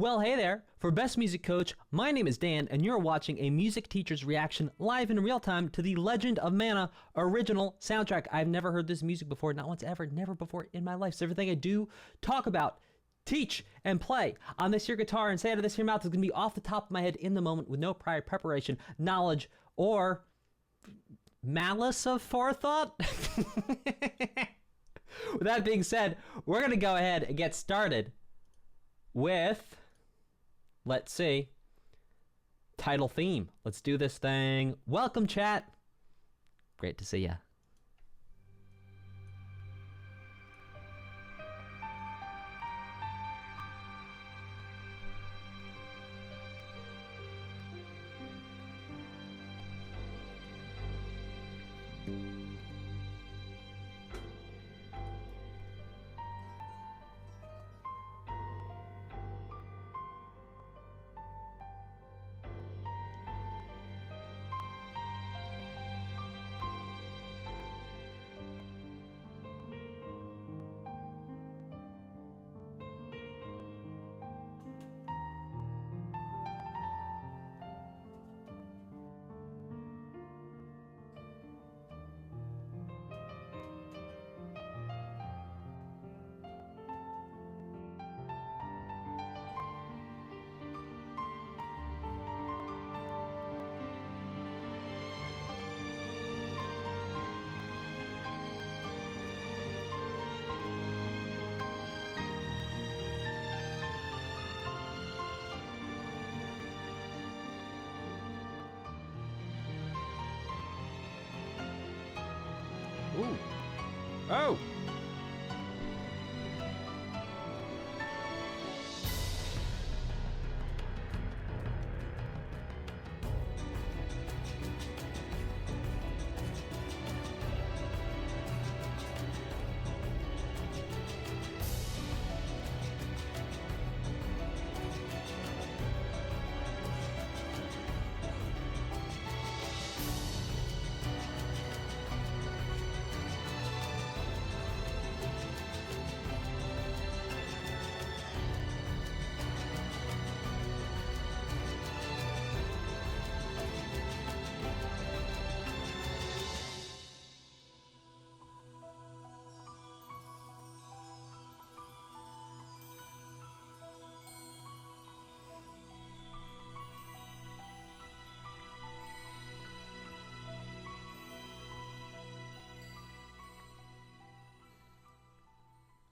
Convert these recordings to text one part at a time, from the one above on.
Well, hey there. For Best Music Coach, my name is Dan, and you're watching a music teacher's reaction live in real time to the Legend of Mana original soundtrack. I've never heard this music before, not once ever, never before in my life. So everything I do, talk about, teach, and play on this here guitar and say out of this here mouth is going to be off the top of my head in the moment with no prior preparation, knowledge, or malice of forethought. With that being said, we're going to go ahead and get started with, let's see, title theme. Let's do this thing. Welcome, chat. Great to see ya. Ooh. Oh!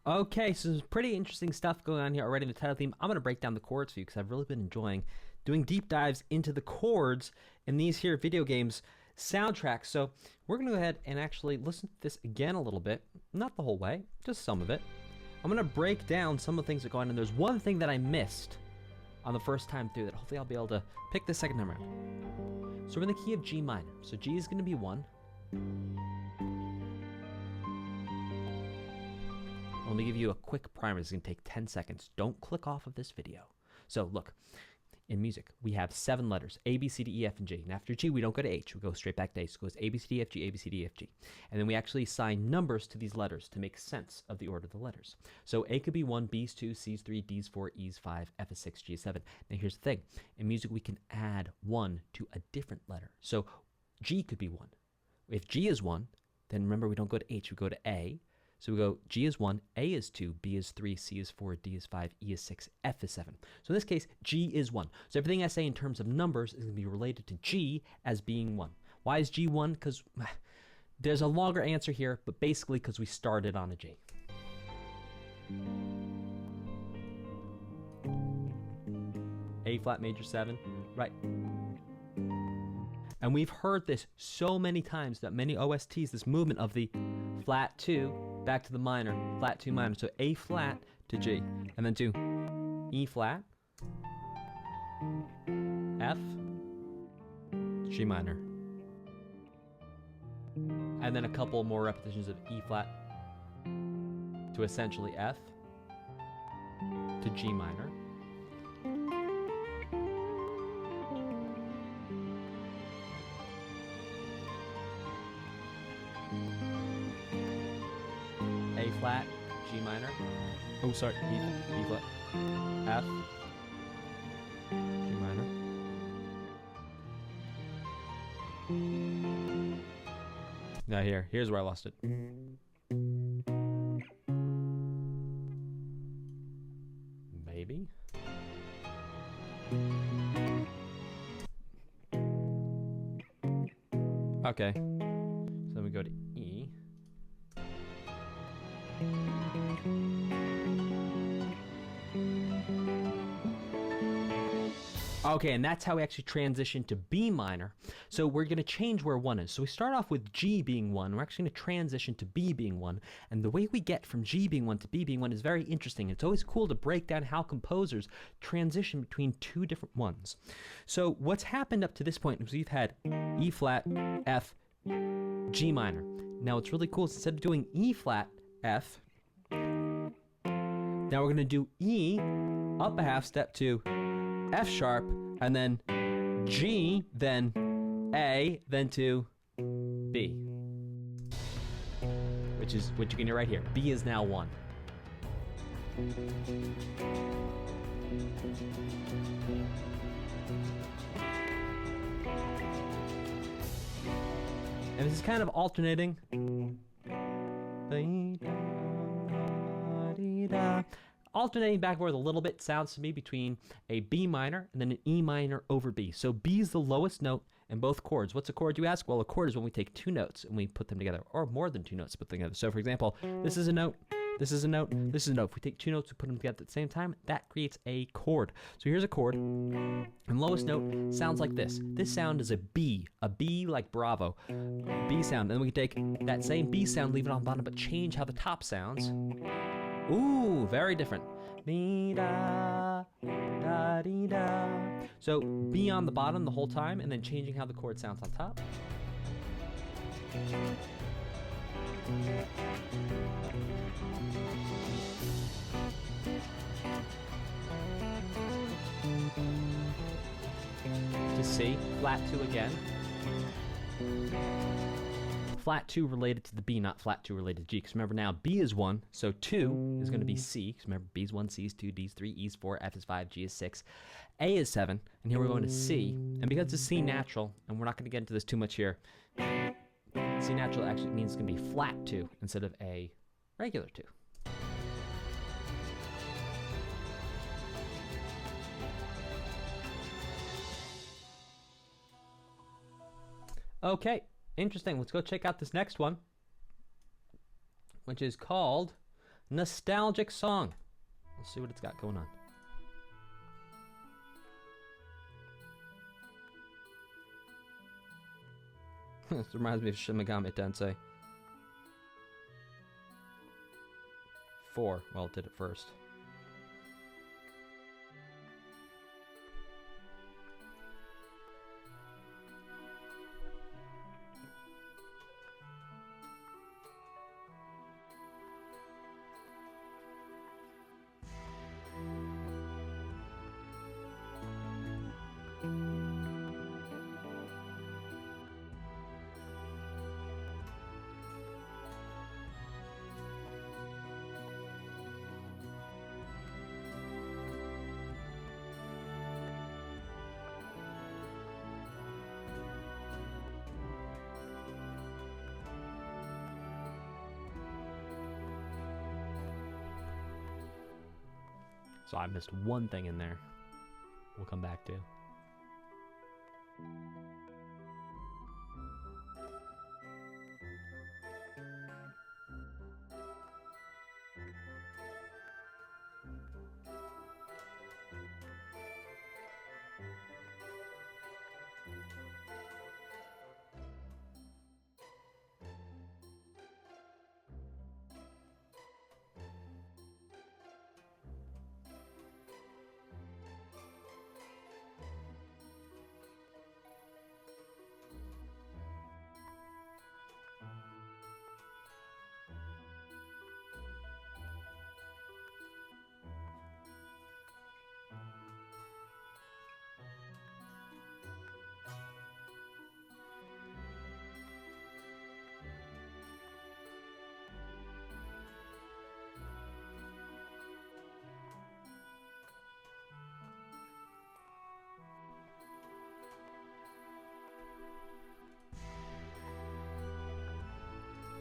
Okay, so there's pretty interesting stuff going on here already in the title theme. I'm going to break down the chords for you because I've really been enjoying doing deep dives into the chords in these here video games soundtracks. So we're going to go ahead and actually listen to this again a little bit. Not the whole way, just some of it. I'm going to break down some of the things that go on, and there's one thing that I missed on the first time through that hopefully I'll be able to pick the second time around. So we're in the key of G minor. So G is going to be 1. Let me give you a quick primer. It's going to take 10 seconds. Don't click off of this video. So look, in music, we have 7 letters, A, B, C, D, E, F, and G. And after G, we don't go to H. We go straight back to A. So it goes A, B, C, D, F, G, A, B, C, D, F, G. And then we actually assign numbers to these letters to make sense of the order of the letters. So A could be 1, B is 2, C is 3, D is 4, E is 5, F is 6, G is 7. Now here's the thing. In music, we can add 1 to a different letter. So G could be 1. If G is 1, then remember we don't go to H. We go to A. So we go G is 1, A is 2, B is 3, C is 4, D is 5, E is 6, F is 7. So in this case, G is 1. So everything I say in terms of numbers is going to be related to G as being 1. Why is G 1? Because there's a longer answer here, but basically because we started on a G. A flat major 7, right. And we've heard this so many times that many OSTs, this movement of the flat 2, back to the minor, flat 2 minor. So A flat to G, and then to E flat, F, G minor. And then a couple more repetitions of E flat to essentially F to G minor. A flat, G minor. Oh, sorry, E flat, F, Now here's where I lost it. Maybe. Okay. So then we go to E. Okay, and that's how we actually transition to B minor. So we're going to change where 1 is. So we start off with G being 1. We're actually going to transition to B being 1. And the way we get from G being 1 to B being 1 is very interesting. It's always cool to break down how composers transition between two different ones. So what's happened up to this point is we've had E flat, F, G minor. Now what's really cool is instead of doing E flat, F, now we're going to do E up a half step to F sharp, and then G, then A, then to B. Which is what you can hear right here. B is now 1. And this is kind of alternating. Alternating back and forth a little bit sounds to me between a B minor and then an E minor over B. So B is the lowest note in both chords. What's a chord, you ask? Well, a chord is when we take two notes and we put them together, or more than two notes put them together. So for example, this is a note, this is a note, this is a note. If we take two notes and put them together at the same time, that creates a chord. So here's a chord, and lowest note sounds like this. This sound is a B like Bravo, B sound. And then we can take that same B sound, leave it on the bottom, but change how the top sounds. Ooh, very different. Da, da, dee, da. So B on the bottom the whole time, and then changing how the chord sounds on top. To C, flat 2 again. Flat 2 related to the B, not flat 2 related to G. Because remember now, B is 1, so 2 is going to be C. Because remember, B is 1, C is 2, D is 3, E is 4, F is 5, G is 6. A is 7, and here we're going to C. And because it's C natural, and we're not going to get into this too much here, C natural actually means it's going to be flat 2 instead of a regular 2. Okay. Interesting. Let's go check out this next one, which is called Nostalgic Song. Let's see what it's got going on. This reminds me of Shin Megami Tensei 4. Well, it did it first. So I missed one thing in there. We'll come back to.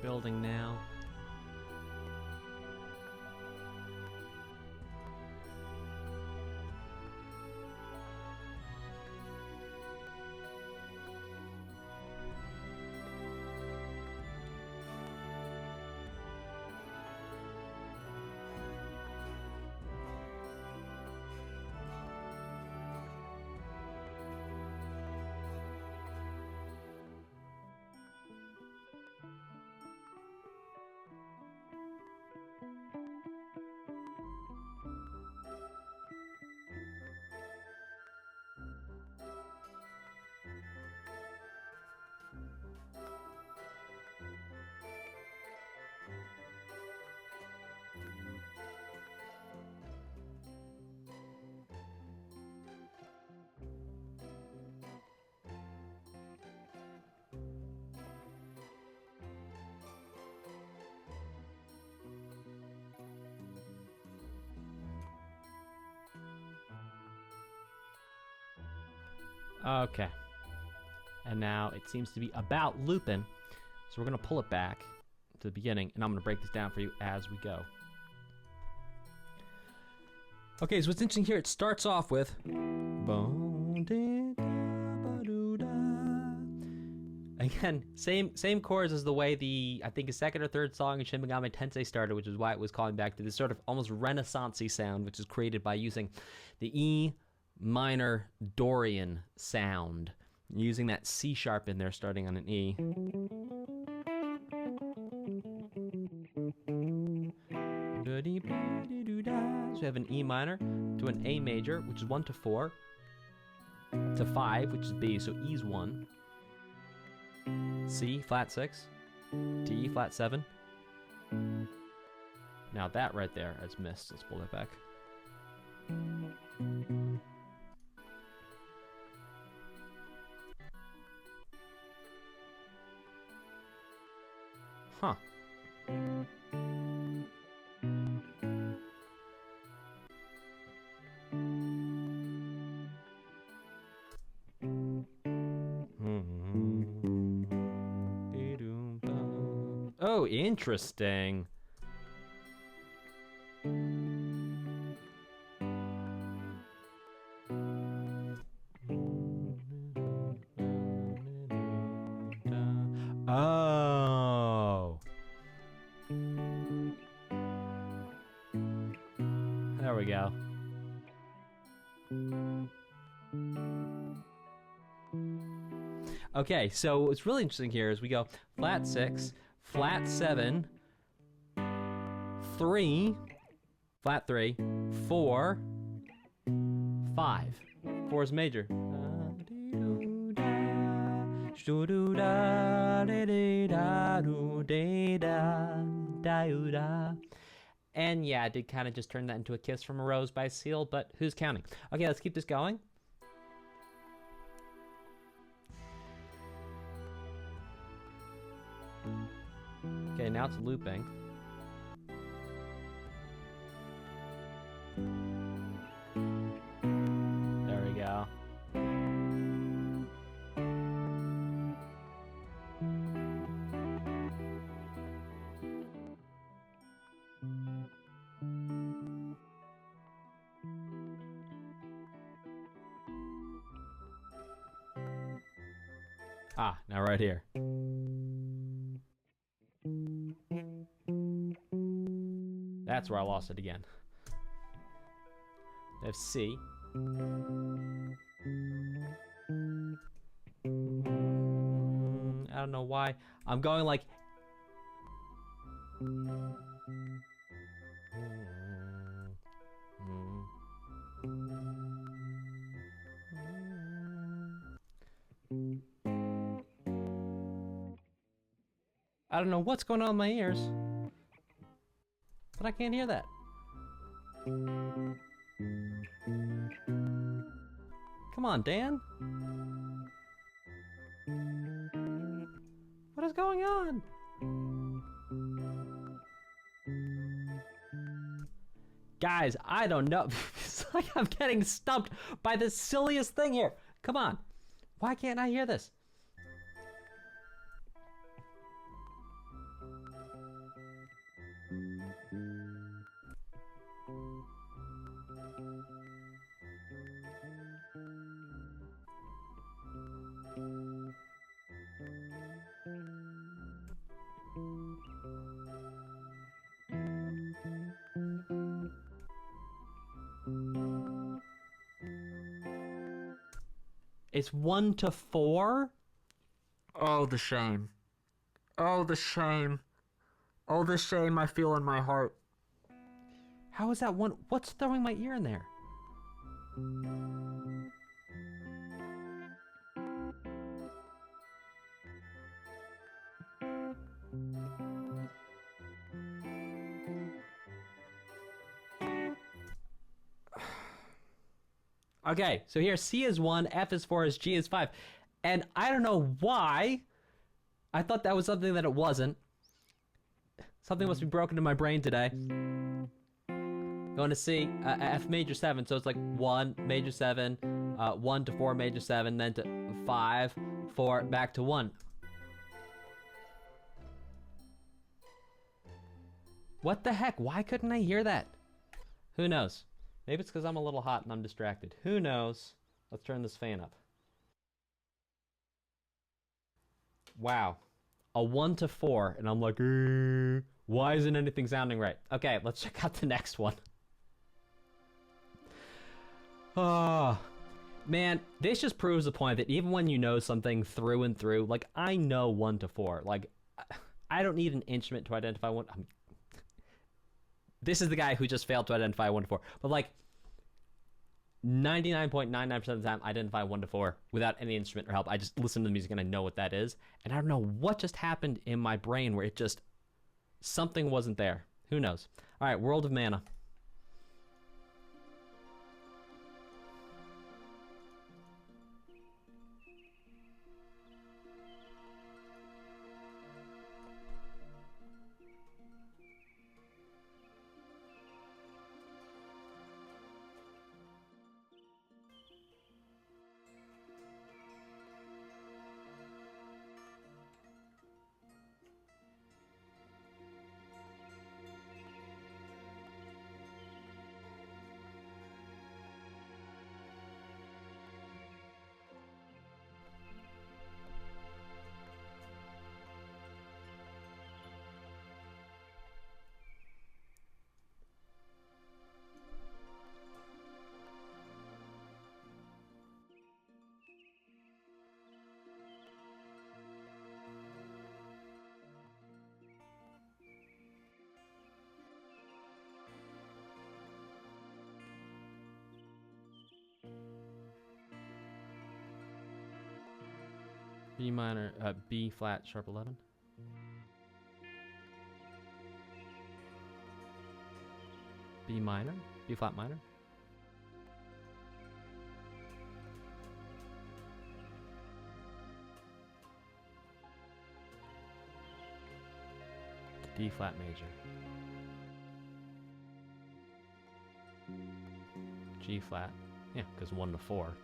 Building now. Okay. And now it seems to be about looping. So we're going to pull it back to the beginning, and I'm going to break this down for you as we go. Okay, so what's interesting here, it starts off with... Again, same chords as the way the, I think, a second or third song in Shin Megami Tensei started, which is why it was calling back to this sort of almost Renaissance-y sound, which is created by using the E minor Dorian sound, using that C sharp in there starting on an E. So we have an E minor to an A major, which is 1 to 4, to 5, which is B, so E's 1, C flat 6, to E flat 7. Now that right there is missed. Let's pull that back. Huh. Oh, interesting. Oh. There we go. Okay, so what's really interesting here is we go flat 6, flat 7, 3, flat 3, 4, 5. 4 is major. And yeah, I did kind of just turn that into a Kiss from a Rose by Seal, but who's counting? Okay, let's keep this going. Okay, now it's looping. There we go. Ah, now right here. That's where I lost it again. I have C. I don't know why. I'm going like... I don't know what's going on in my ears, but I can't hear that. Come on, Dan. What is going on? Guys, I don't know. It's like I'm getting stumped by the silliest thing here. Come on. Why can't I hear this? It's 1 to 4? Oh, the shame. Oh, the shame. Oh, the shame I feel in my heart. How is that one? What's throwing my ear in there? Okay, so here C is 1, F is 4, G is 5. And I don't know why. I thought that was something that it wasn't. Something must be broken in my brain today. Going to C, F major 7, so it's like 1, major 7, 1 to 4, major 7, then to 5, 4, back to 1. What the heck? Why couldn't I hear that? Who knows? Maybe it's because I'm a little hot and I'm distracted. Who knows? Let's turn this fan up. Wow. A 1 to 4, and I'm like, why isn't anything sounding right? Okay, let's check out the next one. Oh, man, this just proves the point that even when you know something through and through, like, I know 1 to 4. Like, I don't need an instrument to identify one. This is the guy who just failed to identify 1 to 4. But, like, 99.99% of the time, I identify 1 to 4 without any instrument or help. I just listen to the music and I know what that is. And I don't know what just happened in my brain where it just, something wasn't there. Who knows? All right, World of Mana. B minor, B flat, sharp 11. B minor, B flat minor. D flat major. G flat. Yeah, because 1 to 4.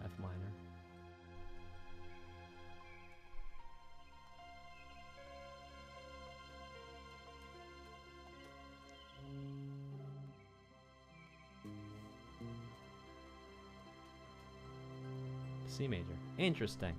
F minor. C major. Interesting.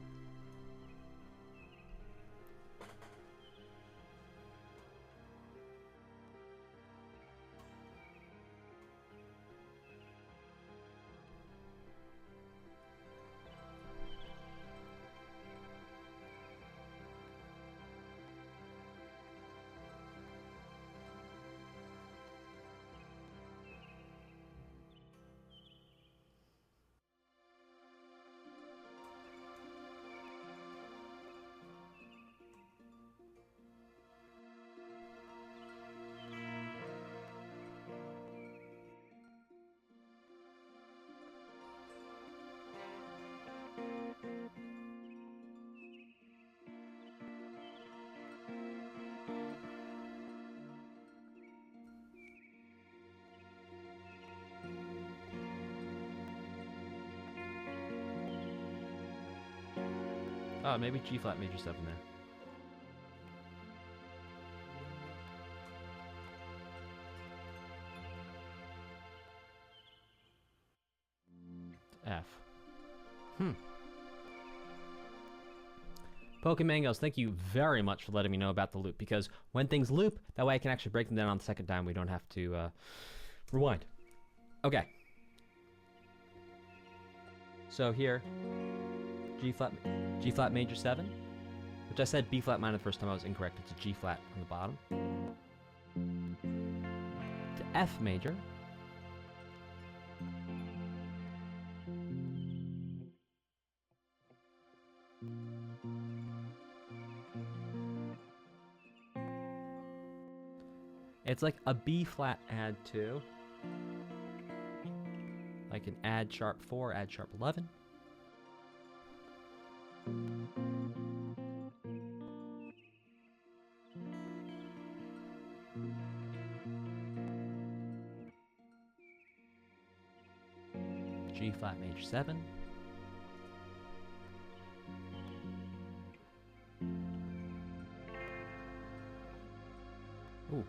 Oh, maybe G flat major 7 there. F. Pokemangos, thank you very much for letting me know about the loop, because when things loop, that way I can actually break them down on the second time. We don't have to rewind. Okay. So here, G flat major 7, which I said B flat minor the first time I was incorrect. It's a G flat on the bottom. To F major. It's like a B flat add 2. Like an add sharp 4, add sharp 11. G flat major 7. Ooh.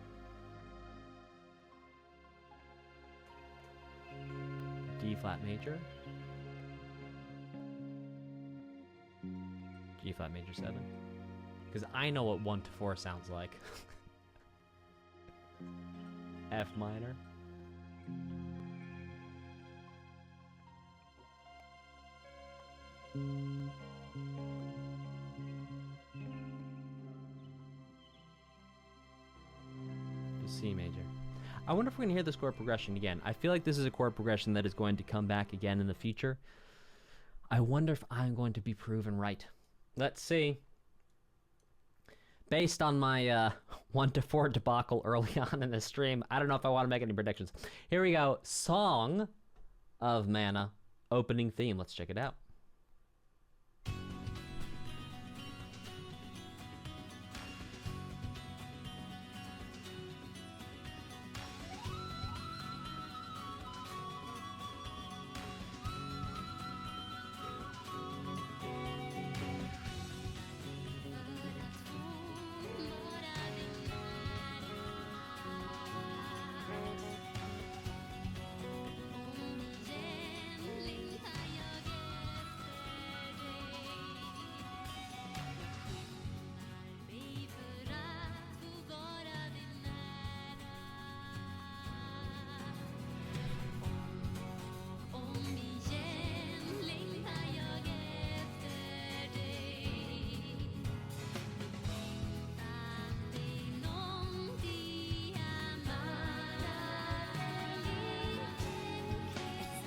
D flat major. G flat major 7. Because I know what 1 to 4 sounds like. F minor. C major. I wonder if we're going to hear this chord progression again. I feel like this is a chord progression that is going to come back again in the future. I wonder if I'm going to be proven right. Let's see. Based on my 1 to 4 debacle early on in the stream, I don't know if I want to make any predictions. Here we go. Song of Mana, opening theme. Let's check it out.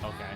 Okay.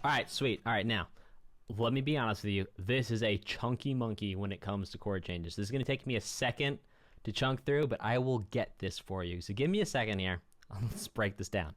All right, sweet. All right, now, let me be honest with you. This is a chunky monkey when it comes to chord changes. This is going to take me a second to chunk through, but I will get this for you. So give me a second here. Let's break this down.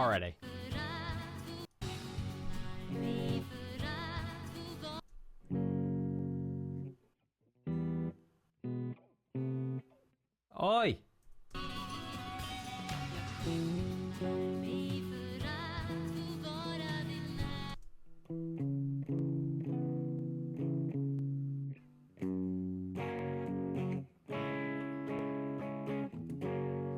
already. Oi!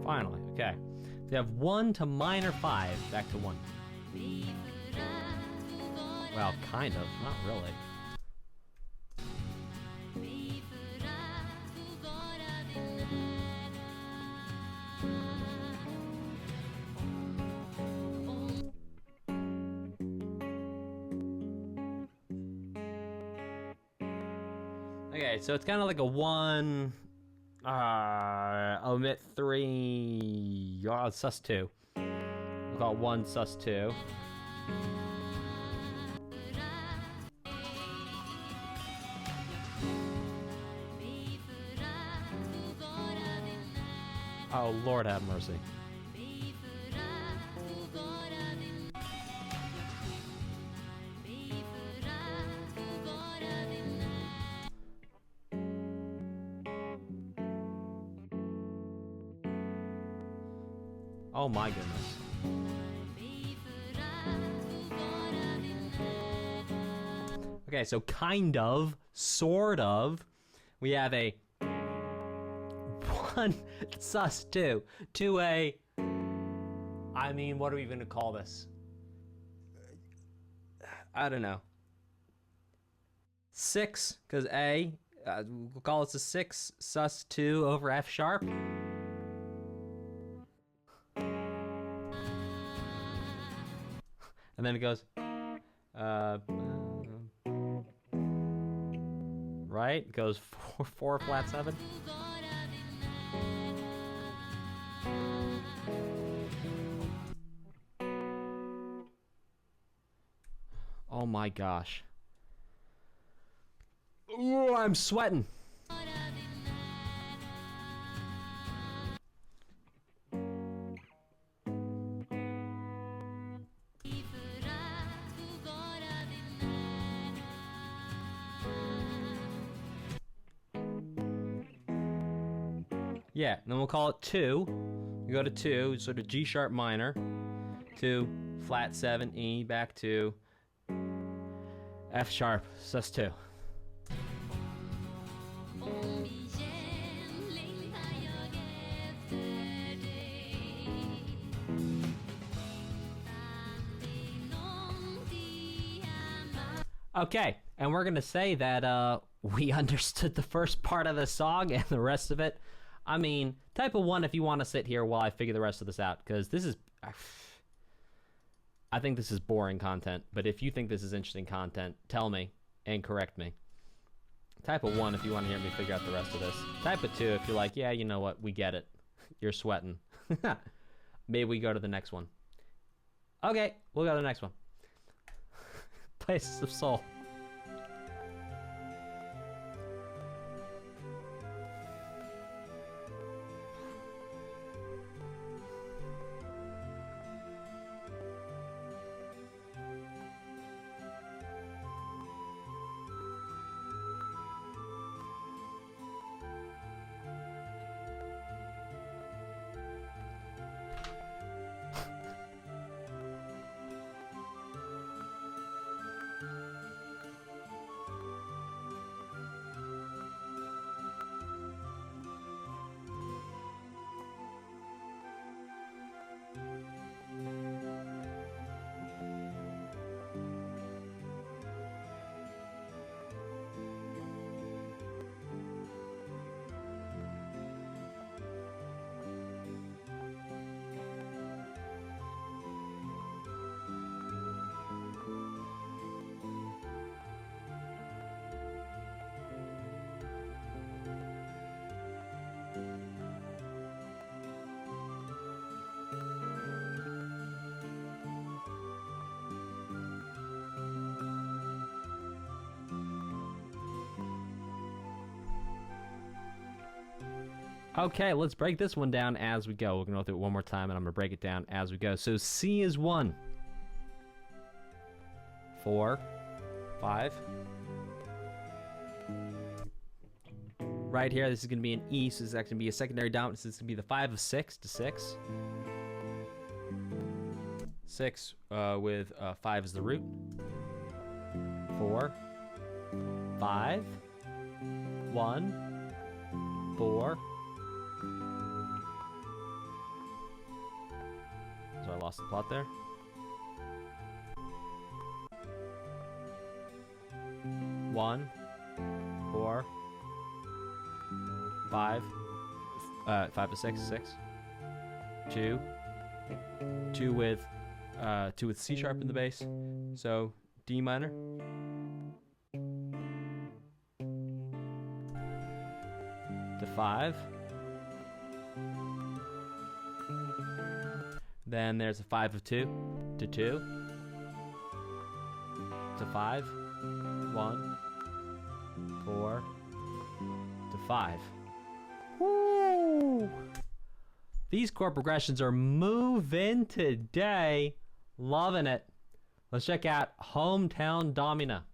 Finally, okay. So you have 1 to minor 5, back to 1. Well, kind of, not really. Okay, so it's kind of like a 1, omit 3, sus 2. We'll call it 1 sus 2. Oh, Lord have mercy. Oh my goodness. Okay, so kind of, sort of, we have a 1 sus 2 to a, I mean, what are we going to call this? I don't know. 6, because A, we'll call this a 6 sus 2 over F sharp. And then it goes, right? It goes 4 flat 7. Oh my gosh. Ooh, I'm sweating. Yeah, then we'll call it 2. You go to 2, sort of G sharp minor, to flat 7, E, back to F sharp, sus 2. Okay, and we're gonna say that we understood the first part of the song and the rest of it. I mean, type of 1 if you want to sit here while I figure the rest of this out, because this is, I think this is boring content, but if you think this is interesting content, tell me and correct me. Type of 1 if you want to hear me figure out the rest of this. Type of 2 if you're like, yeah, you know what, we get it. You're sweating. Maybe we go to the next one. Okay, we'll go to the next one. Places of Soul. Okay, let's break this one down as we go. We're going to go through it one more time, and I'm going to break it down as we go. So C is 1. 4, 5. Right here, this is going to be an E, so this is actually going to be a secondary dominant. So this is going to be the 5 of 6 to 6. 6 with 5 as the root. 4, 5, 1, 4. So I lost the plot there. 1, 4, 5, 5 to 6, 6. 2, 2 with C sharp in the bass, so D minor. To 5. Then there's a 5 of 2 to 2. To 5. 1, 4, to 5. Woo! These chord progressions are moving today. Loving it. Let's check out Hometown Domina.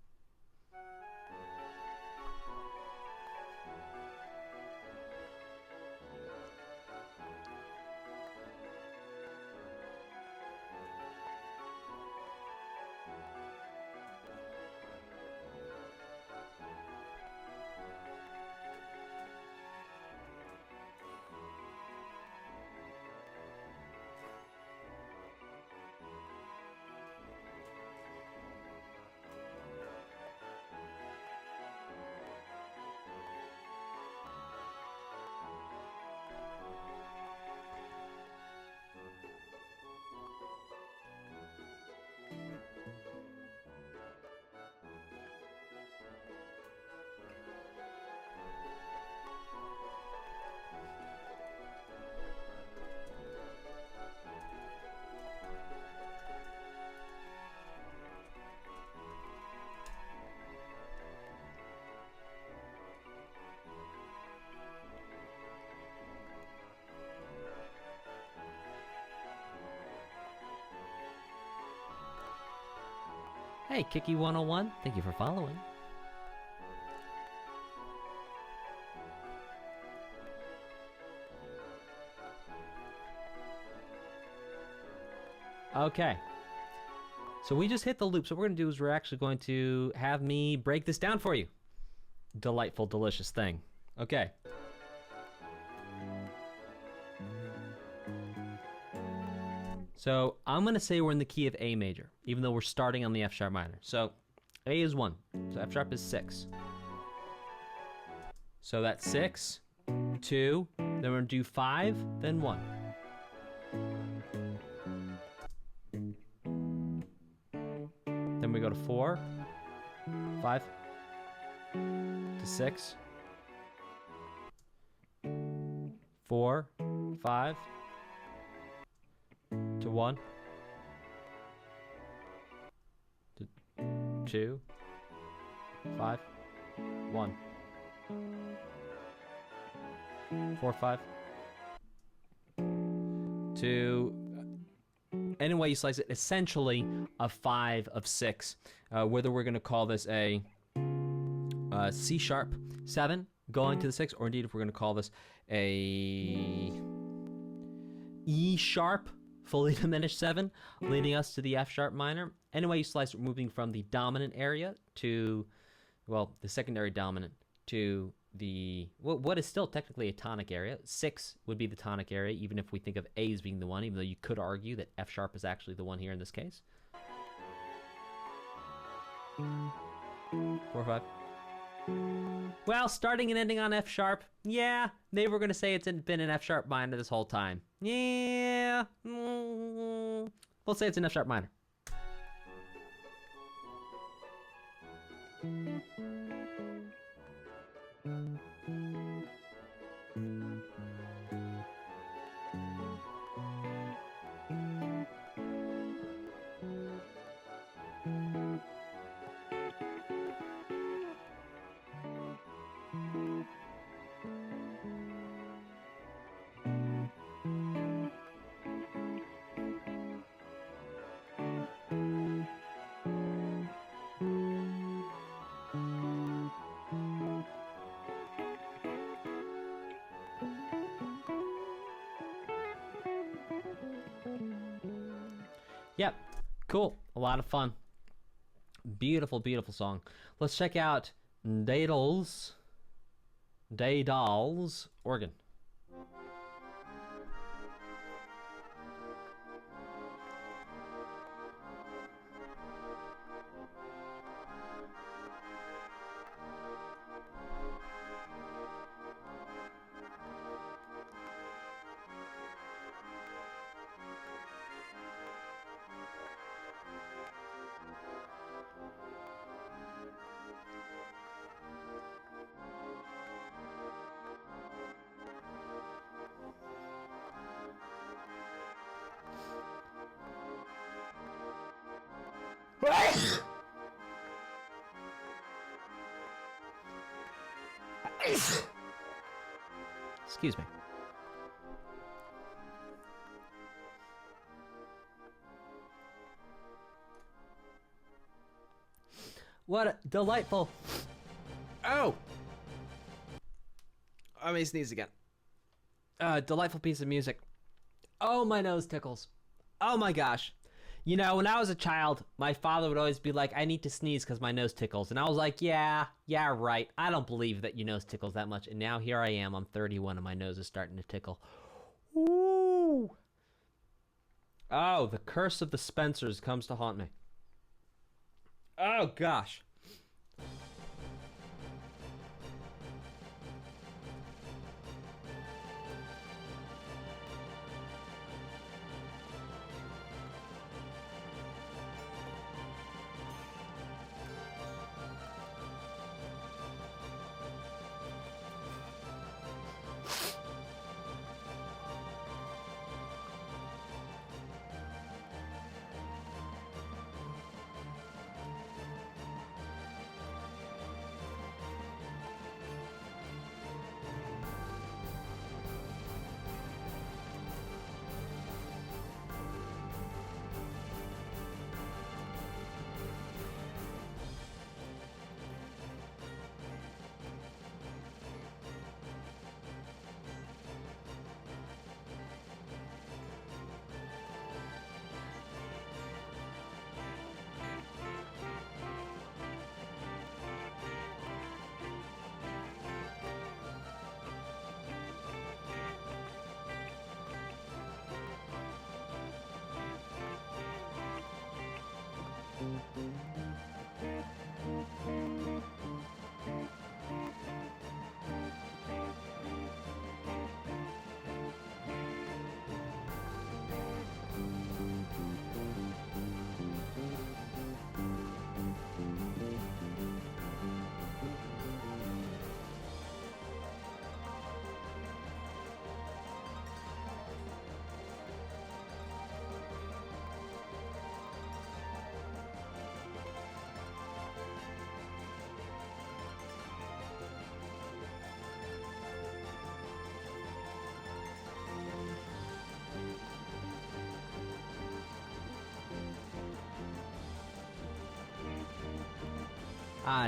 Hey, Kiki101, thank you for following. Okay. So we just hit the loop. So what we're going to do is we're actually going to have me break this down for you. Delightful, delicious thing. Okay. So I'm going to say we're in the key of A major, even though we're starting on the F sharp minor. So A is 1, so F sharp is 6. So that's 6, 2, then we're going to do 5, then 1. Then we go to 4, 5, to 6, 4, 5, to 1, to 2, 5, 1, 4, 5, to any way you slice it, essentially a 5 of 6. Whether we're going to call this a C sharp 7 going to the 6, or indeed if we're going to call this a E sharp fully diminished 7, leading us to the F sharp minor. Anyway you slice it, moving from the dominant area to, well, the secondary dominant to the, what is still technically a tonic area. 6 would be the tonic area, even if we think of A as being the one, even though you could argue that F sharp is actually the one here in this case. 4, 5. Well, starting and ending on F sharp, yeah, they were going to say it's been an F sharp minor this whole time. Yeah, we'll say it's an F sharp minor. Yep. Cool. A lot of fun. Beautiful, beautiful song. Let's check out Daedal's organ. Excuse me. What a delightful... Oh! I may sneeze again. Delightful piece of music. Oh, my nose tickles. Oh my gosh. You know, when I was a child, my father would always be like, I need to sneeze because my nose tickles. And I was like, yeah, right. I don't believe that your nose tickles that much. And now here I am. I'm 31 and my nose is starting to tickle. Ooh. Oh, the curse of the Spencers comes to haunt me. Oh, gosh.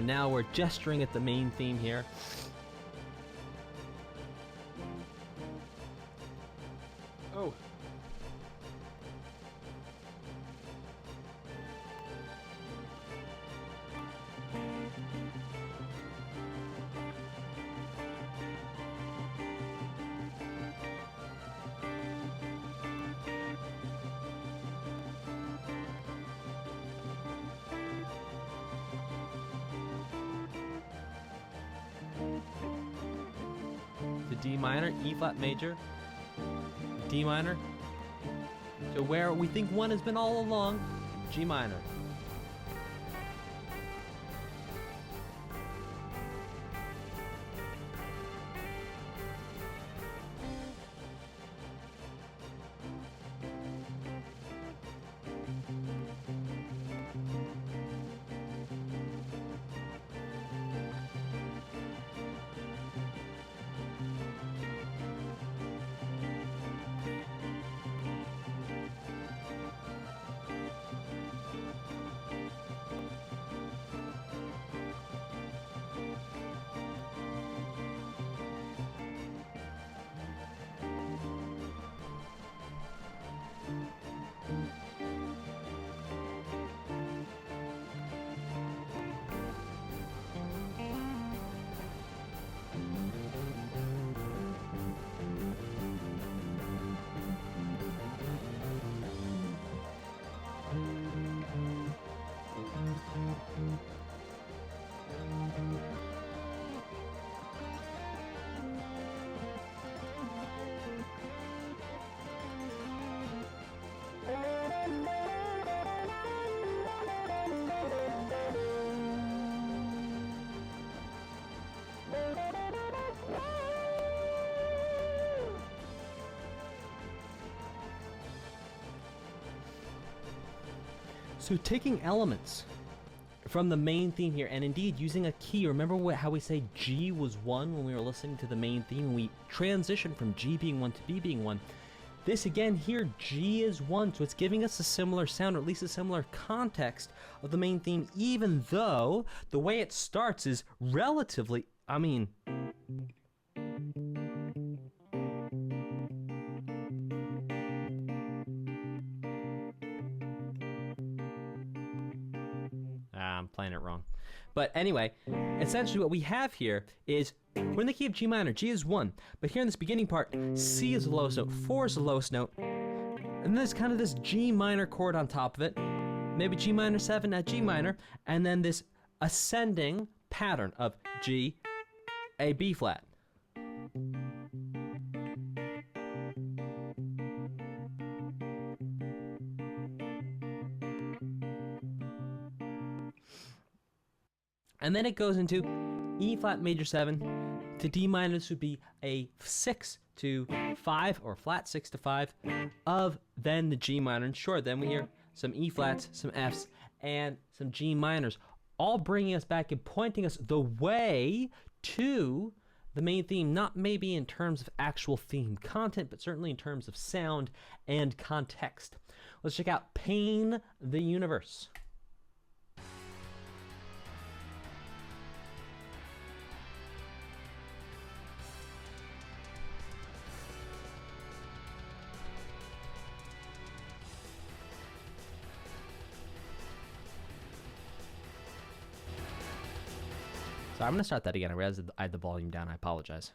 Now we're gesturing at the main theme here. Oh. The D minor, E flat major, D minor, to where we think one has been all along, G minor. So taking elements from the main theme here, and indeed using a key. Remember how we say G was 1 when we were listening to the main theme, and we transitioned from G being 1 to B being 1. This again here, G is 1, so it's giving us a similar sound, or at least a similar context of the main theme, even though the way it starts is relatively, I'm playing it wrong. But anyway, essentially what we have here is we're in the key of G minor. G is 1. But here in this beginning part, C is the lowest note, 4 is the lowest note. And there's kind of this G minor chord on top of it. Maybe G minor 7 at G minor. And then this ascending pattern of G, A, B flat. And then it goes into E flat major 7 to D minor. This would be a 6 to 5 or flat 6 to 5 of then the G minor. And sure, then we hear some E flats, some Fs, and some G minors, all bringing us back and pointing us the way to the main theme, not maybe in terms of actual theme content, but certainly in terms of sound and context. Let's check out Pain the Universe. So I'm going to start that again. I realized I had the volume down. I apologize.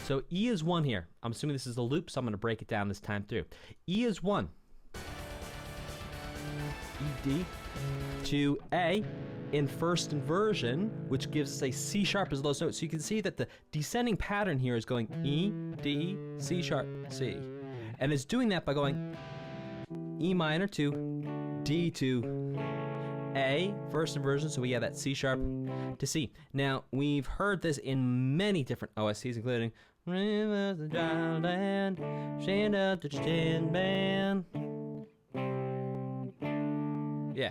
So E is 1 here. I'm assuming this is the loop, so I'm going to break it down this time through. E is 1. E, D, to A in first inversion, which gives us a C sharp as the lowest note. So you can see that the descending pattern here is going E, D, C sharp, C. And it's doing that by going E minor to D to A, first inversion, so we have that C sharp to C. Now, we've heard this in many different OSTs, including Rivers of Dry Land, Stand Up to Stand Band. Yeah.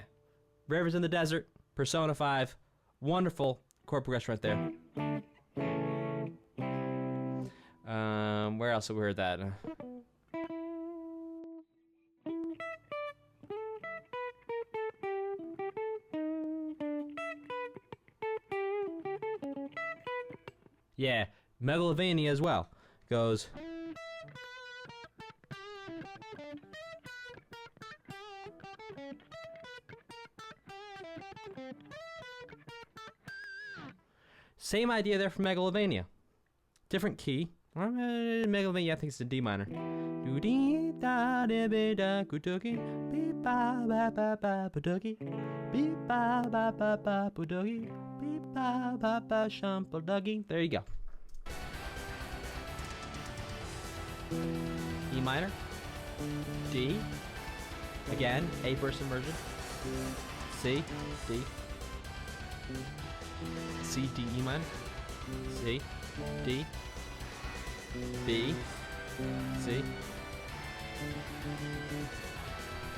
Rivers in the Desert, Persona 5, wonderful chord progression right there. Where else have we heard that? Yeah, Megalovania as well. Goes. Same idea there for Megalovania. Different key. Megalovania, I think it's a D minor. Do dee da de be da kudogi. Beep ba ba ba ba budogi. Beep ba ba ba ba budogi. Beep ba ba ba shumpledogi. There you go. E minor. D. Again, A burst inversion. C, D. C, D, E minor. C, D. B, C.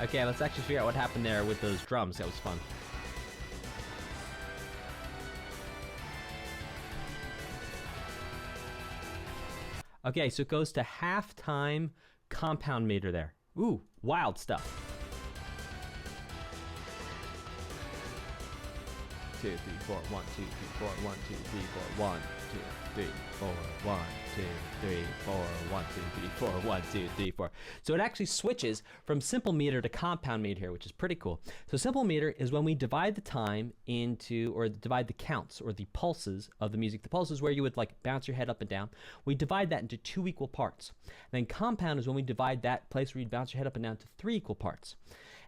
Okay, let's actually figure out what happened there with those drums. That was fun. Okay, so it goes to half-time compound meter there. Ooh, wild stuff. 2, 3, 4, 1, 2, 3, 4, 1, 2, 3, 4, 1, 2, 3, 4, 1, 2, 3, 4, 1, 2, 3, 4, 1, 2, 3, 4. So it actually switches from simple meter to compound meter here, which is pretty cool. So simple meter is when we divide the time into, or divide the counts, or the pulses of the music. The pulses where you would like bounce your head up and down. We divide that into 2 equal parts. Then compound is when we divide that place where you bounce your head up and down to 3 equal parts.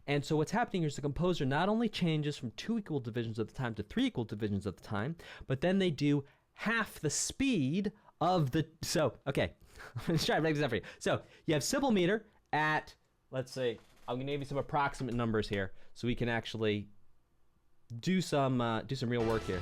And so what's happening here is the composer not only changes from 2 equal divisions of the time to 3 equal divisions of the time, but then they do half the speed of the... So, okay, I'm going to try to make this up for you. So, you have simple meter at, let's say, I'm going to give you some approximate numbers here so we can actually do some real work here.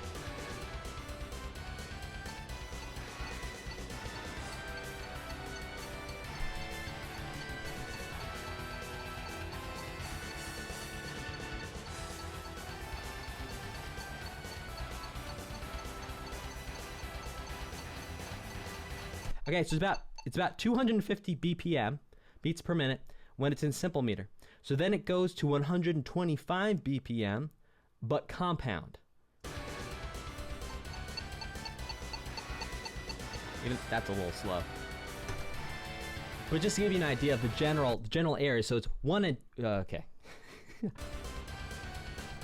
Okay, so it's about 250 BPM, beats per minute, when it's in simple meter. So then it goes to 125 BPM, but compound. Even that's a little slow. But just to give you an idea of the general area, so it's 1 and okay.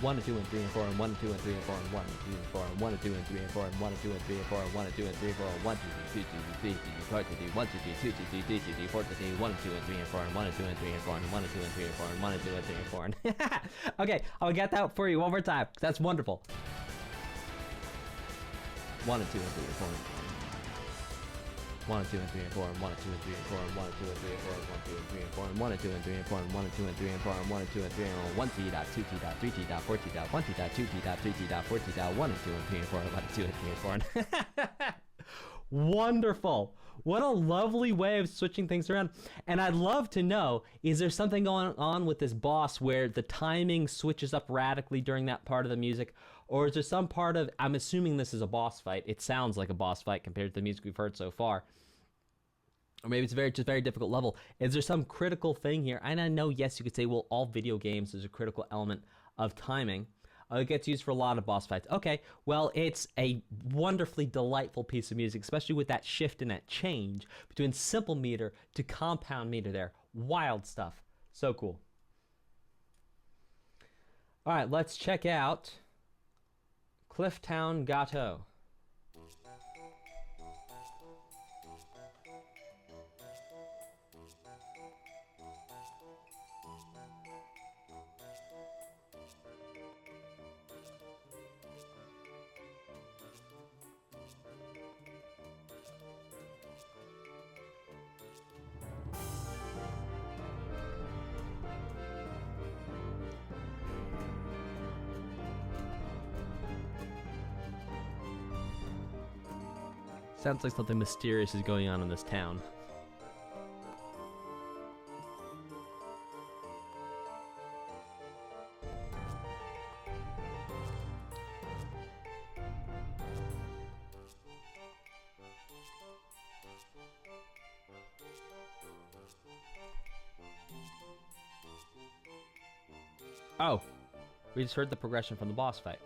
1 and 2 and 3 and 4 and 1 and 2 and 3 and 4 and 1 and 2 and 4 and 1 and 2 and 3 and 4 and 1 and 2 and 3 and 4 and 1 and 2 and 3 and 4 and 1 2 3 2 3 4 2 1 2 3 2 2 3 3 4 2 3 1 and 2 and 3 and 4 and 1 and 2 and 3 and 4 and 1 and 2 and 3 and 4 and 1 and 2 and 3 and 4 and okay, I'll get that for you one more time. That's wonderful. 1 and 2 and 3 and 4 and 1 and 2 and 3 and 4 and 1 and 2 and 3 and 4 and 1 and 2 and 3 and 4 and 1 2 and 3 and 4 and 1 and 2 and 3 and 4 and 1 and 2 and 3 and 4 and 1 and 2 and 3 and 1 T dot 2 T dot 3 T dot 4 T dot 1 T dot 2 T dot 3 T dot 4 T dot 1 and 2 and 3 and 4 and 1 and 2 and 3 and 4 and wonderful. What a lovely way of switching things around. And I'd love to know, is there something going on with this boss where the timing switches up radically during that part of the music? Or is there some part of, I'm assuming this is a boss fight. It sounds like a boss fight compared to the music we've heard so far. Or maybe it's just very difficult level. Is there some critical thing here? And I know, yes, you could say, well, all video games, there's a critical element of timing. It gets used for a lot of boss fights. Okay, well, it's a wonderfully delightful piece of music, especially with that shift and that change between simple meter to compound meter there. Wild stuff. So cool. All right, let's check out Clifftown Gato. Sounds like something mysterious is going on in this town. Oh, we just heard the progression from the boss fight.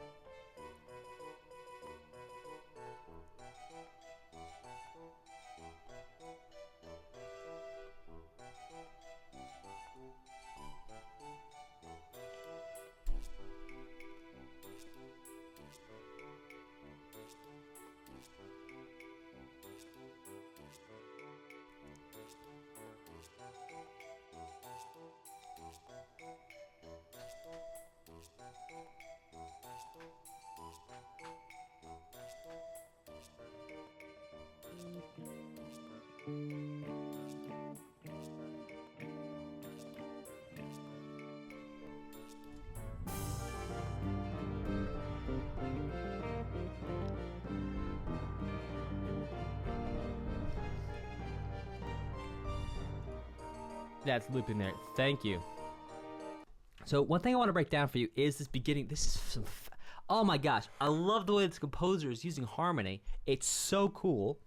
That's looping there. Thank you. So one thing I want to break down for you is this beginning. This is some. Oh my gosh, I love the way this composer is using harmony. It's so cool,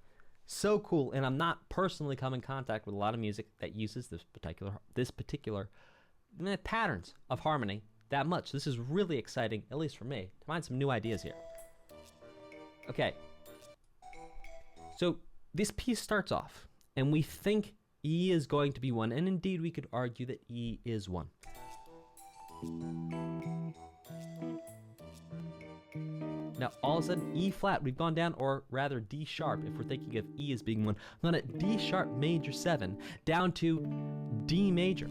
so cool. And I'm not personally come in contact with a lot of music that uses this particular patterns of harmony that much. This is really exciting, at least for me, to find some new ideas here. Okay. So this piece starts off, and we think E is going to be 1, and indeed we could argue that E is 1. Now, all of a sudden, E flat, we've gone down, or rather D sharp, if we're thinking of E as being 1. We've gone at D sharp major 7, down to D major.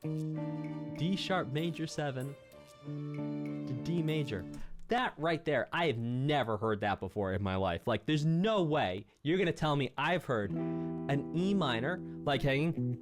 D sharp major 7 to D major. That right there, I have never heard that before in my life. Like, there's no way you're going to tell me I've heard an E minor, like hanging.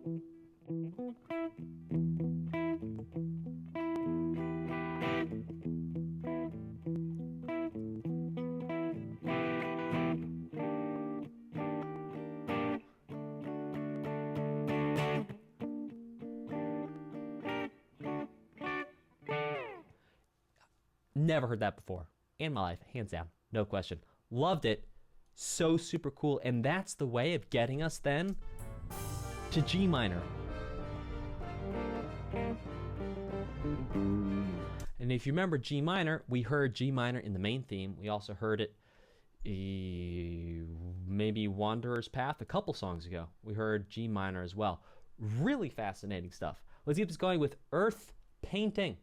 Never heard that before in my life, hands down, no question. Loved it, so super cool, and that's the way of getting us then to G minor. And if you remember G minor, we heard G minor in the main theme. We also heard it maybe Wanderer's Path a couple songs ago. We heard G minor as well. Really fascinating stuff. Let's keep this going with Earth Painting.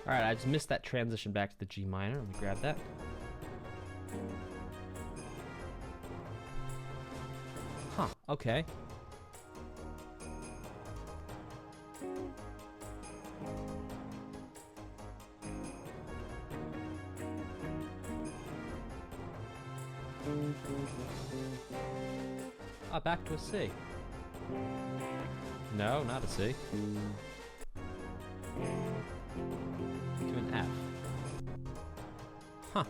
All right, I just missed that transition back to the G minor. Let me grab that. Huh, okay. Ah, back to a C. No, not a C. To an F. Huh.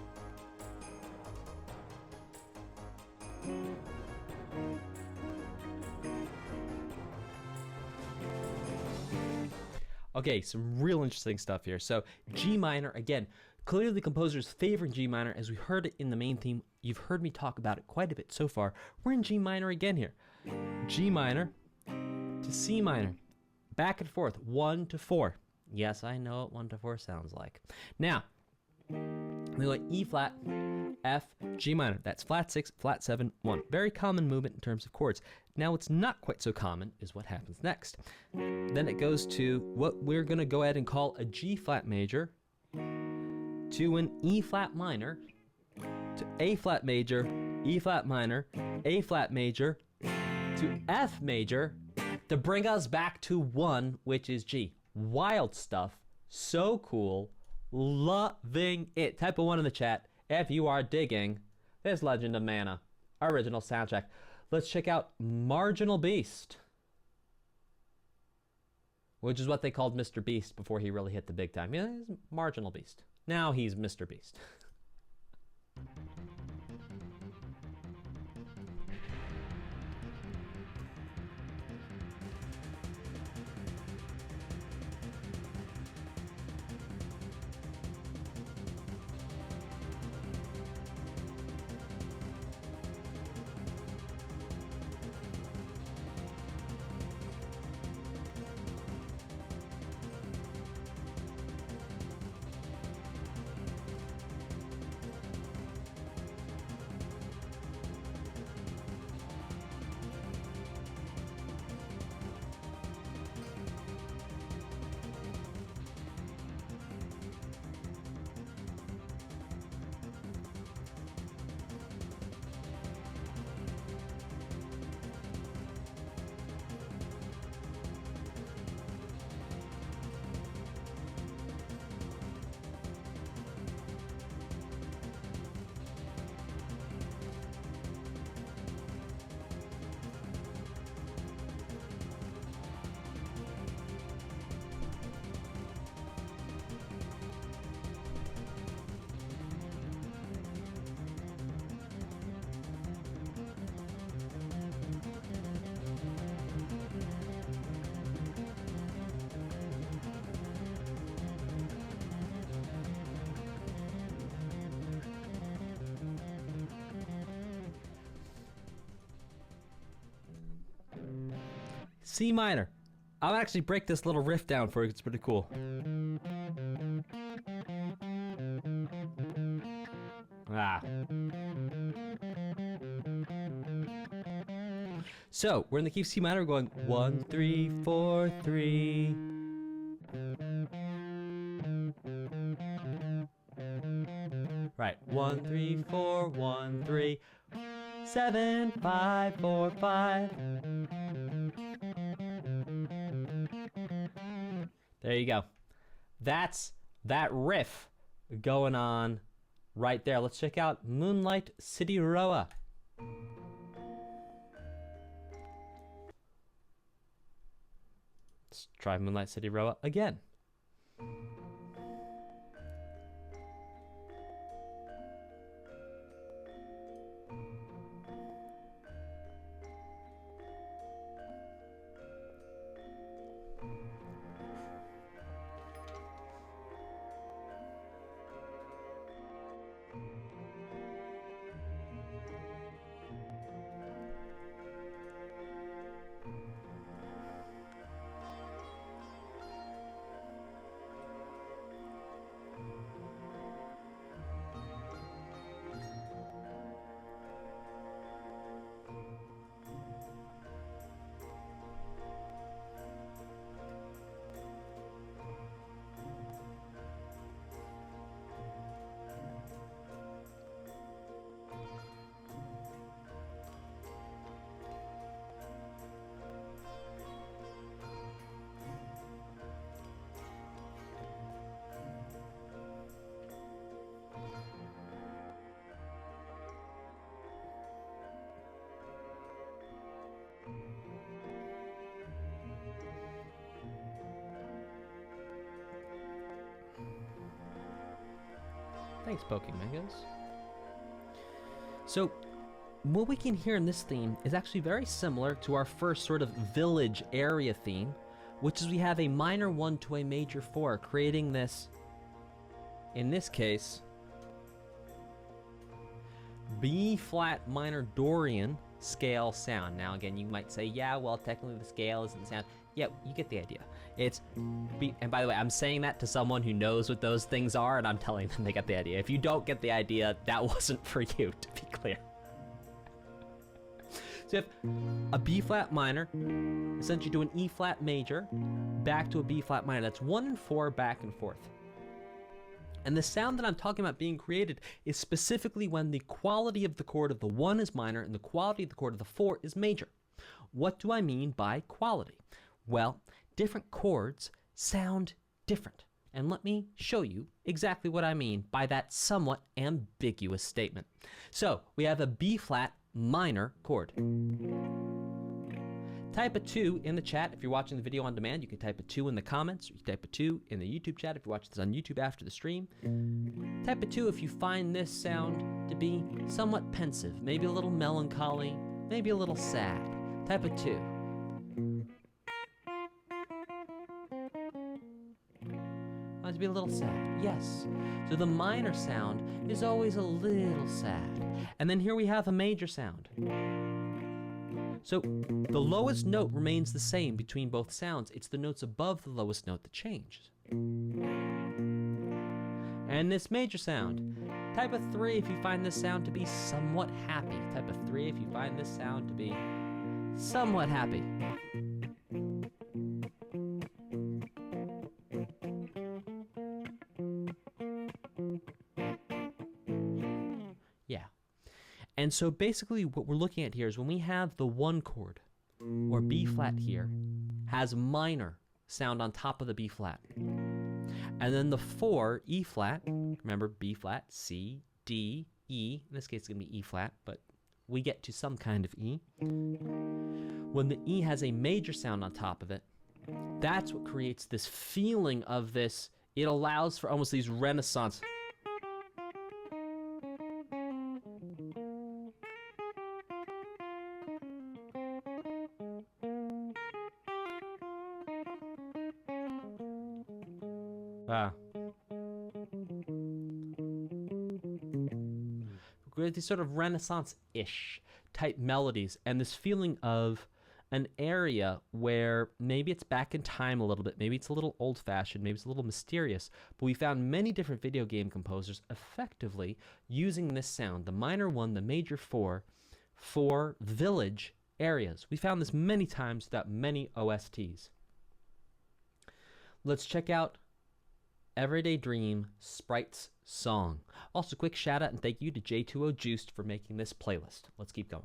Okay, some real interesting stuff here. So G minor, again, clearly the composer's favoring G minor, as we heard it in the main theme. You've heard me talk about it quite a bit so far. We're in G minor again here. G minor to C minor. Back and forth, 1 to 4. Yes, I know what 1 to 4 sounds like. Now, we go E flat, F, G minor. That's flat 6, flat 7, 1. Very common movement in terms of chords. Now, what's not quite so common is what happens next. Then it goes to what we're going to go ahead and call a G flat major, to an E flat minor, to A flat major, E flat minor, A flat major, to F major, to bring us back to 1, which is G. Wild stuff. So cool. Loving it. Type a 1 in the chat if you are digging this Legend of Mana original soundtrack. Let's check out Marginal Beast, which is what they called Mr. Beast before he really hit the big time. Yeah, he's Marginal Beast. Now he's Mr. Beast. C minor. I'll actually break this little riff down for you. It's pretty cool. Ah. So we're in the key of C minor. We're going 1, 3, 4, 3. Right. 1, 3, 4, 1, 3, 7, 5, 4, 5. There you go. That's that riff going on right there. Let's check out Moonlight City Roa. Let's try Moonlight City Roa again. Thanks, Pokemangas. So, what we can hear in this theme is actually very similar to our first sort of village area theme, which is we have a minor 1 to a major 4, creating this, in this case, B flat minor Dorian scale sound. Now again, you might say, yeah, well, technically the scale isn't the sound. Yeah, you get the idea. It's B, and by the way, I'm saying that to someone who knows what those things are, and I'm telling them they get the idea. If you don't get the idea, that wasn't for you, to be clear. So you have a B flat minor, essentially to an E flat major, back to a B flat minor. That's 1 and 4 back and forth. And the sound that I'm talking about being created is specifically when the quality of the chord of the 1 is minor and the quality of the chord of the 4 is major. What do I mean by quality? Well, different chords sound different. And let me show you exactly what I mean by that somewhat ambiguous statement. So we have a B flat minor chord. Type a 2 in the chat. If you're watching the video on demand, you can type a 2 in the comments, or you can type a 2 in the YouTube chat if you're watching this on YouTube after the stream. Type a 2 if you find this sound to be somewhat pensive, maybe a little melancholy, maybe a little sad. Type a 2. To be a little sad. Yes. So the minor sound is always a little sad. And then here we have a major sound. So the lowest note remains the same between both sounds. It's the notes above the lowest note that change. And this major sound. Type a 3 if you find this sound to be somewhat happy. Type a 3 if you find this sound to be somewhat happy. And so basically what we're looking at here is when we have the 1 chord, or B flat here, has minor sound on top of the B flat. And then the 4, E flat, remember B flat, C, D, E, in this case it's going to be E flat, but we get to some kind of E. When the E has a major sound on top of it, that's what creates this feeling of this, it allows for almost these Renaissance. These sort of Renaissance-ish type melodies and this feeling of an area where maybe it's back in time a little bit, maybe it's a little old-fashioned, maybe it's a little mysterious, but we found many different video game composers effectively using this sound, the minor 1, the major 4, for village areas. We found this many times throughout many OSTs. Let's check out Everyday Dream Sprite's Song. Also, quick shout out and thank you to J2O Juiced for making this playlist. Let's keep going.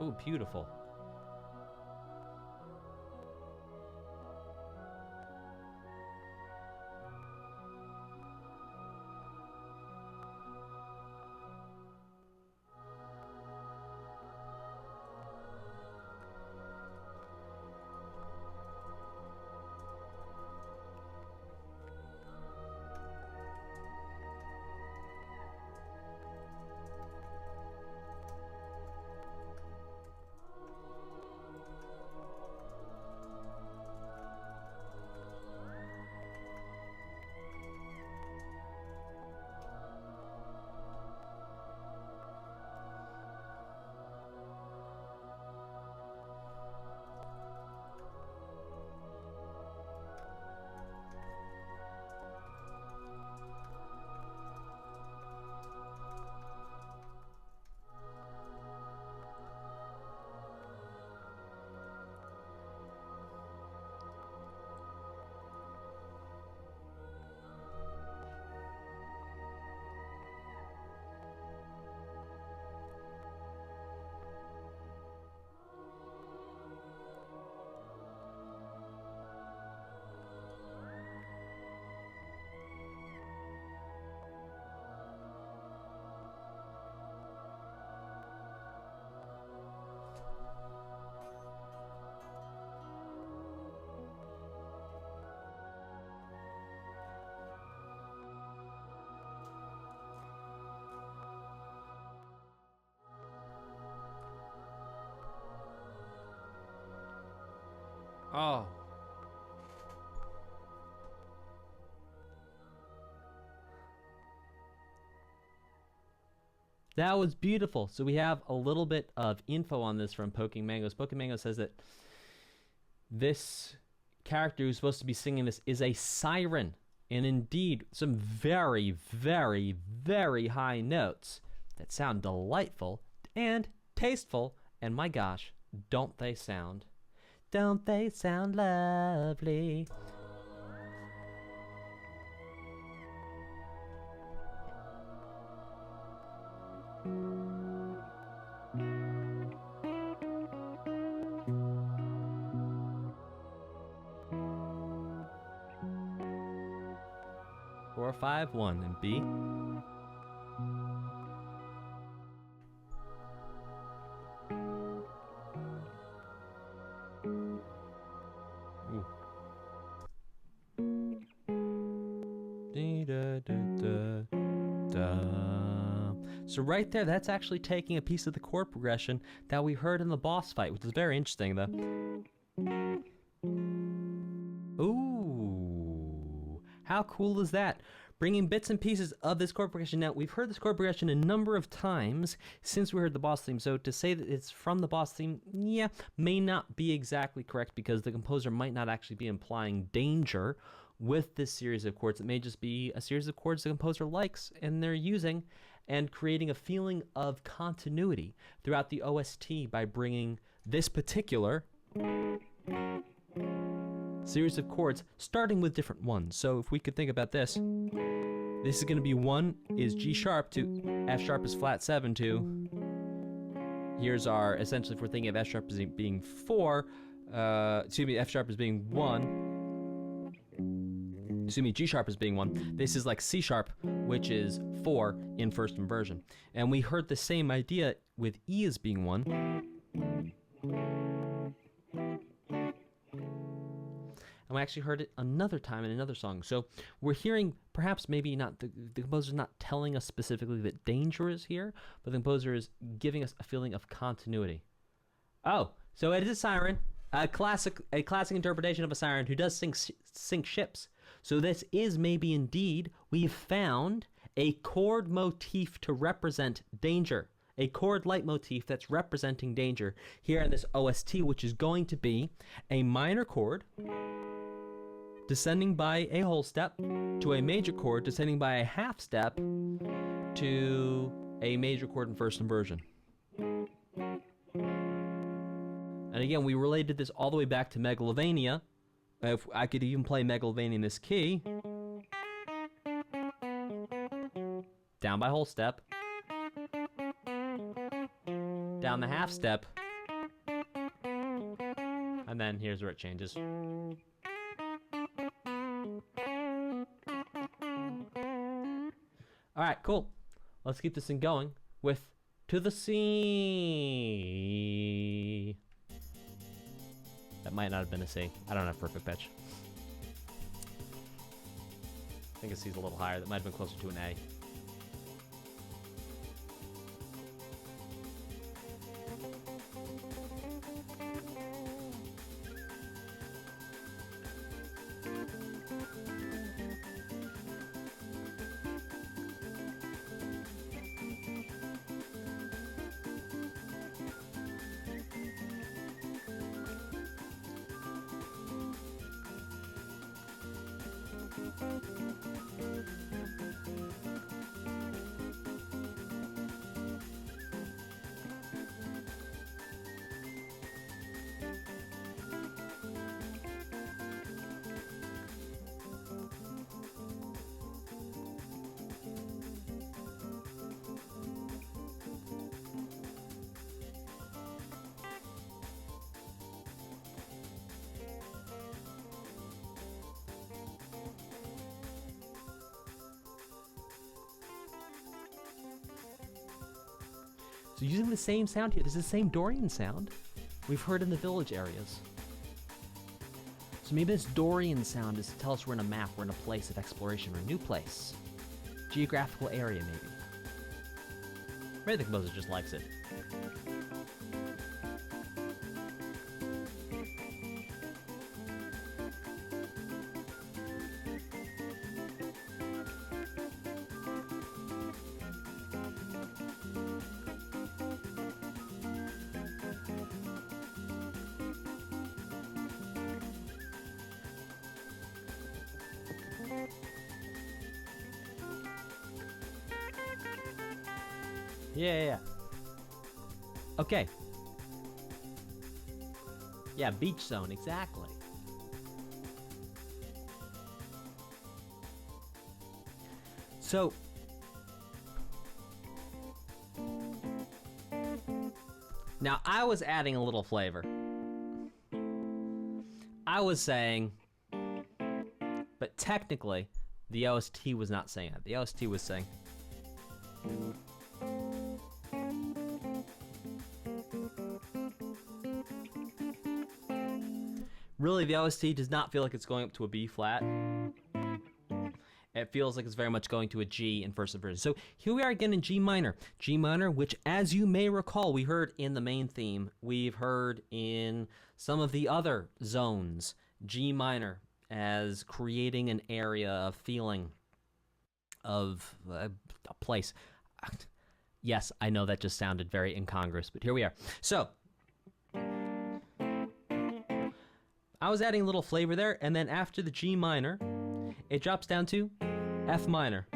Oh, beautiful. Oh. That was beautiful. So we have a little bit of info on this from Poking Mangoes. Poking Mango says that this character who's supposed to be singing this is a siren. And indeed, some very, very, very high notes that sound delightful and tasteful. And my gosh, don't they sound lovely? Four, 5, 1, and B. Ooh. So right there, that's actually taking a piece of the chord progression that we heard in the boss fight, which is very interesting. Ooh, how cool is that? Bringing bits and pieces of this chord progression. Now, we've heard this chord progression a number of times since we heard the boss theme, so to say that it's from the boss theme, yeah, may not be exactly correct because the composer might not actually be implying danger with this series of chords. It may just be a series of chords the composer likes and they're using and creating a feeling of continuity throughout the OST by bringing this particular series of chords starting with different ones. So if we could think about this is going to be 1 is G sharp to F sharp is flat 7 to, here's our, essentially if we're thinking of F sharp as being 4, F sharp as being 1, G sharp as being 1, this is like C sharp, which is 4 in first inversion. And we heard the same idea with E as being 1. And we actually heard it another time in another song. So we're hearing, perhaps maybe not, the composer's not telling us specifically that danger is here, but the composer is giving us a feeling of continuity. Oh, so it is a siren, a classic interpretation of a siren who does sink ships. So this is maybe indeed, we've found a chord motif to represent danger. A chord leitmotif that's representing danger here in this OST, which is going to be a minor chord descending by a whole step to a major chord descending by a half step to a major chord in first inversion. And again, we related this all the way back to Megalovania. If I could even play Megalovania in this key, down by whole step, down the half step, and then here's where it changes. Alright, cool. Let's keep this thing going with To the Sea. That might not have been a C. I don't have perfect pitch. I think a C's a little higher. That might have been closer to an A. So using the same sound here, this is the same Dorian sound we've heard in the village areas. So maybe this Dorian sound is to tell us we're in a map, we're in a place of exploration, or a new place. Geographical area, maybe. Maybe the composer just likes it. Yeah. Okay. Yeah, beach zone, exactly. So, now I was adding a little flavor. I was saying, but technically, the OST was not saying that. The OST was saying, really, the OST does not feel like it's going up to a B flat. It feels like it's very much going to a G in first inversion. So here we are again in G minor. G minor, which, as you may recall, we heard in the main theme. We've heard in some of the other zones, G minor as creating an area of feeling of a place. Yes, I know that just sounded very incongruous, but here we are. So I was adding a little flavor there, and then after the G minor, it drops down to F minor.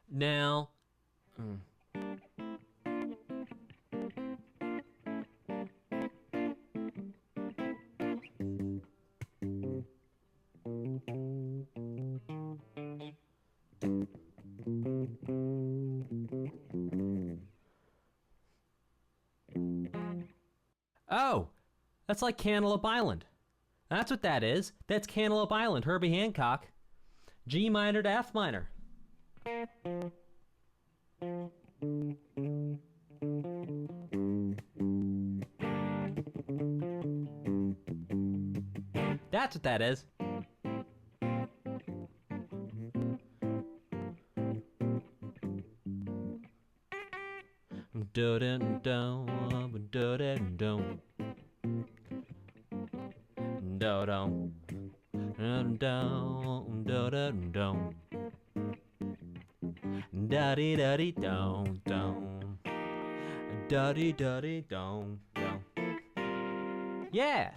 Now, oh, that's like Cantaloupe Island. That's what that is. That's Cantaloupe Island, Herbie Hancock. G minor to F minor. That's what that is. Yeah.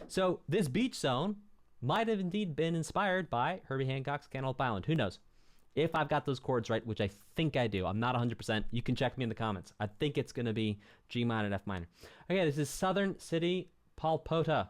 So this beach zone might have indeed been inspired by Herbie Hancock's Cantaloupe Island. Who knows? If I've got those chords right, which I think I do. I'm not 100%. You can check me in the comments. I think it's going to be G minor and F minor. Okay, this is Southern City Palpota.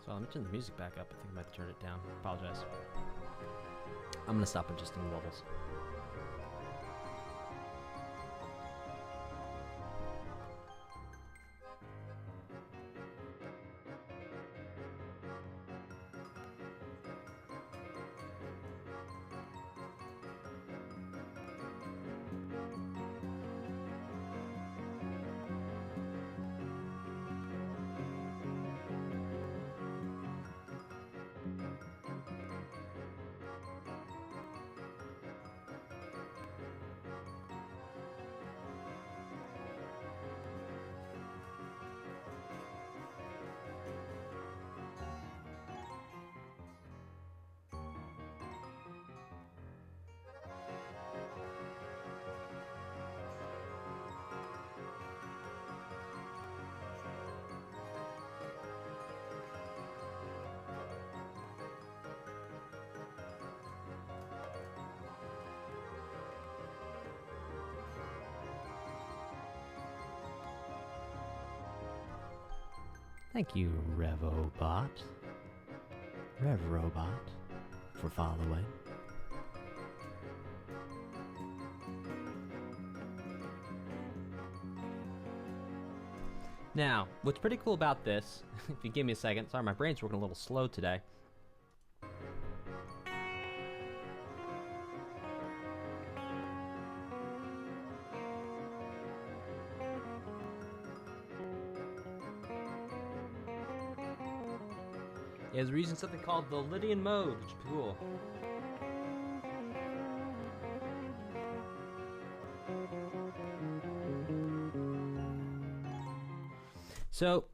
So let me turn the music back up. I think I might have turned it down. Apologize. I'm going to stop adjusting the levels. Thank you, Revobot. Revrobot, for following. Now, what's pretty cool about this, if you give me a second, sorry, my brain's working a little slow today. is we're using something called the Lydian mode, which is cool. So,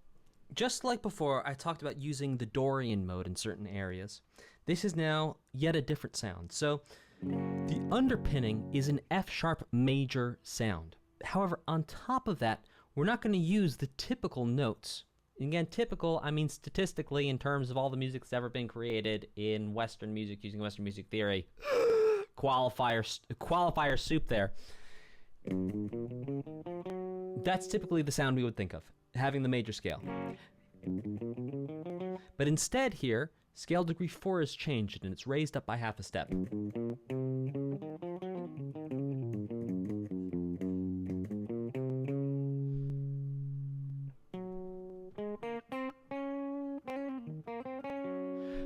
just like before, I talked about using the Dorian mode in certain areas. This is now yet a different sound. So, the underpinning is an F-sharp major sound. However, on top of that, we're not going to use the typical notes. Again, typical, I mean statistically in terms of all the music that's ever been created in Western music using Western music theory. Qualifier soup there. That's typically the sound we would think of, having the major scale. But instead here, scale degree 4 is changed and it's raised up by half a step.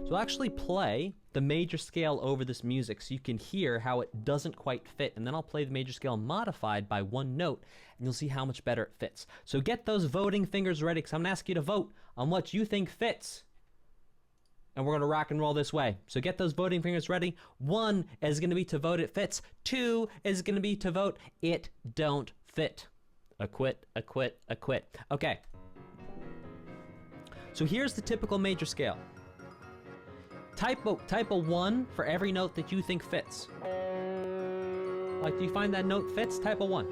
So I'll actually play the major scale over this music so you can hear how it doesn't quite fit, and then I'll play the major scale modified by one note, and you'll see how much better it fits. So get those voting fingers ready, because I'm going to ask you to vote on what you think fits. And we're going to rock and roll this way. So get those voting fingers ready. 1 is going to be to vote it fits. 2 is going to be to vote it don't fit. Acquit, acquit, acquit. Okay. So here's the typical major scale. Type a 1 for every note that you think fits. Like, do you find that note fits? Type a 1.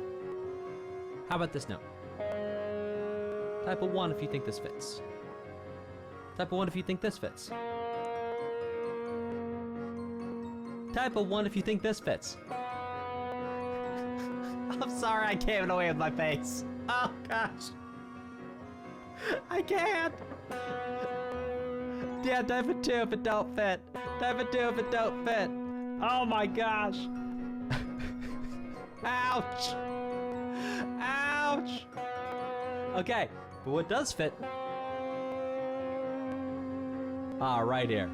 How about this note? Type a 1 if you think this fits. Type a 1 if you think this fits. Type a 1 if you think this fits. I'm sorry, I gave it away with my face. Oh, gosh. I can't. Yeah, type a 2 if it don't fit. Type a 2 if it don't fit. Oh my gosh. Ouch. Ouch. Okay, but what does fit? Right here.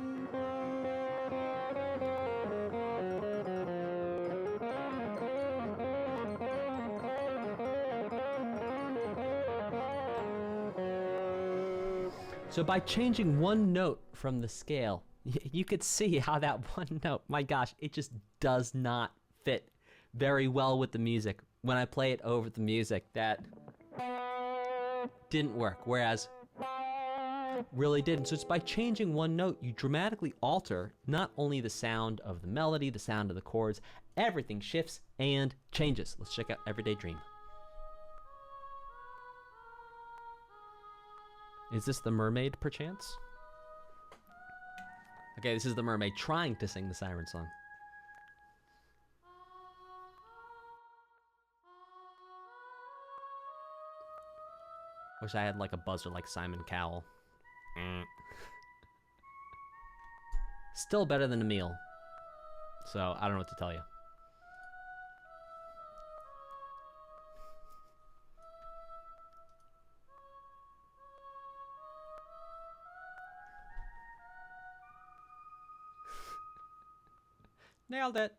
So by changing one note from the scale, you could see how that one note, my gosh, it just does not fit very well with the music. When I play it over the music, that didn't work, whereas really didn't. So it's by changing one note, you dramatically alter not only the sound of the melody, the sound of the chords, everything shifts and changes. Let's check out Everyday Dream. Is this the mermaid, perchance? Okay, this is the mermaid trying to sing the siren song. Wish I had like a buzzer like Simon Cowell. Still better than Emil. So, I don't know what to tell you. Nailed it.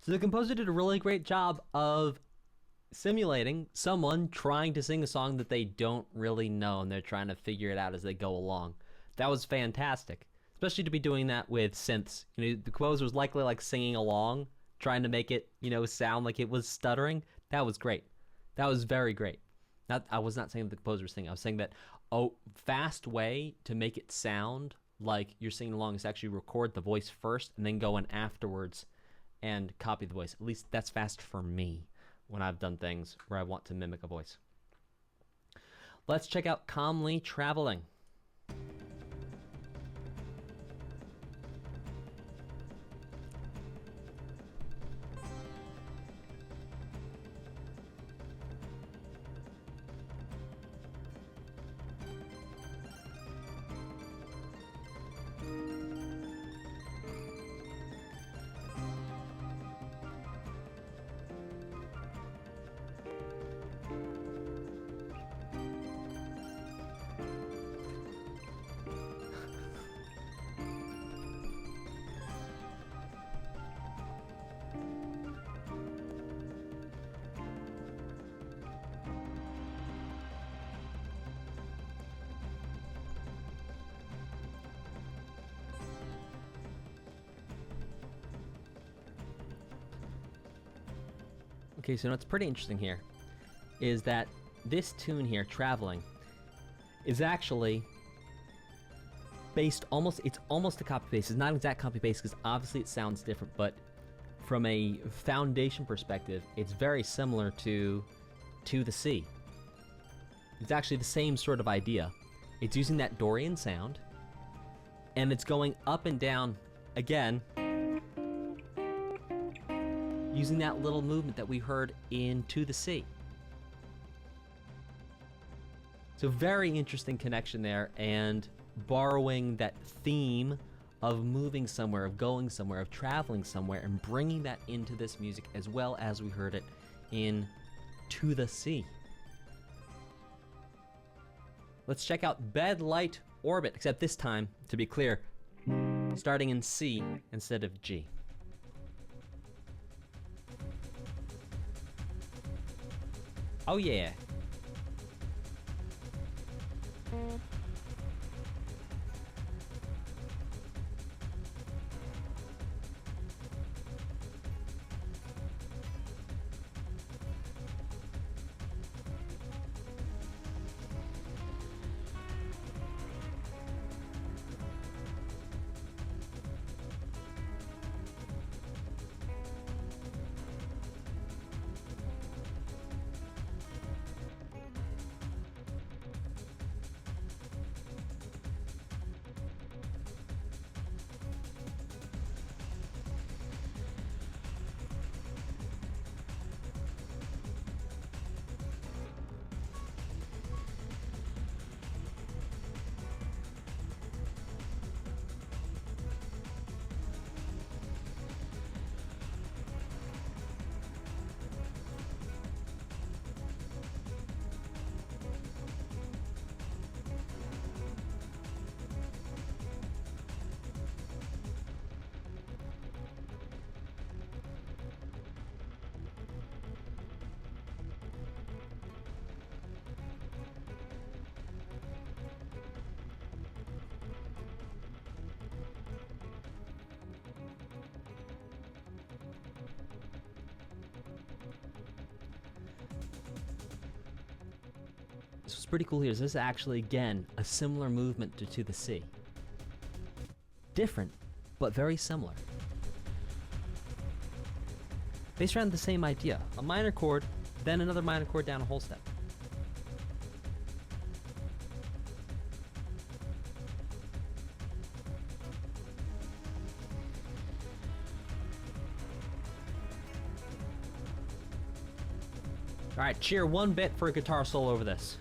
So the composer did a really great job of simulating someone trying to sing a song that they don't really know, and they're trying to figure it out as they go along. That was fantastic, especially to be doing that with synths. You know, the composer was likely like singing along, trying to make it, you know, sound like it was stuttering. That was great. That was very great. I was not saying that the composer was singing. I was saying that a fast way to make it sound like you're singing along is actually record the voice first and then go in afterwards and copy the voice. At least that's fast for me when I've done things where I want to mimic a voice. Let's check out Calmly Traveling. Okay, so what's pretty interesting here is that this tune here, Traveling, is actually based it's almost a copy paste. It's not an exact copy paste because obviously it sounds different, but from a foundation perspective, it's very similar to the Sea. It's actually the same sort of idea. It's using that Dorian sound, and it's going up and down again, using that little movement that we heard in To the Sea. So very interesting connection there, and borrowing that theme of moving somewhere, of going somewhere, of traveling somewhere, and bringing that into this music as well as we heard it in To the Sea. Let's check out Bed Light Orbit, except this time, to be clear, starting in C instead of G. Oh yeah. This was pretty cool here. This is actually, again, a similar movement to the Sea. Different, but very similar. Based around the same idea. A minor chord, then another minor chord down a whole step. Alright, cheer one bit for a guitar solo over this.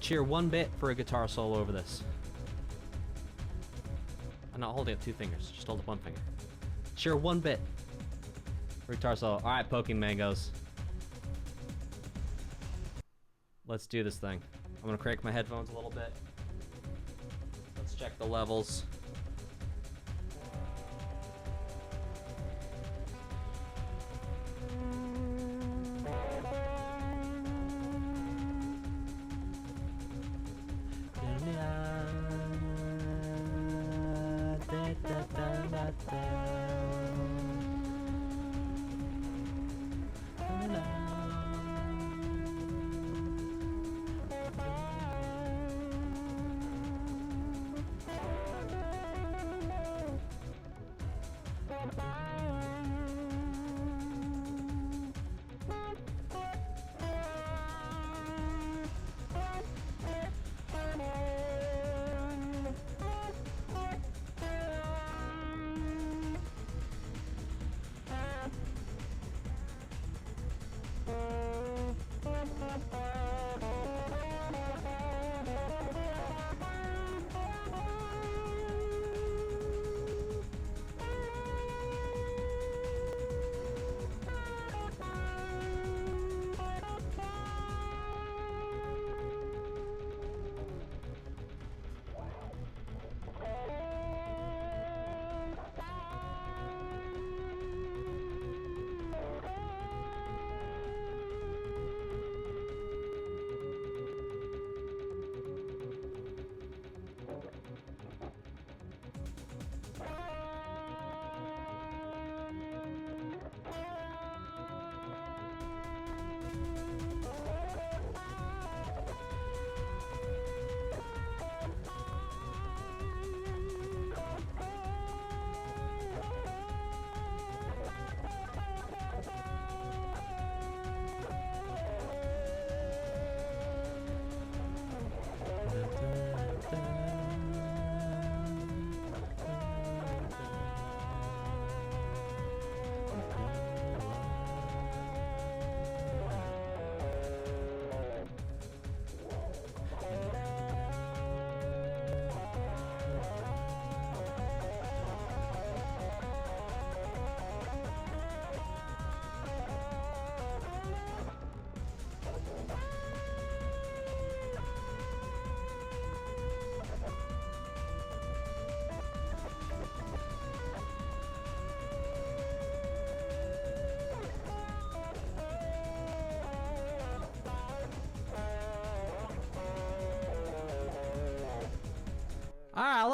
Cheer one bit for a guitar solo over this. I'm not holding up two fingers, just hold up one finger. Cheer one bit for a guitar solo. Alright, poking mangoes. Let's do this thing. I'm gonna crank my headphones a little bit. Let's check the levels.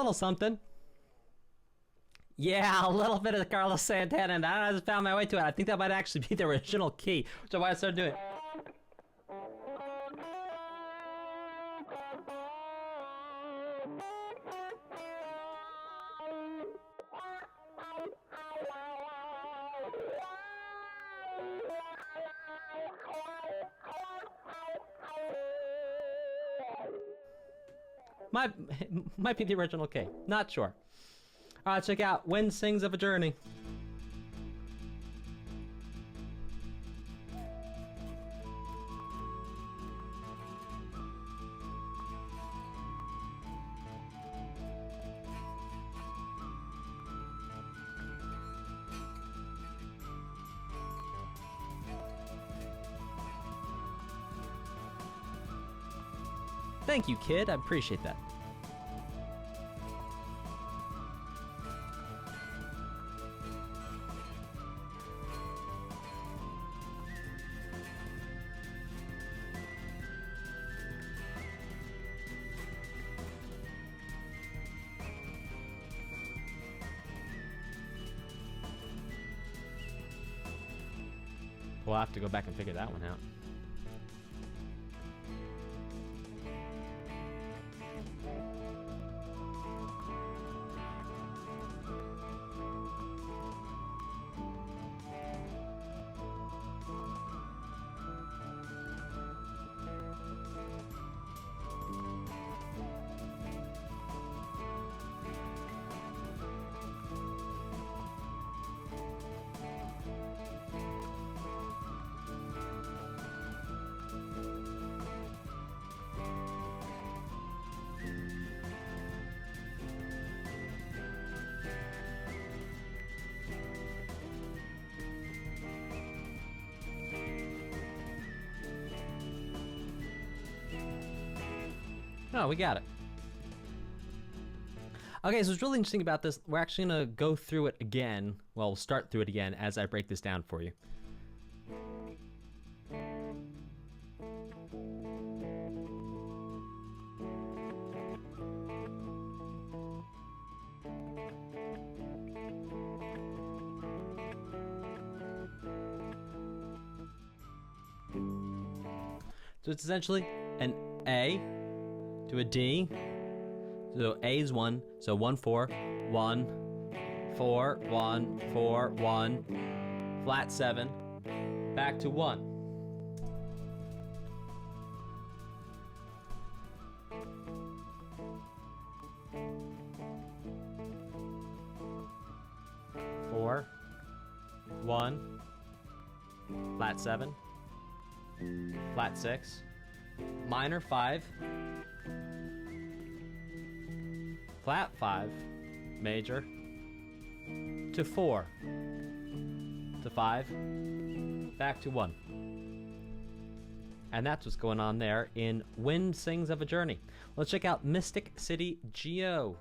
little something. Yeah, a little bit of Carlos Santana, and I just found my way to it. I think that might actually be the original key, which is why I started doing it. Might be the original key. Not sure. All right, check out Wind Sings of a Journey. Thank you, kid. I appreciate that. We'll have to go back and figure that one out. Oh, we got it. Okay, so what's really interesting about this, we're actually going to go through it again. Well, we'll start through it again as I break this down for you. So it's essentially an A to a D. So A is 1, so 1 4 1 4 1 4 1 flat 7 back to 1. Four, 1, flat 7, flat 6, minor 5, flat 5, major, to 4, to 5, back to 1. And that's what's going on there in Wind Sings of a Journey. Let's check out Mystic City Geo.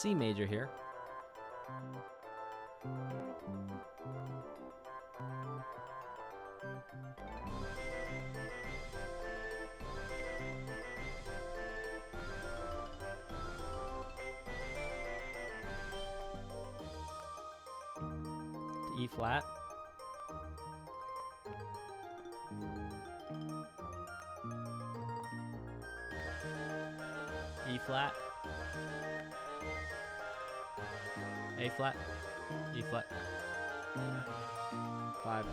C major here. E flat. E flat. A flat. E flat. 5.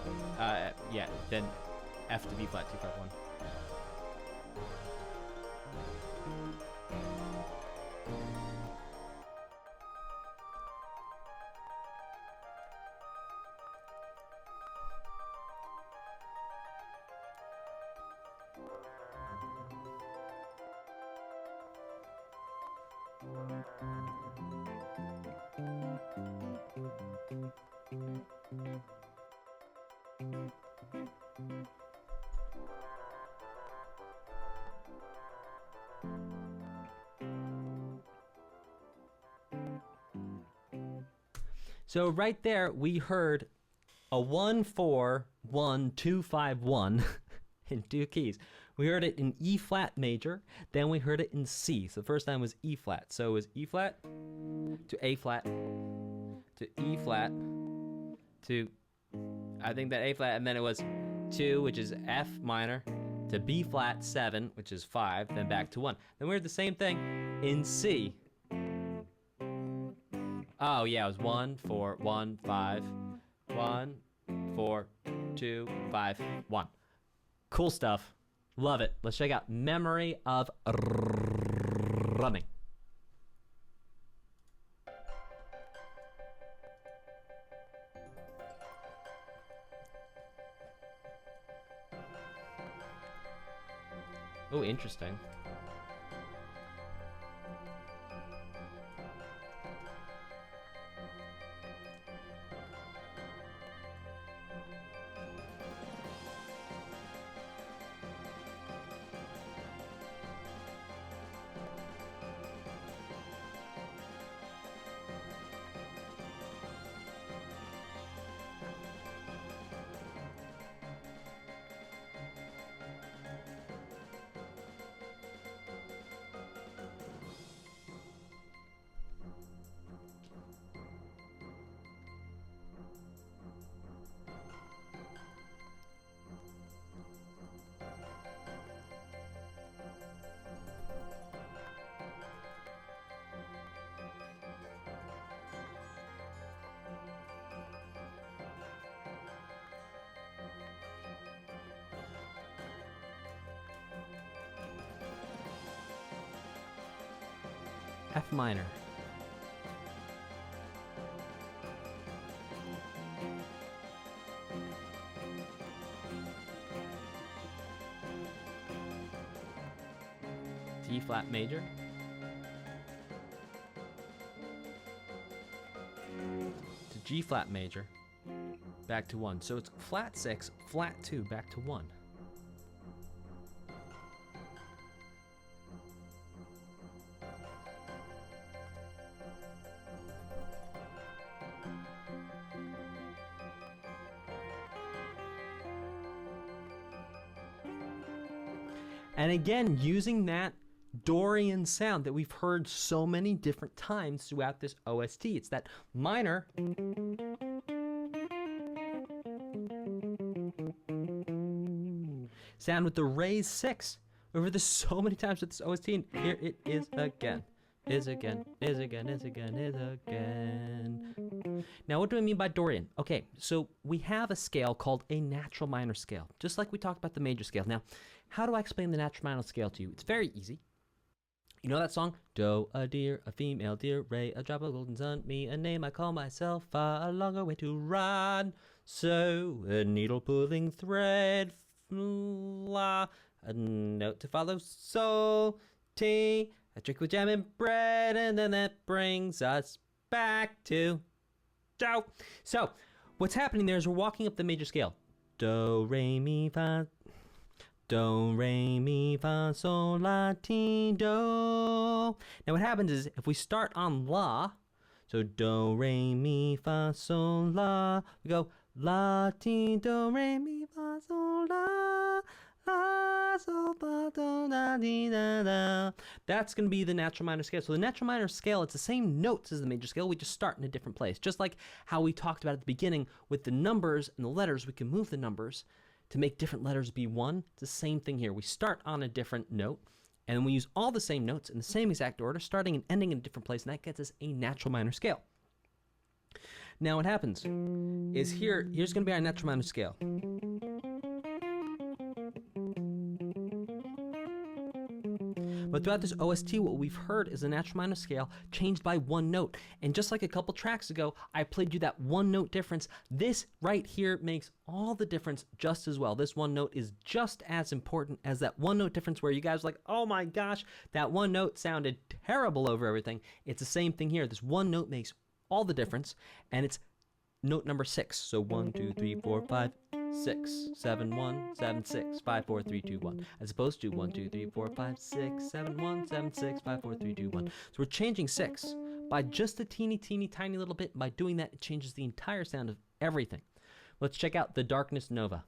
Yeah, then F to B flat 2 5 1. So right there, we heard a 1 4 1 2 5 1 in 2 keys. We heard it in E flat major, then we heard it in C. So the first time was E flat. So it was E flat to A flat to E flat to, I think that A flat, and then it was 2, which is F minor, to B flat 7, which is 5, then back to 1. Then we heard the same thing in C. Oh yeah, it was 1 4 1 5 1 4 2 5 1. Cool stuff. Love it. Let's check out Memory of Running. Oh, interesting. F minor. D flat major. To G flat major. Back to 1. So it's flat 6, flat 2, back to 1. And again, using that Dorian sound that we've heard so many different times throughout this OST. It's that minor sound with the raised 6. We've heard this so many times with this OST, and here it is again. Is again, is again, is again, is again. Now, what do I mean by Dorian? Okay, so we have a scale called a natural minor scale, just like we talked about the major scale. Now, how do I explain the natural minor scale to you? It's very easy. You know that song? Do, a deer, a female deer, ray, a drop of golden sun, me, a name I call myself, a longer way to run. So, a needle pulling thread, la, a note to follow, so, T, a trick with jam and bread, and then that brings us back to do. So, what's happening there is we're walking up the major scale. Do, re, mi, fa, do, re, mi, fa, sol, la, ti, do. Now what happens is if we start on la, so do, re, mi, fa, sol, la, we go la, ti, do, re, mi, fa, sol, la, sol, fa, do, That's going to be the natural minor scale. So the natural minor scale, it's the same notes as the major scale. We just start in a different place. Just like how we talked about at the beginning with the numbers and the letters, we can move the numbers to make different letters be one. It's the same thing here. We start on a different note, and we use all the same notes in the same exact order, starting and ending in a different place, and that gets us a natural minor scale. Now what happens is here's going to be our natural minor scale. But throughout this OST, what we've heard is a natural minor scale changed by one note. And just like a couple tracks ago, I played you that one note difference. This right here makes all the difference just as well. This one note is just as important as that one note difference where you guys were like, oh my gosh, that one note sounded terrible over everything. It's the same thing here. This one note makes all the difference, and it's note number 6. So 1, 2, 3, 4, 5, 6, 7, 1, 7, 6, 5, 4, 3, 2, 1. As opposed to 1, 2, 3, 4, 5, 6, 7, 1, 7, 6, 5, 4, 3, 2, 1. So we're changing 6 by just a teeny, tiny little bit. By doing that, it changes the entire sound of everything. Let's check out the Darkness Nova.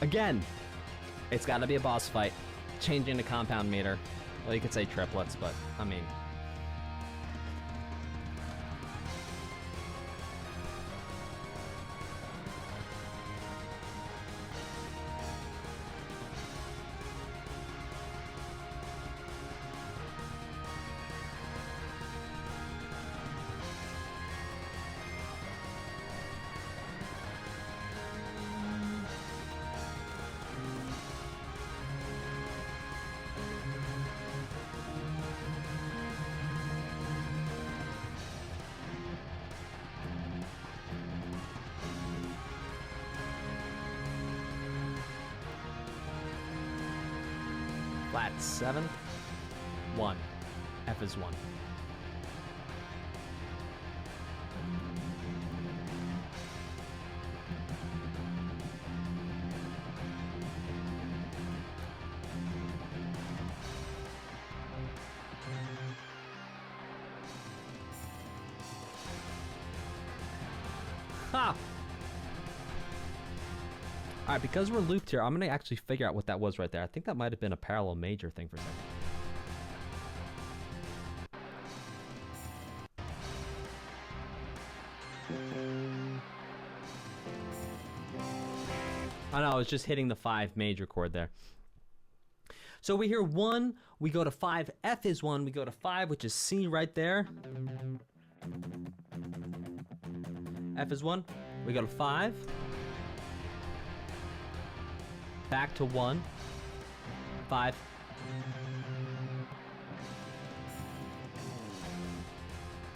Again, it's got to be a boss fight. Changing the compound meter. Well, you could say triplets, but I mean. Flat 7, 1. F is 1. Ha! Alright, because we're looped here, I'm going to actually figure out what that was right there. I think that might have been a parallel major thing for a second. Oh no, I was just hitting the 5 major chord there. So we hear 1, we go to 5, F is 1, we go to 5, which is C right there. F is 1, we go to 5. Back to 1, 5.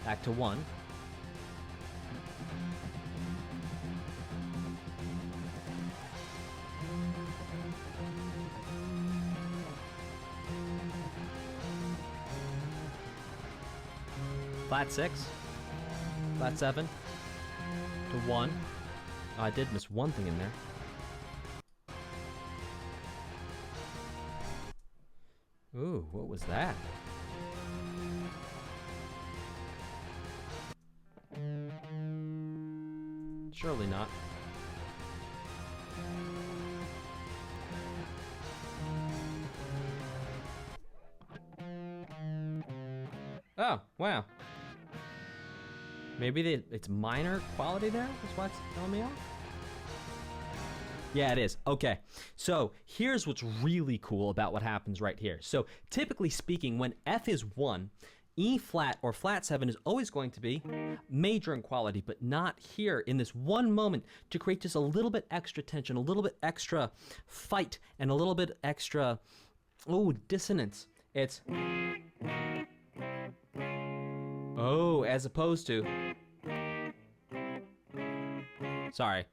Back to 1. Flat 6. Flat 7. To 1. Oh, I did miss one thing in there. Ooh, what was that? Surely not. Oh, wow. Maybe it's minor quality there? That's what's throwing me off? Yeah, it is. Okay. So here's what's really cool about what happens right here. So typically speaking, when F is 1, E flat or flat 7 is always going to be major in quality, but not here in this one moment to create just a little bit extra tension, a little bit extra fight, and a little bit extra, dissonance. It's, as opposed to, sorry.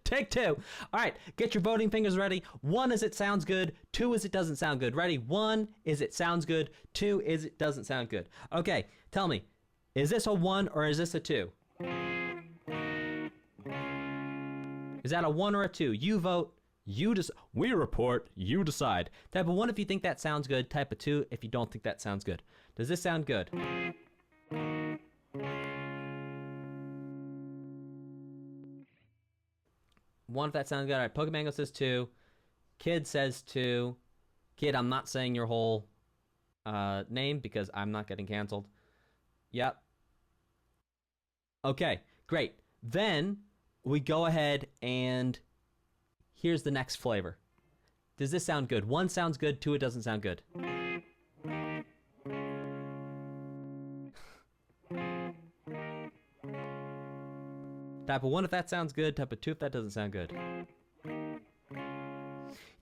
Take 2. All right, get your voting fingers ready. 1 is it sounds good. 2 is it doesn't sound good. Ready? 1 is it sounds good. 2 is it doesn't sound good. Okay, tell me, is this a 1 or is this a 2? Is that a 1 or a 2? You vote. We report. You decide. Type of 1 if you think that sounds good. Type of 2 if you don't think that sounds good. Does this sound good? 1 if that sounds good. All right, Pokemango says 2. Kid says 2. Kid, I'm not saying your whole name because I'm not getting canceled. Yep. Okay, great. Then we go ahead and here's the next flavor. Does this sound good? 1 sounds good. 2, it doesn't sound good. Type of 1 if that sounds good. Type of 2 if that doesn't sound good.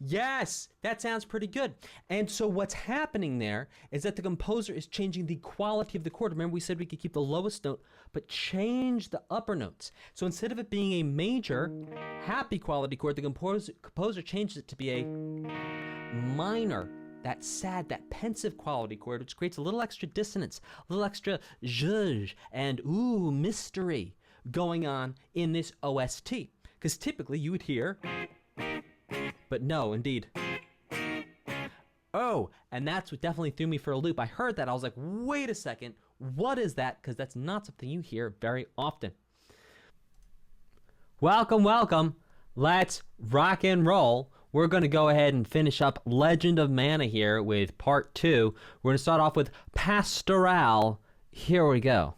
Yes, that sounds pretty good. And so what's happening there is that the composer is changing the quality of the chord. Remember we said we could keep the lowest note, but change the upper notes. So instead of it being a major, happy quality chord, the composer changed it to be a minor, that sad, that pensive quality chord, which creates a little extra dissonance, a little extra zhuzh, and mystery going on in this OST. Because typically you would hear, but no, indeed. Oh, and that's what definitely threw me for a loop. I heard that. I was like, wait a second. What is that? Because that's not something you hear very often. Welcome, welcome. Let's rock and roll. We're going to go ahead and finish up Legend of Mana here with part 2. We're going to start off with Pastoral. Here we go.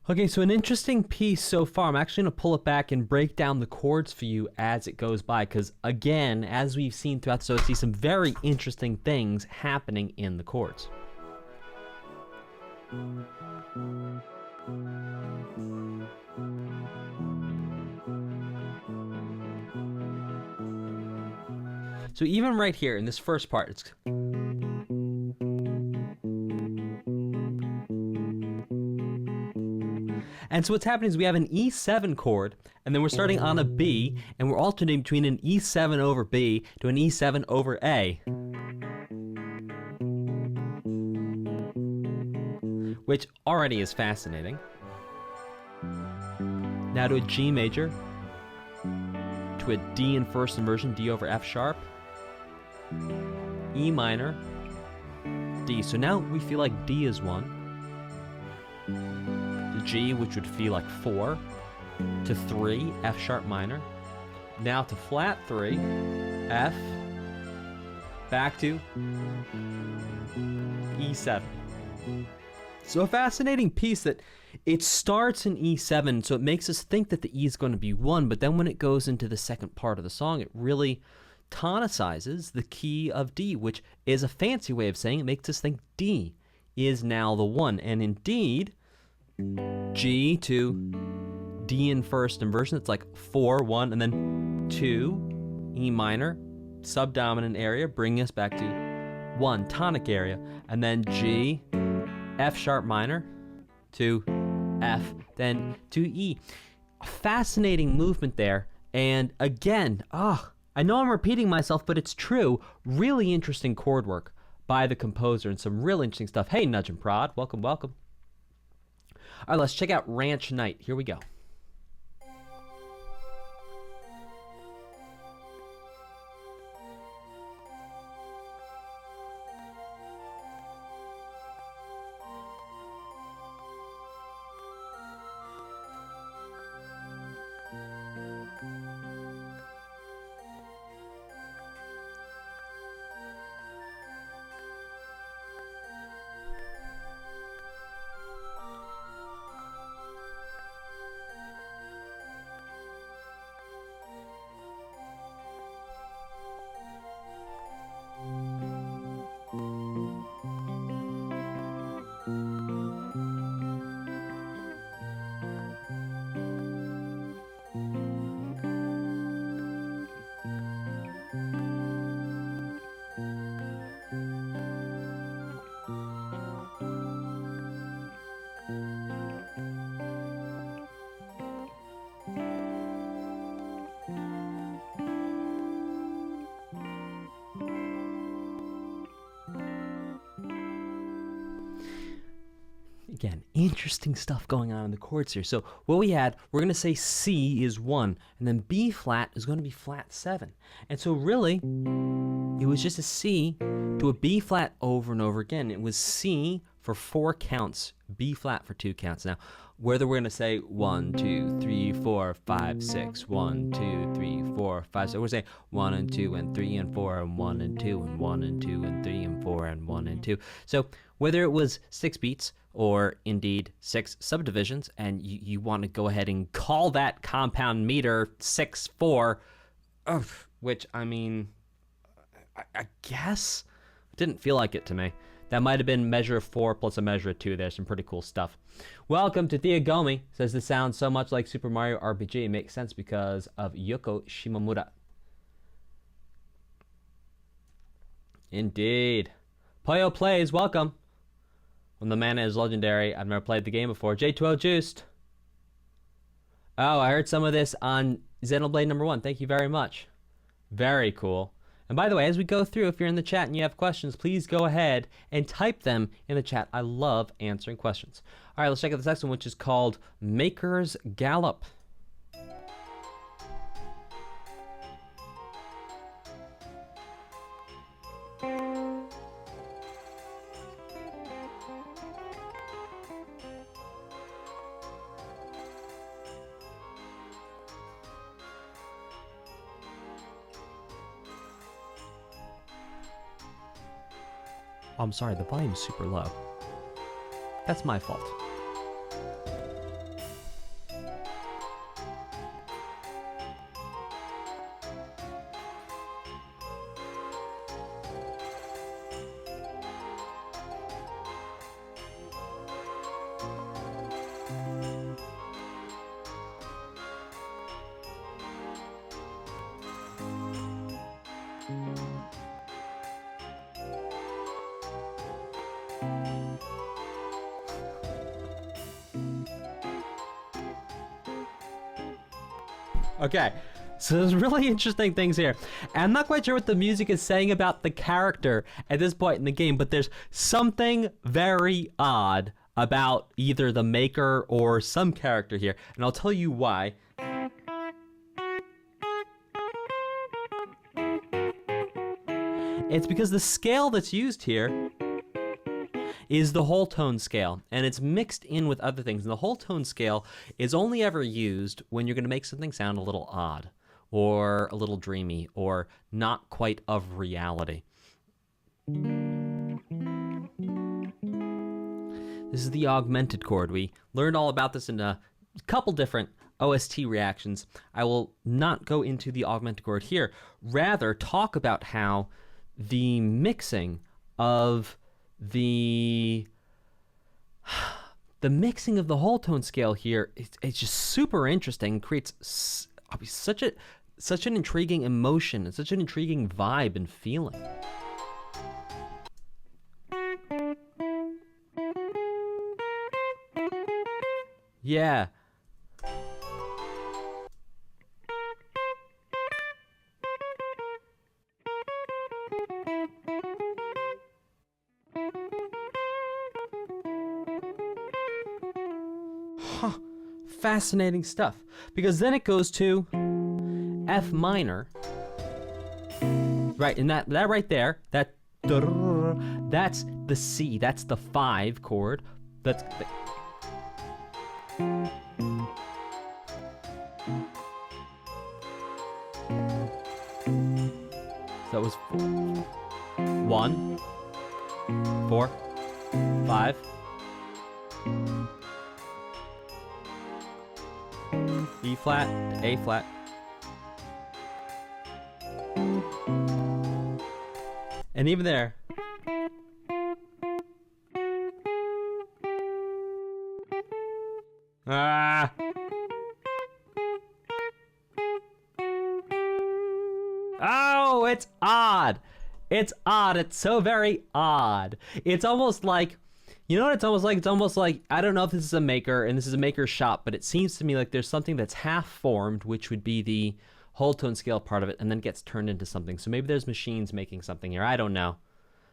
Okay, so an interesting piece so far. I'm actually going to pull it back and break down the chords for you as it goes by, because again, as we've seen throughout the OST, some very interesting things happening in the chords. So even right here in this first part, it's... And so what's happening is we have an E7 chord, and then we're starting on a B, and we're alternating between an E7 over B to an E7 over A. Which already is fascinating. Now to a G major, to a D in first inversion, D over F sharp, E minor, D. So now we feel like D is 1. To G, which would feel like 4. To 3, F sharp minor. Now to flat 3, F, back to E7. So a fascinating piece that it starts in E7, so it makes us think that the E is going to be 1, but then when it goes into the second part of the song, it really tonicizes the key of D, which is a fancy way of saying it makes us think D is now the 1. And indeed, G to D in first inversion, it's like 4, 1, and then 2, E minor, subdominant area, bringing us back to 1, tonic area, and then G, F sharp minor, to F, then to E. A fascinating movement there, and again, I know I'm repeating myself, but it's true. Really interesting chord work by the composer and some real interesting stuff. Hey, Nudge and Prod, welcome, welcome. All right, let's check out Ranch Night. Here we go. Again, interesting stuff going on in the chords here. So what we had, we're going to say C is 1, and then B flat is going to be flat 7. And so really, it was just a C to a B flat over and over again. It was C for 4 counts, B flat for 2 counts. Now, whether we're going to say 1, 2, 3, 4, 5, 6, 1, 2, 3, 4, 5, 6, we're saying 1 and 2 and 3 and 4 and 1 and 2 and 1 and 2 and 3 and 4 and 1 and 2. So whether it was 6 beats or indeed 6 subdivisions, and you want to go ahead and call that compound meter 6/4, which, I mean, I guess didn't feel like it to me. That might have been measure of 4 plus a measure of 2. There's some pretty cool stuff. Welcome to Thea Gomi. Says this sounds so much like Super Mario RPG. It makes sense because of Yoko Shimomura. Indeed. Poyo Plays, welcome. When the mana is legendary, I've never played the game before. J2O Juiced. Oh, I heard some of this on Xenoblade number 1. Thank you very much. Very cool. And by the way, as we go through, if you're in the chat and you have questions, please go ahead and type them in the chat. I love answering questions. All right, let's check out this next one, which is called Maker's Gallop. Oh, I'm sorry, the volume is super low. That's my fault. Okay, so there's really interesting things here. And I'm not quite sure what the music is saying about the character at this point in the game, but there's something very odd about either the maker or some character here, and I'll tell you why. It's because the scale that's used here is the whole tone scale, and it's mixed in with other things. And the whole tone scale is only ever used when you're going to make something sound a little odd, or a little dreamy, or not quite of reality. This is the augmented chord. We learned all about this in a couple different OST reactions. I will not go into the augmented chord here, rather talk about how the mixing of the mixing of the whole tone scale here, it's just super interesting. Creates such an intriguing emotion and such an intriguing vibe and feeling. Yeah. Huh. Fascinating stuff. Because then it goes to F minor. Right, and that right there, that's the C, that's the 5 chord. That was 1, 4, 5. E flat, A flat. And even there. Ah. Oh, it's odd. It's odd. It's so very odd. It's almost like, you know what it's almost like? It's almost like, I don't know if this is a maker and this is a maker's shop, but it seems to me like there's something that's half formed, which would be the whole tone scale part of it, and then gets turned into something. So maybe there's machines making something here. I don't know.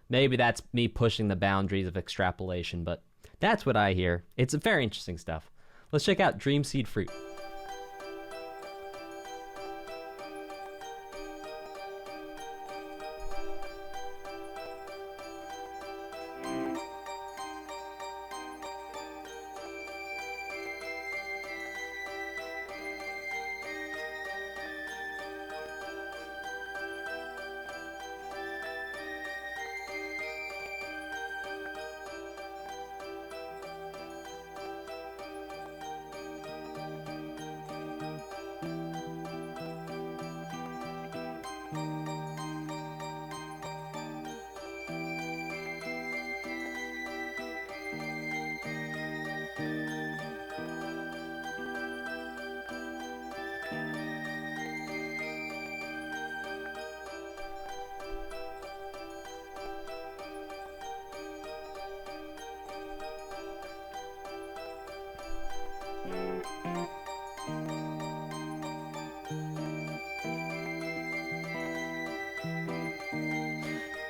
Maybe that's me pushing the boundaries of extrapolation, but that's what I hear. It's very interesting stuff. Let's check out Dream Seed Fruit.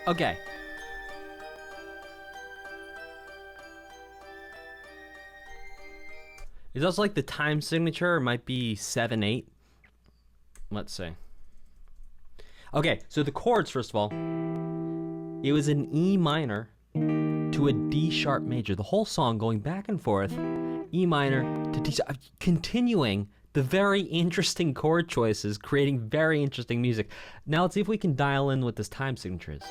Okay. It's also like the time signature might be 7/8. Let's see. Okay, so the chords, first of all, it was an E minor to a D sharp major. The whole song going back and forth, E minor to D sharp, continuing the very interesting chord choices, creating very interesting music. Now let's see if we can dial in what this time signature is.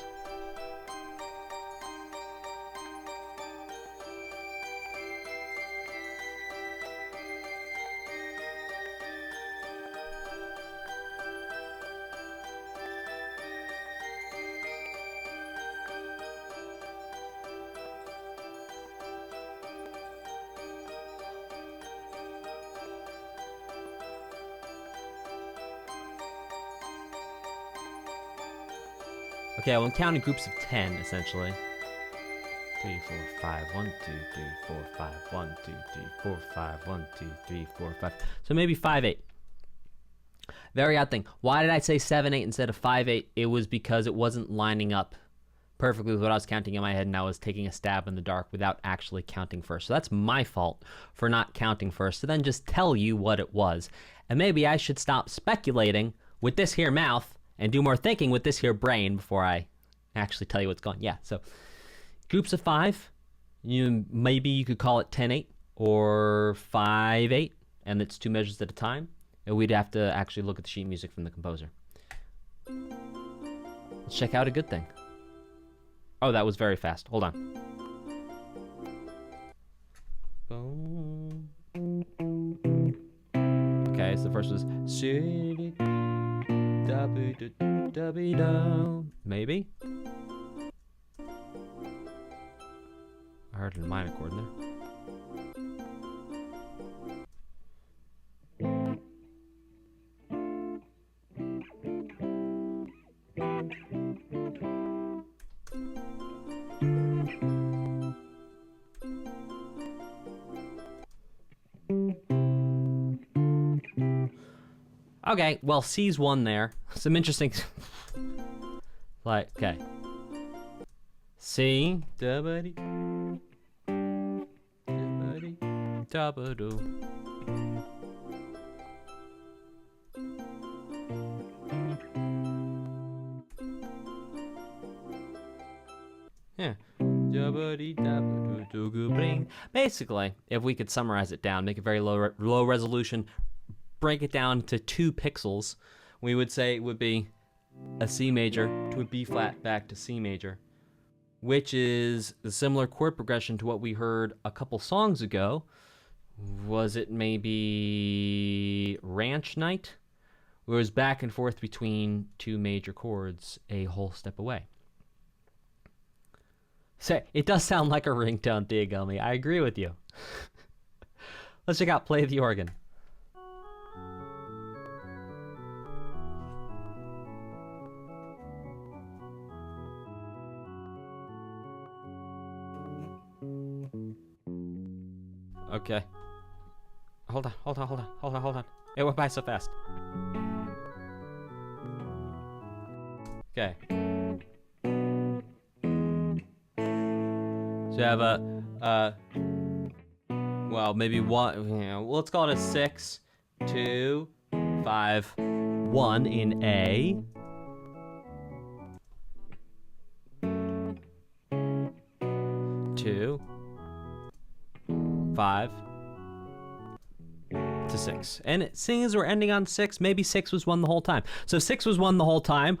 Okay, well, I'm counting groups of 10, essentially. 3, 4, 5, 1, 2, 3, 4, 5, 1, 2, 3, 4, 5, 1, 2, 3, 4, 5. So maybe 5/8. Very odd thing. Why did I say 7/8 instead of 5/8? It was because it wasn't lining up perfectly with what I was counting in my head, and I was taking a stab in the dark without actually counting first. So that's my fault for not counting first, to then just tell you what it was. And maybe I should stop speculating with this here mouth and do more thinking with this here brain before I actually tell you what's going on. Yeah, so groups of 5, maybe you could call it 10/8 or 5/8, and it's 2 measures at a time. And we'd have to actually look at the sheet music from the composer. Let's check out a good thing. Oh, that was very fast. Hold on. Okay, so the first was maybe? I heard a minor chord in there. Okay, well, C's 1 there. Some interesting... like, okay. C, da-ba-dee, da-ba-dee, da-ba-doo. Yeah. Basically, if we could summarize it down, make it very low resolution, break it down to 2 pixels, we would say it would be a C major to a B flat back to C major, which is a similar chord progression to what we heard a couple songs ago. Was it maybe Ranch Night? Where it was back and forth between 2 major chords a whole step away. So it does sound like a ringtone, Diagami. I agree with you. Let's check out Play the Organ. Okay. Hold on. It went by so fast. Okay. So you have well, maybe one, let's call it a 6, 2, 5, 1 in A. 2, 5 to 6. And seeing as we're ending on 6, maybe 6 was 1 the whole time. So if 6 was 1 the whole time,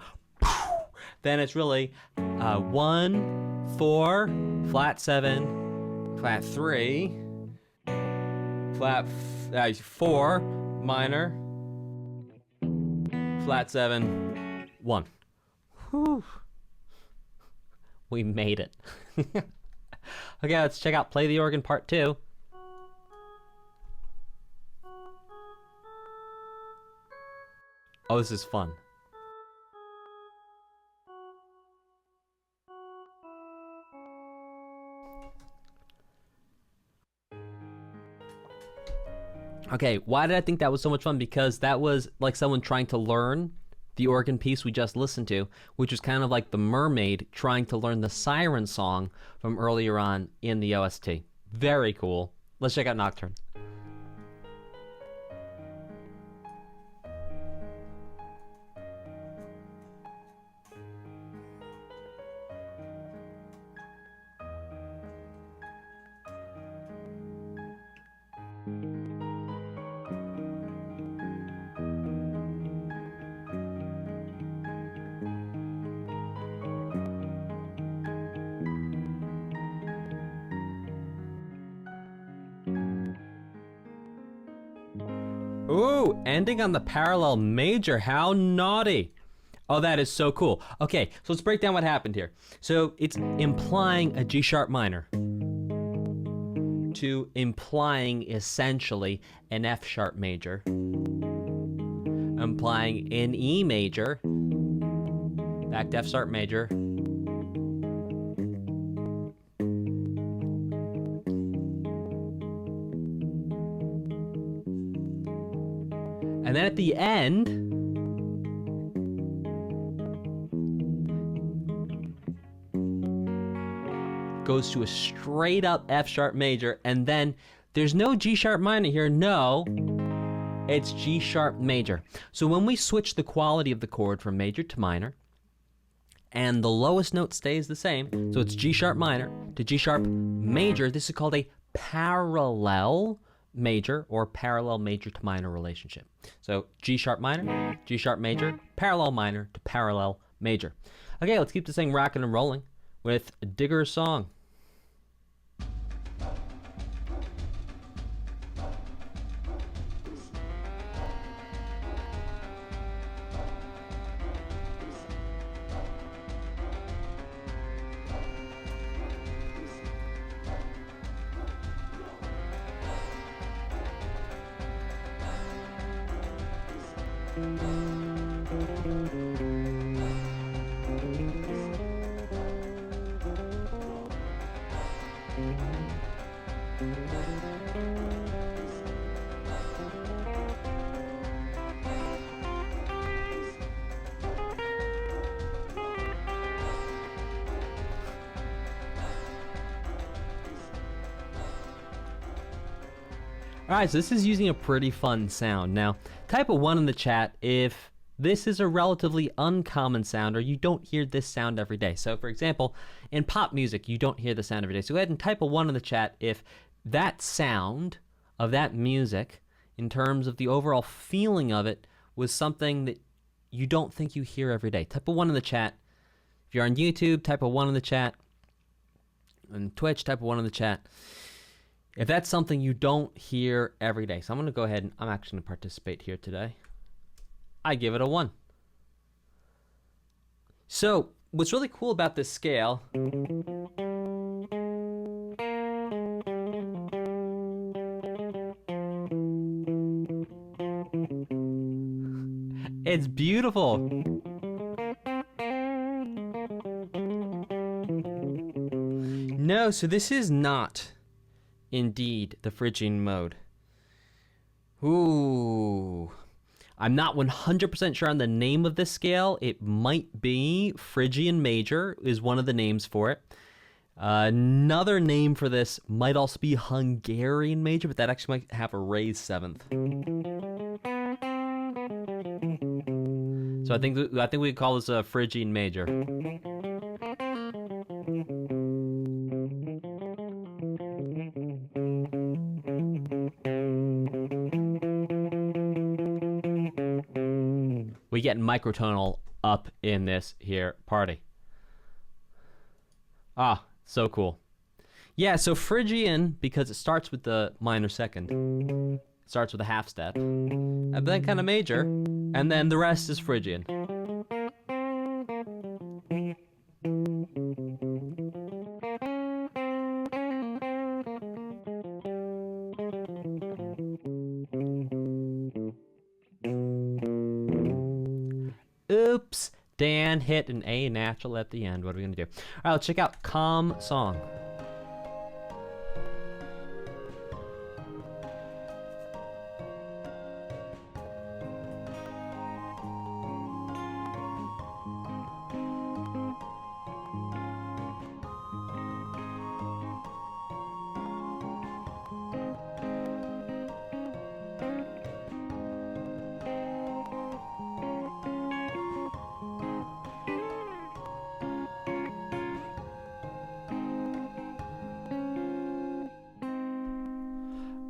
then it's really 1, 4, flat 7, flat 3, flat 4, minor, flat 7, 1. Whew. We made it. Okay, let's check out Play the Organ Part 2. Oh, this is fun. Okay, why did I think that was so much fun? Because that was like someone trying to learn the organ piece we just listened to, which was kind of like the mermaid trying to learn the siren song from earlier on in the OST. Very cool. Let's check out Nocturne. Ooh, ending on the parallel major. How naughty. Oh, that is so cool. Okay, so let's break down what happened here. So it's implying a G sharp minor to implying essentially an F sharp major, implying an E major, back to F sharp major, and then at the end, goes to a straight up F sharp major, and then there's no G sharp minor here. No, it's G sharp major. So when we switch the quality of the chord from major to minor, and the lowest note stays the same, so it's G sharp minor to G sharp major, this is called a parallel major or parallel major to minor relationship. So G sharp minor, G sharp major, parallel minor to parallel major. Okay, let's keep this thing rocking and rolling with Digger's Song. Alright, so this is using a pretty fun sound. Now, type a 1 in the chat if this is a relatively uncommon sound or you don't hear this sound every day. So, for example, in pop music, you don't hear the sound every day. So go ahead and type a 1 in the chat if that sound of that music, in terms of the overall feeling of it, was something that you don't think you hear every day. Type a 1 in the chat. If you're on YouTube, type a 1 in the chat. On Twitch, type a 1 in the chat. If that's something you don't hear every day. So I'm going to go ahead and I'm actually going to participate here today. I give it a 1. So what's really cool about this scale it's beautiful. No, so this is not indeed the Phrygian mode. Ooh. I'm not 100% sure on the name of this scale. It might be Phrygian major is one of the names for it. Another name for this might also be Hungarian major, but that actually might have a raised 7th. So I think we call this a Phrygian major. We get microtonal up in this here party. Ah, so cool. Yeah, so Phrygian, because it starts with the minor second, it starts with a half step, and then kind of major, and then the rest is Phrygian. Oops, Dan hit an A natural at the end. What are we going to do? All right, let's check out Calm Song.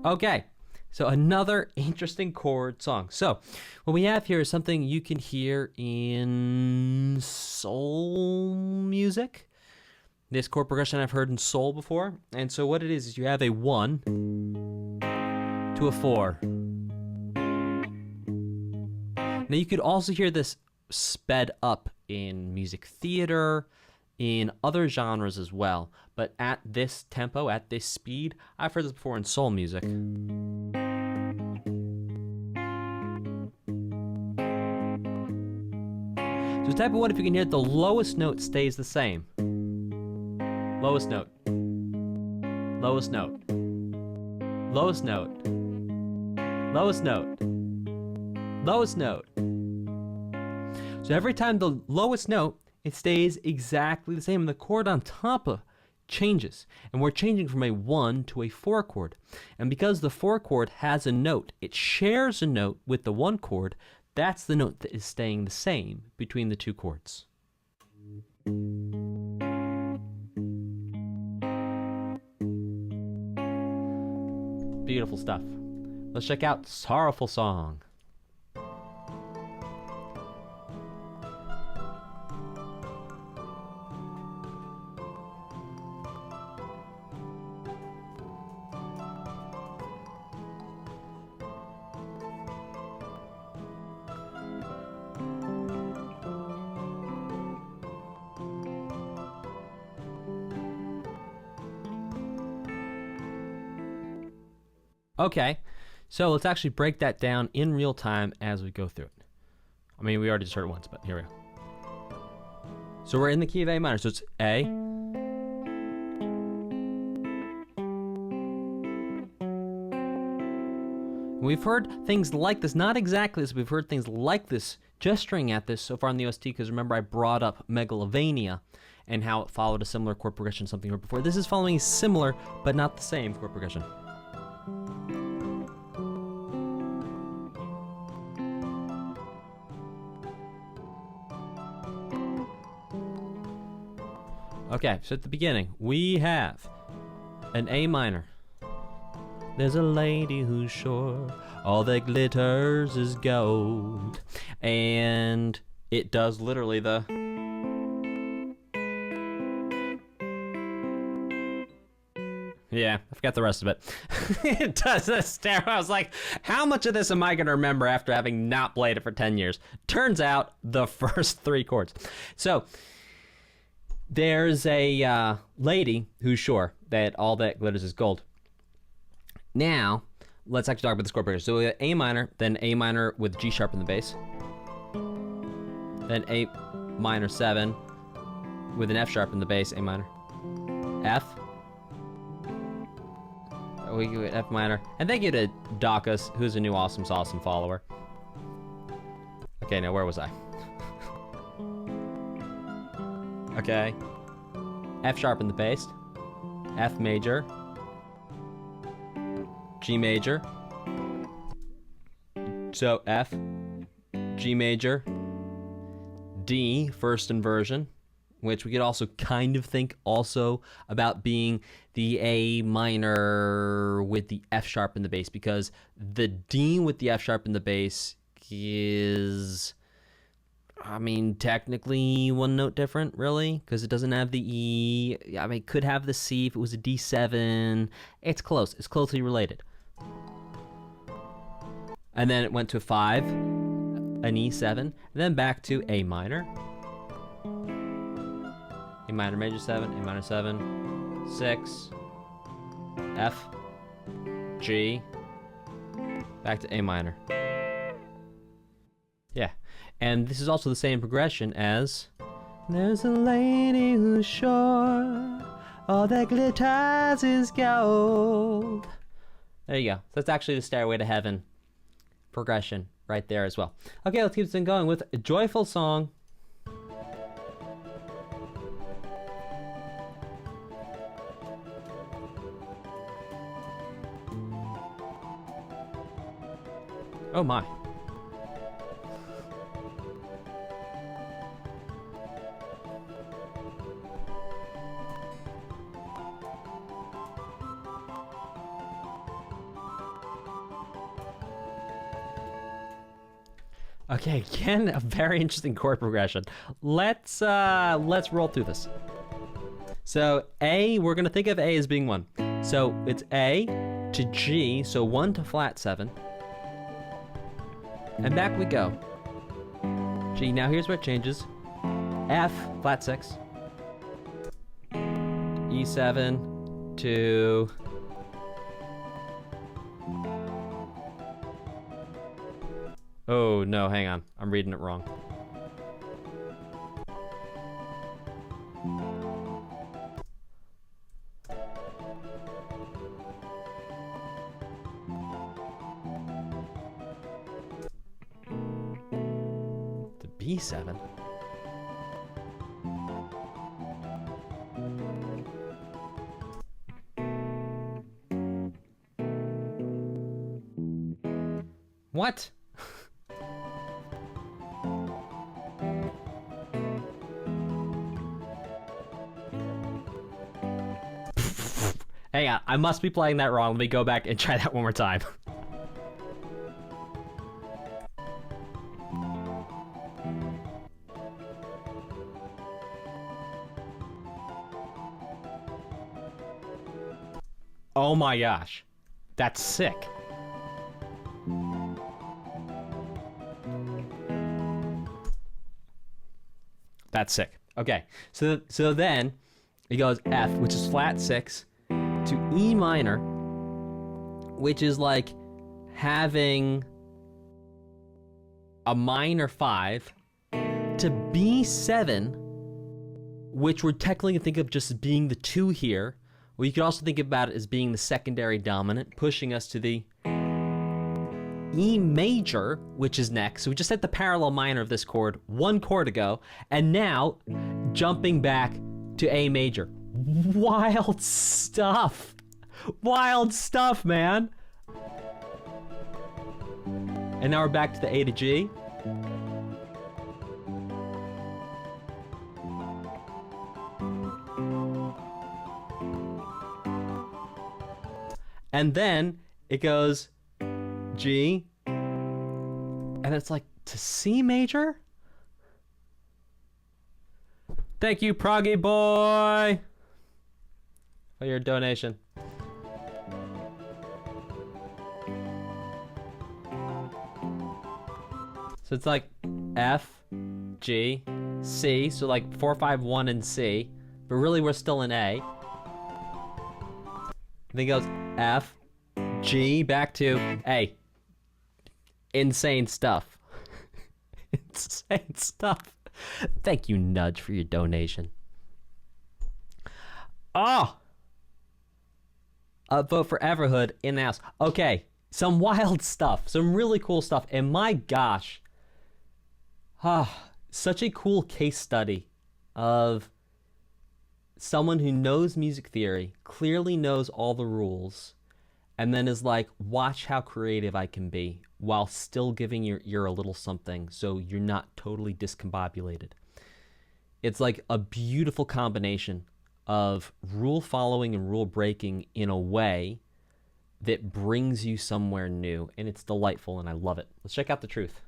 Okay, so another interesting chord song. So what we have here is something you can hear in soul music. This chord progression I've heard in soul before. And so what it is you have a 1 to a 4. Now you could also hear this sped up in music theater, in other genres as well, but at this tempo, at this speed, I've heard this before in soul music. So type of 1, if you can hear it, the lowest note stays the same. Lowest note. Lowest note. Lowest note. Lowest note. Lowest note. So every time the lowest note, it stays exactly the same. And the chord on top of changes, and we're changing from a 1 to a 4 chord. And because the 4 chord has a note, it shares a note with the 1 chord, that's the note that is staying the same between the two chords. Beautiful stuff. Let's check out Sorrowful Song. Okay, so let's actually break that down in real time as we go through it. I mean, we already just heard it once, but here we go. So we're in the key of A minor, so it's A. We've heard things like this, not exactly this, we've heard things like this, gesturing at this so far in the OST, because remember I brought up Megalovania and how it followed a similar chord progression, something heard before. This is following a similar, but not the same chord progression. Okay, so at the beginning, we have an A minor. There's a lady who's sure all that glitters is gold. And it does literally the... Yeah, I forgot the rest of it. It does the stairway. I was like, how much of this am I going to remember after having not played it for 10 years? Turns out, the first 3 chords. So... there's a lady who's sure that all that glitters is gold. Now, let's actually talk about the chord progression. So we have A minor, then A minor with G sharp in the bass. Then A minor 7 with an F sharp in the bass, A minor. F. We go F minor. And thank you to Dacus, who's a new awesome follower. Okay, now where was I? Okay, F sharp in the bass, F major, G major, so F, G major, D, first inversion, which we could also kind of think also about being the A minor with the F sharp in the bass, because the D with the F sharp in the bass is... I mean, technically one note different, really, because it doesn't have the E. I mean, it could have the C if it was a D7. It's close. It's closely related. And then it went to 5, an E7, and then back to A minor. A minor major 7, A minor 7, 6, F, G, back to A minor. Yeah. And this is also the same progression as... there's a lady who's sure all that glitters is gold. There you go. So that's actually the Stairway to Heaven progression right there as well. Okay, let's keep this thing going with a Joyful Song. Oh my. Okay, again, a very interesting chord progression. Let's roll through this. So A, we're gonna think of A as being 1. So it's A to G, so 1 to flat 7. And back we go. G, now here's where it changes. F, flat 6. E7 to... oh, no, hang on. I'm reading it wrong. The B7? What? Hang on, I must be playing that wrong. Let me go back and try that one more time. Oh my gosh. That's sick. That's sick. Okay, so then it goes F, which is flat 6, to E minor, which is like having a minor 5, to B7, which we're technically going to think of just as being the 2 here. Well, you could also think about it as being the secondary dominant, pushing us to the E major, which is next. So we just hit the parallel minor of this chord 1 chord ago, and now jumping back to A major. Wild stuff. Wild stuff, man. And now we're back to the A to G. And then it goes G, and it's like to C major? Thank you, Proggy boy, for your donation. So it's like F, G, C, so like 4, 5, 1 and C, but really we're still in A. Then it goes F, G, back to A. Insane stuff. Insane stuff. Thank you, Nudge, for your donation. Oh! Vote for Everhood in the house. Okay, some wild stuff. Some really cool stuff. And my gosh. Such a cool case study of someone who knows music theory, clearly knows all the rules, and then is like, watch how creative I can be while still giving your ear a little something so you're not totally discombobulated. It's like a beautiful combination of rule following and rule breaking in a way that brings you somewhere new, and it's delightful, and I love it. Let's check out the truth.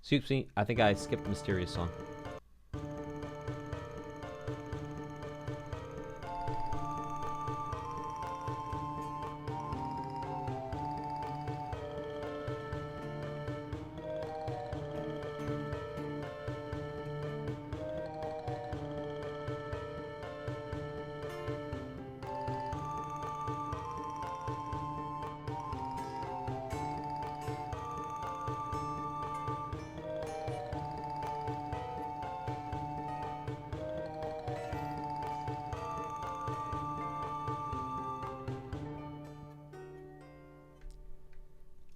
Excuse me, I think I skipped the mysterious song.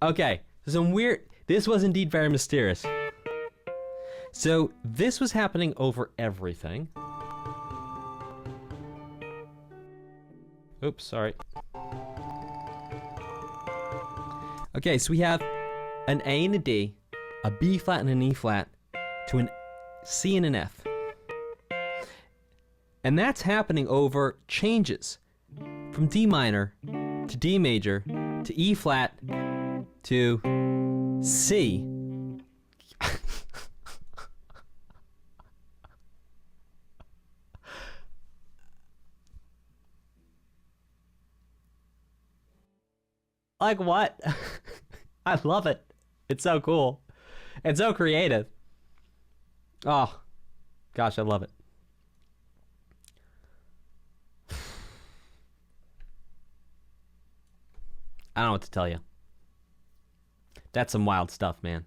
Okay, some weird... This was indeed very mysterious. So, this was happening over everything. Oops, sorry. Okay, so we have an A and a D, a B flat and an E flat, to an C and an F. And that's happening over changes from D minor to D major to E flat to C. Like what? I love it. It's so cool. It's so creative. Oh, gosh, I love it. I don't know what to tell you. That's some wild stuff, man.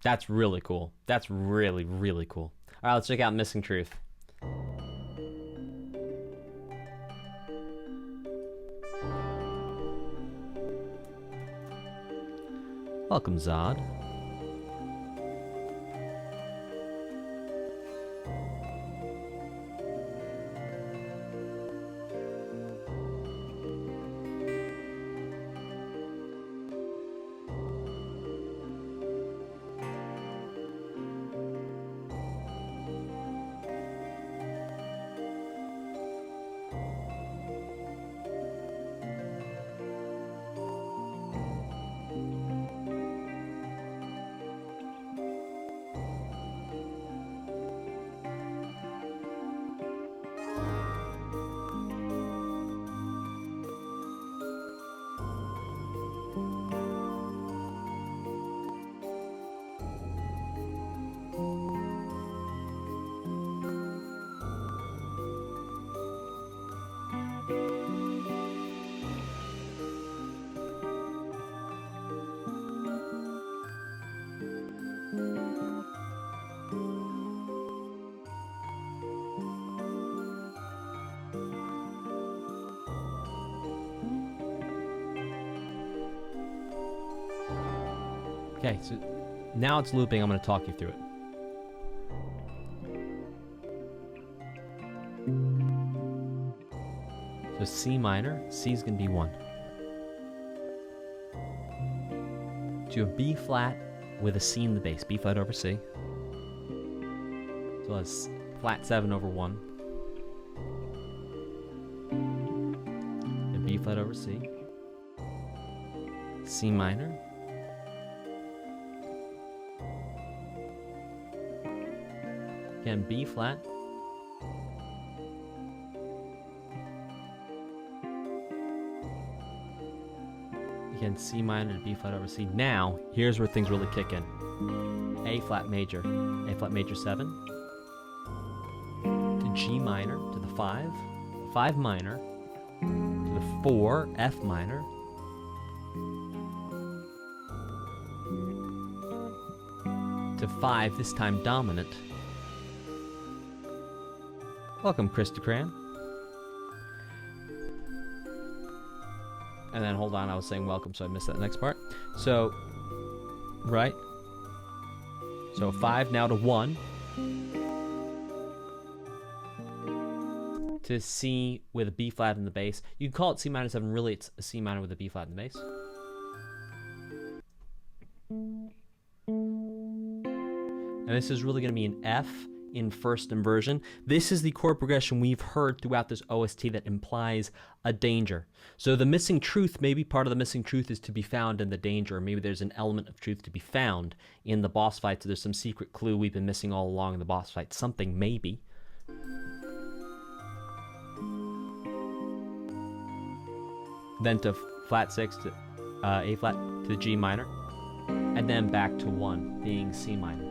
That's really cool. That's really, really cool. All right, let's check out Missing Truth. Welcome, Zod. Okay, so now it's looping. I'm going to talk you through it. So C minor, C is going to be 1. To a B flat with a C in the bass, B flat over C. So it's flat 7 over 1. And B flat over C. C minor. Again, B flat. Again, C minor to B flat over C. Now, here's where things really kick in. A flat major 7 to G minor to the 5, 5 minor to the 4, F minor, to 5, this time dominant. Welcome, Krista Cran. And then, hold on, I was saying welcome, so I missed that next part. So, right. So 5 now to 1. To C with a B flat in the bass. You can call it C minor 7, really it's a C minor with a B flat in the bass. And this is really going to be an F in first inversion. This is the chord progression we've heard throughout this OST that implies a danger. So the missing truth, maybe part of the missing truth is to be found in the danger, or maybe there's an element of truth to be found in the boss fight, so there's some secret clue we've been missing all along in the boss fight. Something, maybe. Then to flat 6 to A flat to G minor, and then back to 1 being C minor.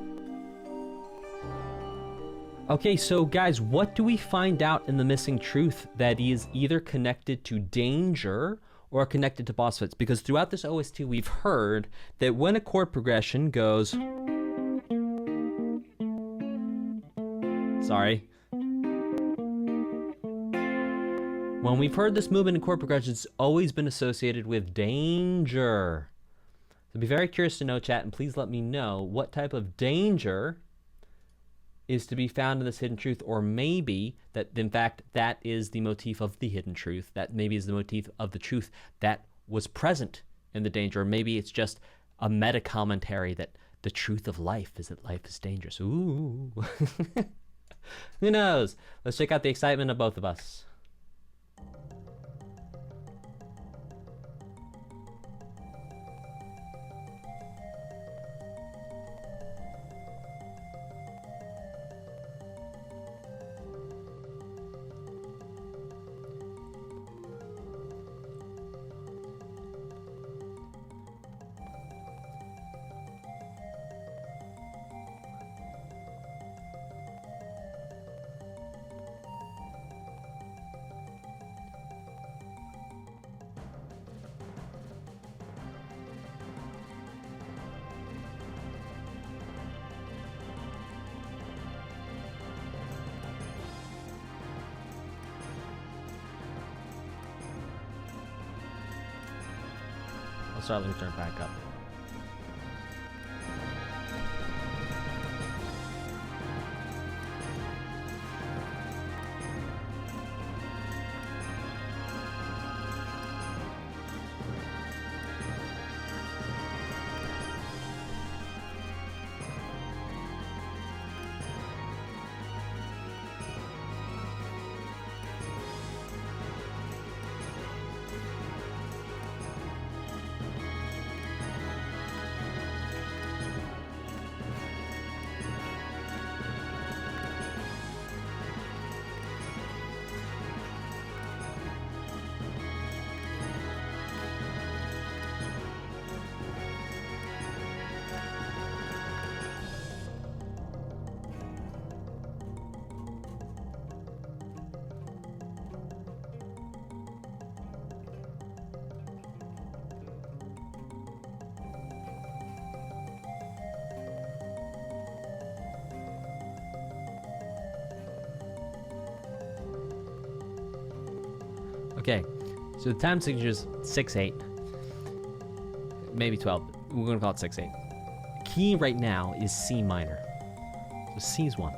Okay, so guys, what do we find out in the missing truth that is either connected to danger or connected to boss fights? Because throughout this OST, we've heard that when a chord progression goes... Sorry. When we've heard this movement in chord progression, it's always been associated with danger. So be very curious to know, chat, and please let me know what type of danger is to be found in this hidden truth, or maybe that, in fact, that is the motif of the hidden truth. That maybe is the motif of the truth that was present in the danger, or maybe it's just a meta commentary that the truth of life is that life is dangerous. Ooh. Who knows? Let's check out the excitement of both of us. Let me turn it back up. Okay, so the time signature is 6/8, maybe 12. We're gonna call it 6/8. key right now is C minor. So C's 1.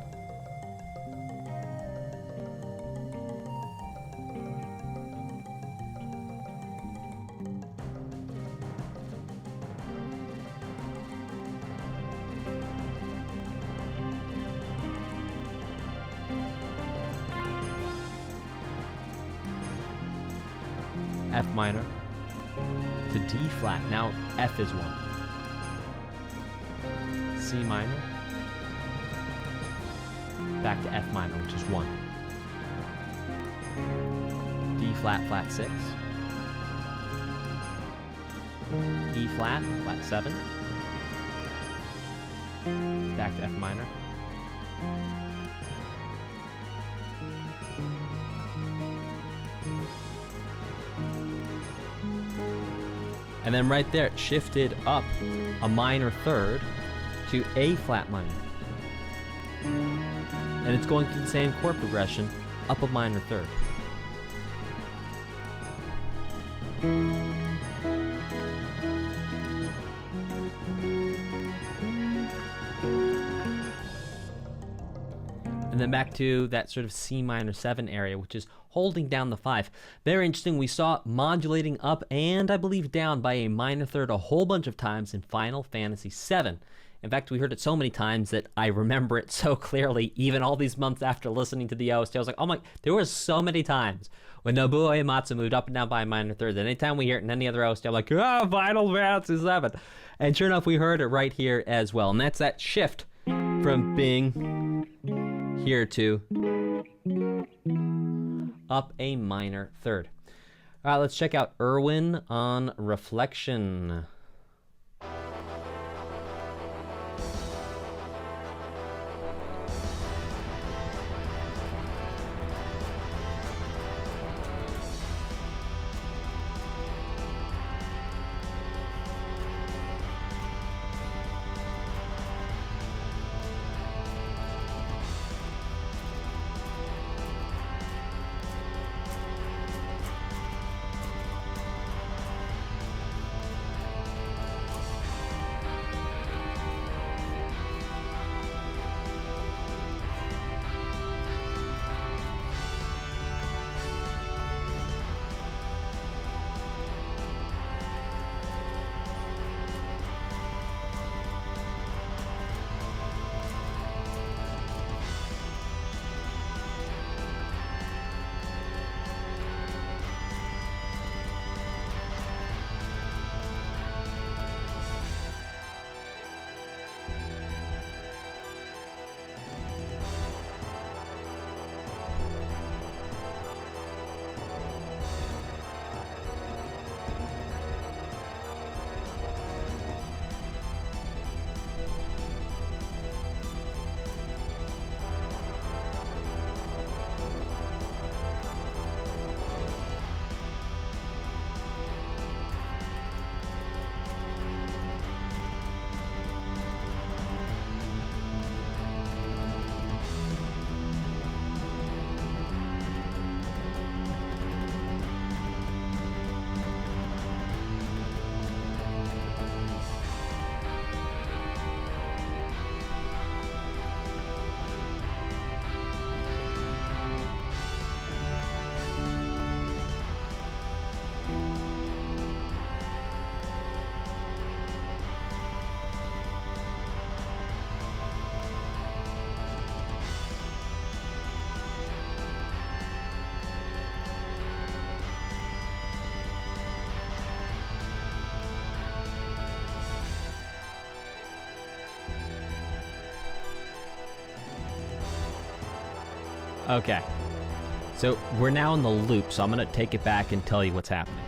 F minor to D flat. Now F is 1. C minor. Back to F minor, which is 1. D flat, flat 6. E flat, flat 7. Back to F minor. And then right there, it shifted up a minor third to A flat minor. And it's going through the same chord progression, up a minor third. And then back to that sort of C minor 7 area, which is holding down the 5. Very interesting. We saw it modulating up and I believe down by a minor third a whole bunch of times in Final Fantasy VII. In fact, we heard it so many times that I remember it so clearly, even all these months after listening to the OST. I was like, oh my, there were so many times when Nobuo Uematsu moved up and down by a minor third. And anytime we hear it in any other OST, I'm like, Final Fantasy VII. And sure enough, we heard it right here as well. And that's that shift from being here to up a minor third. All right, let's check out Erwin on Reflection. Okay, so we're now in the loop, so I'm going to take it back and tell you what's happening.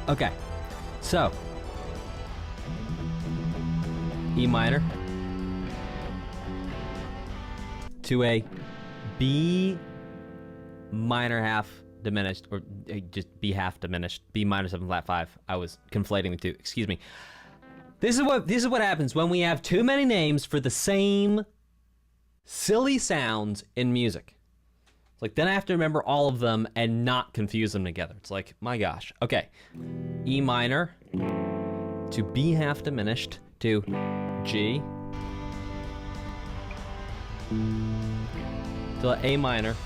Okay, so E minor to a B minor half diminished, or just B half diminished, B minor 7 flat 5. I was conflating the two, excuse me. This is what happens when we have too many names for the same silly sounds in music. It's like then I have to remember all of them and not confuse them together. It's like, my gosh. Okay. E minor to B half diminished to G to A minor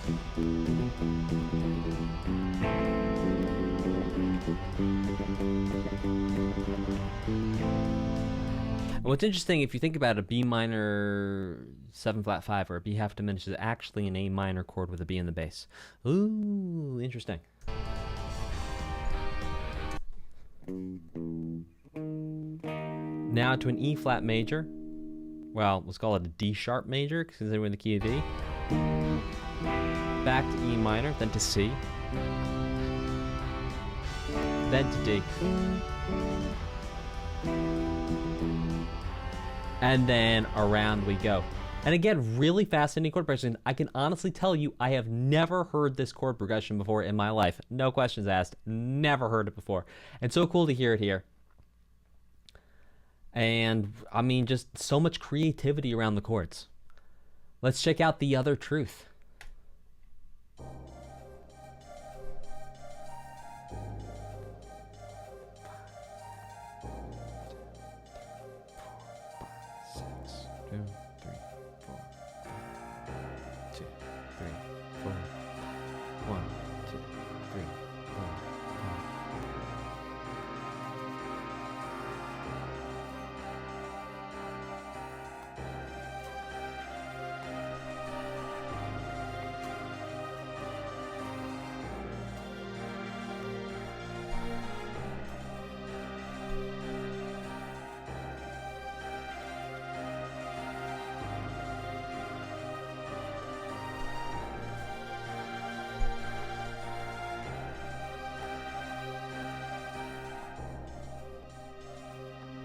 and what's interesting, if you think about a B minor 7 flat 5 or a B half diminished, is actually an A minor chord with a B in the bass. Ooh, interesting. Now to an E flat major. Well, let's call it a D sharp major because we're in the key of D. Back to E minor, then to C. Then to D. And then around we go. And again, really fascinating chord progression. I can honestly tell you, I have never heard this chord progression before in my life. No questions asked. Never heard it before. And so cool to hear it here. And I mean, just so much creativity around the chords. Let's check out the other truth.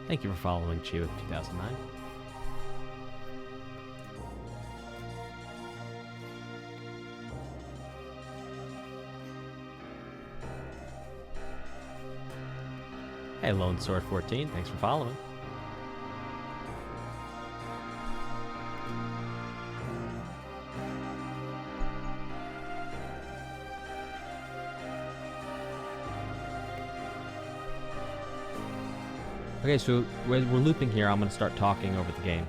Thank you for following Chiwik 2009. Hey, Lone Sword 14, thanks for following. Okay, so we're looping here. I'm going to start talking over the game.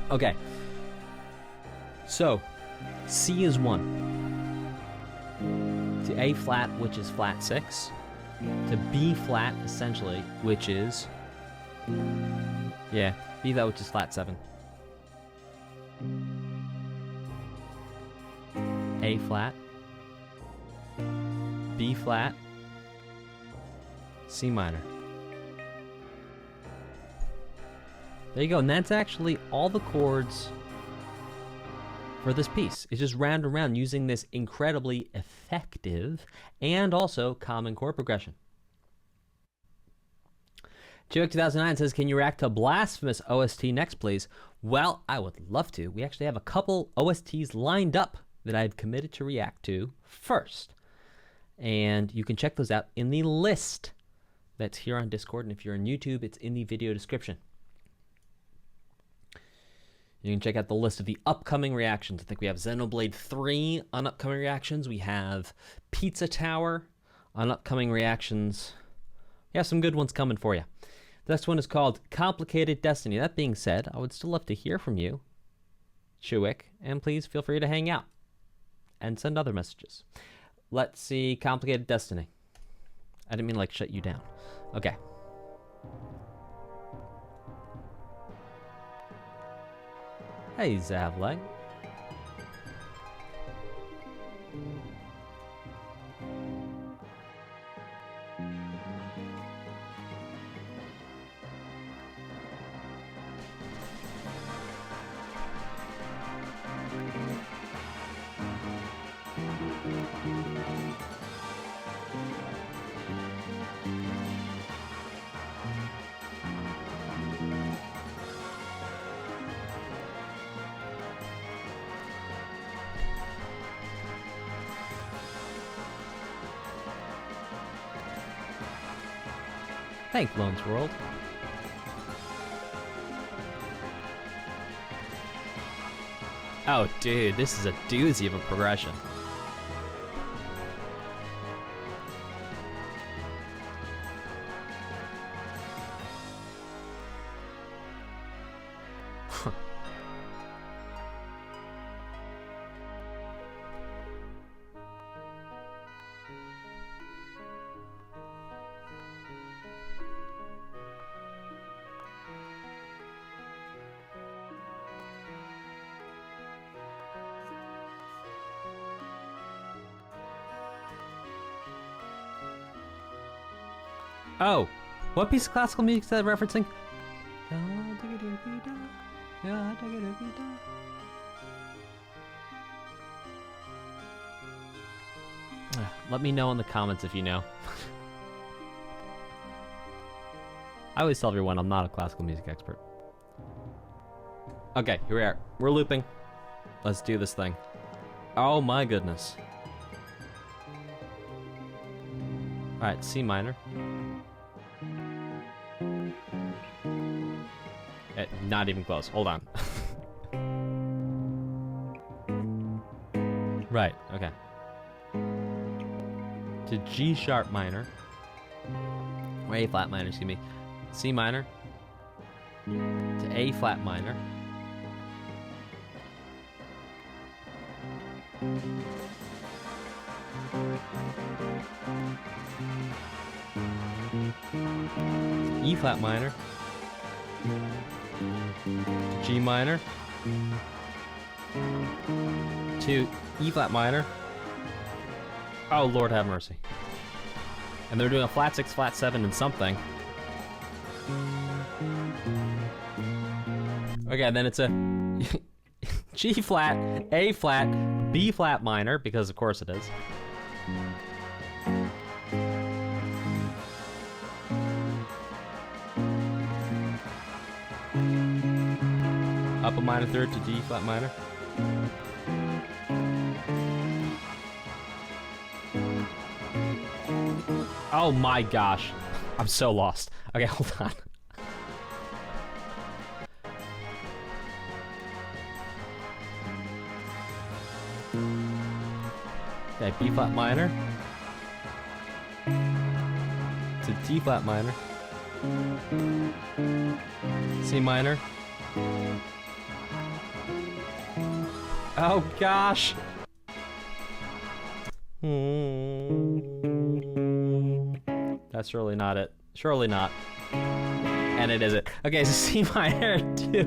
Okay. So, C is 1. To A flat, which is flat 6. To B flat, essentially, which is... Yeah, B flat, which is flat 7. A flat. B flat. C minor. There you go, and that's actually all the chords for this piece. It's just round and round using this incredibly effective and also common chord progression. Chiwik 2009 says, can you react to Blasphemous OST next, please? Well, I would love to. We actually have a couple OSTs lined up that I've committed to react to first. And you can check those out in the list that's here on Discord, and if you're on YouTube, it's in the video description. You can check out the list of the upcoming reactions. I think we have Xenoblade 3 on upcoming reactions. We have Pizza Tower on upcoming reactions. We have some good ones coming for you. The next one is called Complicated Destiny. That being said, I would still love to hear from you, Chiwik, and please feel free to hang out and send other messages. Let's see, Complicated Destiny. I didn't mean like shut you down. Okay. Hey, Zavleg. Thanks, Lone's World. Oh, dude, this is a doozy of a progression. Oh, what piece of classical music is that referencing? Let me know in the comments if you know. I always tell everyone I'm not a classical music expert. Okay, here we are. We're looping. Let's do this thing. Oh my goodness. Alright, C minor. Not even close. Hold on. Right, okay. To G sharp minor. Or A flat minor, excuse me. C minor. To A flat minor. E flat minor. G minor. To E flat minor. Oh, Lord have mercy. And they're doing a flat 6, flat 7, and something. Okay, then it's a G flat, A flat, B flat minor, because of course it is. Up a minor third to D flat minor. Oh my gosh. I'm so lost. Okay, hold on. Okay, B flat minor. To D flat minor. C minor. Oh gosh. That's surely not it. Surely not. And it isn't. Okay, so C minor to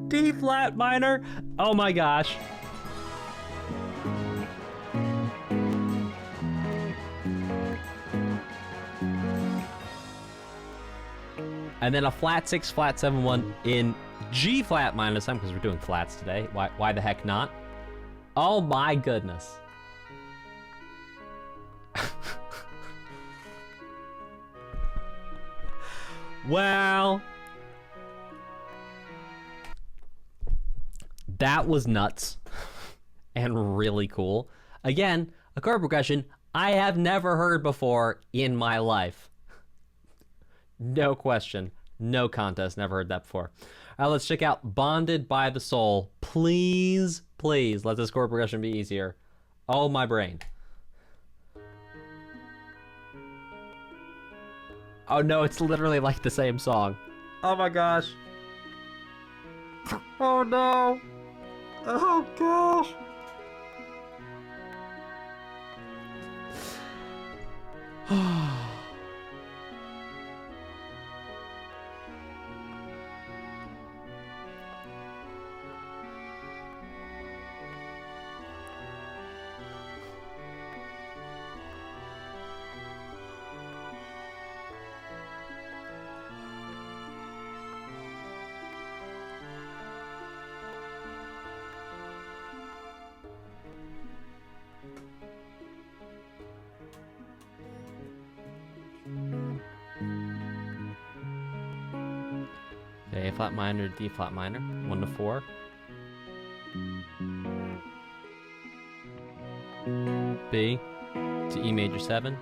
D flat minor. Oh my gosh. And then a flat 6, flat 7, 1 in G flat minor this time because we're doing flats today. Why the heck not? Oh my goodness. Well, that was nuts and really cool. Again, a chord progression I have never heard before in my life. No question, no contest, never heard that before. All right, let's check out Bonded by the Soul. Please, please, let this chord progression be easier. Oh, my brain. Oh no, it's literally like the same song. Oh my gosh. Oh no. Oh gosh. Okay, A flat minor, D flat minor, 1 to 4. B to E major 7.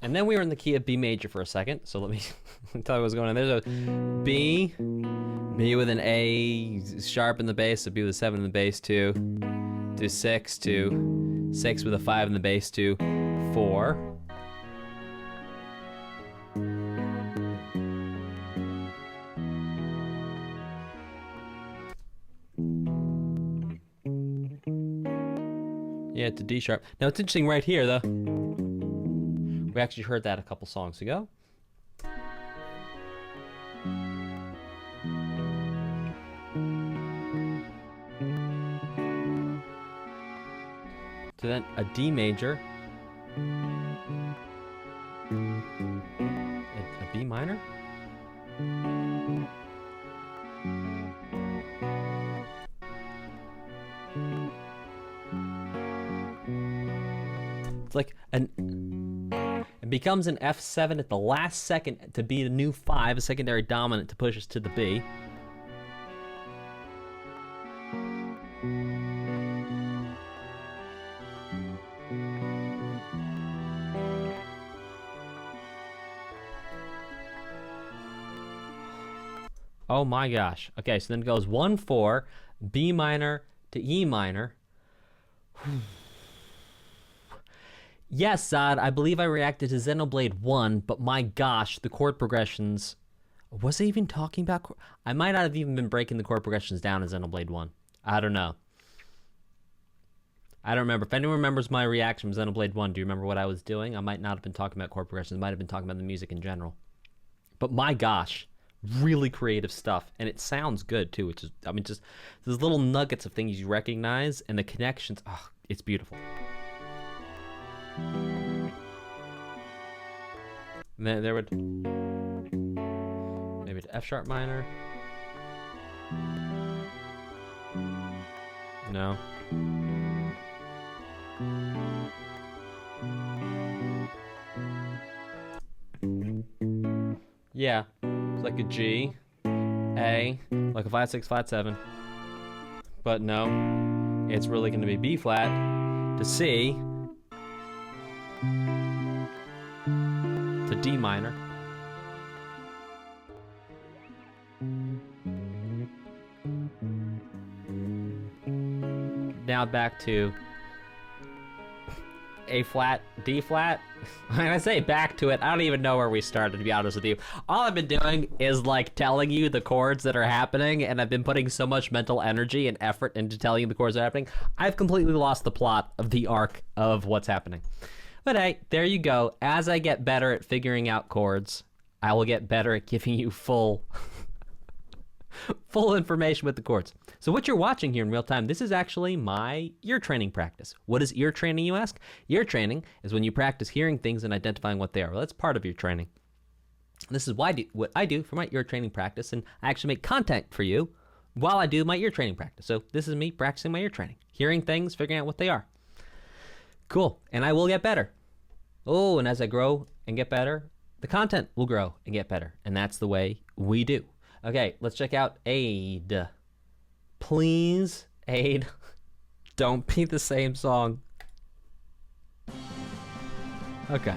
And then we were in the key of B major for a second. So let me tell you what's going on. There's a B, B with an A sharp in the bass, so B with a 7 in the bass, 2, to 6, to 6 with a 5 in the bass, to 4. Yeah, to D sharp. Now it's interesting right here, though. We actually heard that a couple songs ago. So then a D major, a B minor. It's like it becomes an F7 at the last second to be the new 5, a secondary dominant to push us to the B. Oh my gosh. Okay, so then it goes 1, 4, B minor to E minor. Yes, Zod, I believe I reacted to Xenoblade 1, but my gosh, the chord progressions... Was I even talking about... I might not have even been breaking the chord progressions down in Xenoblade 1. I don't know. I don't remember. If anyone remembers my reaction from Xenoblade 1, do you remember what I was doing? I might not have been talking about chord progressions. I might have been talking about the music in general. But my gosh, really creative stuff. And it sounds good, too, which is... I mean, just... There's little nuggets of things you recognize, and the connections... Oh, it's beautiful. And then there would maybe to F sharp minor. No. Yeah, it's like a G, A, like a flat 6, flat 7. But no, it's really going to be B flat to C. To D minor. Now back to A flat, D flat. When I say back to it, I don't even know where we started, to be honest with you. All I've been doing is like telling you the chords that are happening, and I've been putting so much mental energy and effort into telling you the chords that are happening, I've completely lost the plot of the arc of what's happening. But hey, there you go. As I get better at figuring out chords, I will get better at giving you full information with the chords. So what you're watching here in real time, this is actually my ear training practice. What is ear training, you ask? Ear training is when you practice hearing things and identifying what they are. Well, that's part of your training. This is what I do for my ear training practice, and I actually make content for you while I do my ear training practice. So this is me practicing my ear training, hearing things, figuring out what they are. Cool, and I will get better. Oh, and as I grow and get better, the content will grow and get better. And that's the way we do. Okay, let's check out Aid. Please, Aid, don't be the same song. Okay.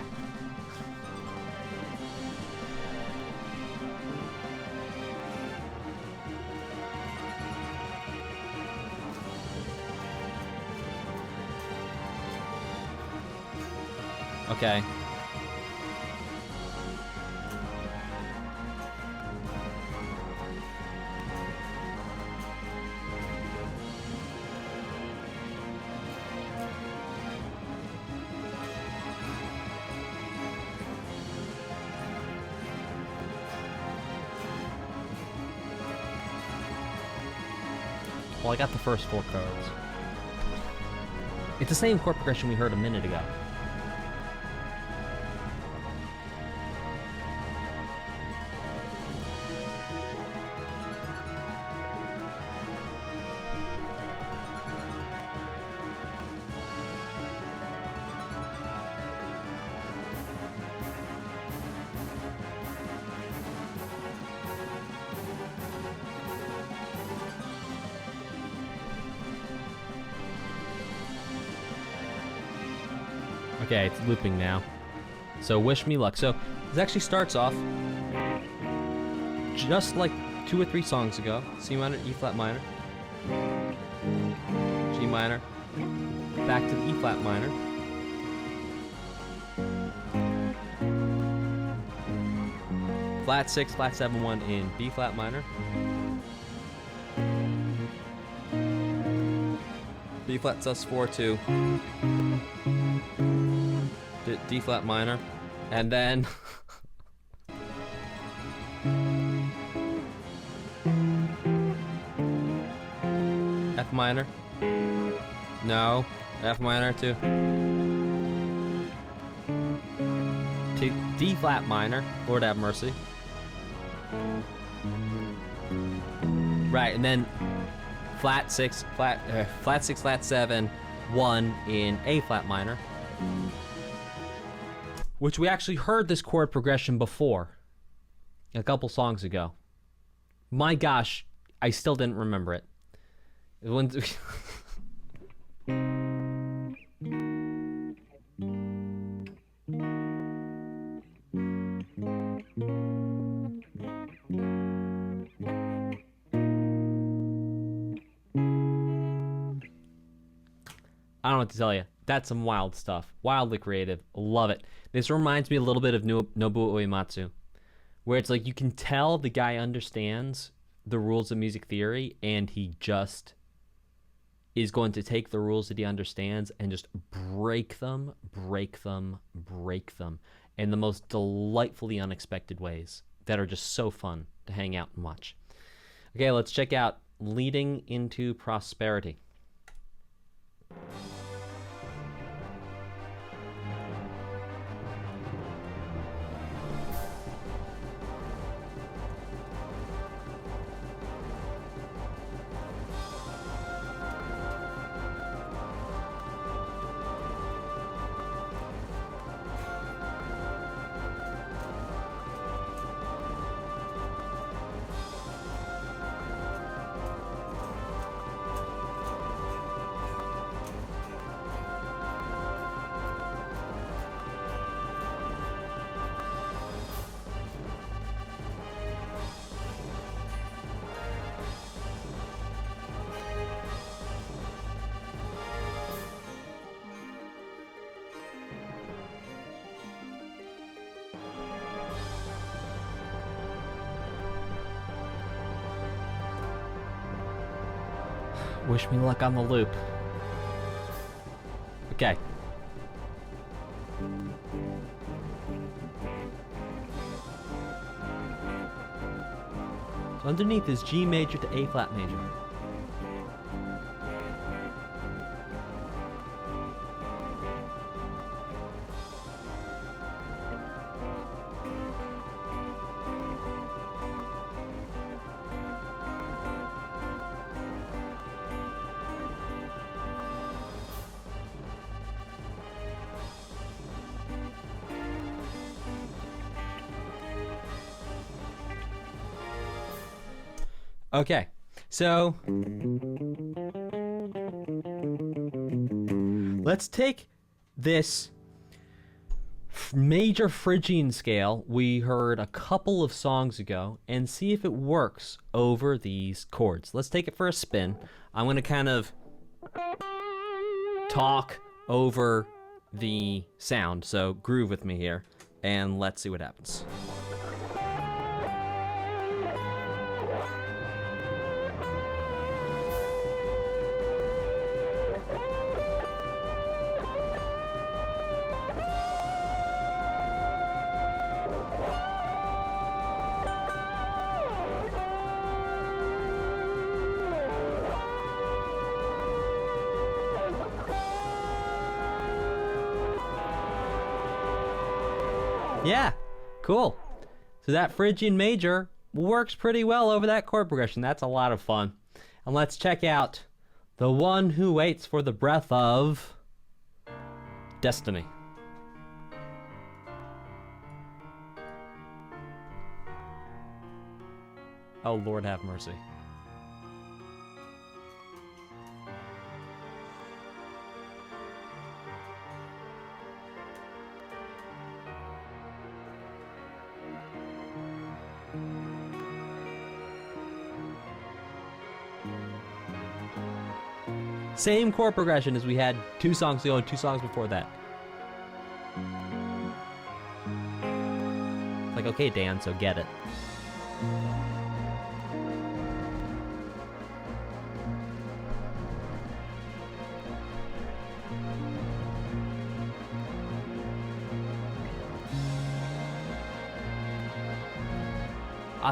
Okay. Well, I got the first 4 cards. It's the same chord progression we heard a minute ago. Okay, it's looping now. So wish me luck. So this actually starts off just like 2 or 3 songs ago. C minor, E flat minor, G minor, back to the E flat minor, flat 6, flat 7, 1 in B flat minor, B flat sus 4 2, D flat minor, and then F minor. No, F minor too. D flat minor. Lord have mercy. Right, and then flat 6, flat 6, flat 7, 1 in A flat minor, which we actually heard this chord progression before, a couple songs ago. My gosh, I still didn't remember it. I don't know what to tell you. That's some wild stuff. Wildly creative. Love it. This reminds me a little bit of Nobuo Uematsu, where it's like you can tell the guy understands the rules of music theory, and he just is going to take the rules that he understands and just break them in the most delightfully unexpected ways that are just so fun to hang out and watch. Okay, let's check out Leading into Prosperity. Wish me luck on the loop. Okay. So underneath is G major to A flat major. Okay, so let's take this major Phrygian scale we heard a couple of songs ago and see if it works over these chords. Let's take it for a spin. I'm going to kind of talk over the sound, so groove with me here, and let's see what happens. Yeah, cool. So that Phrygian major works pretty well over that chord progression. That's a lot of fun. And let's check out The One Who Waits for the Breath of Destiny. Oh, Lord have mercy. Same chord progression as we had 2 songs ago and 2 songs before that. It's like, okay, Dan, so get it.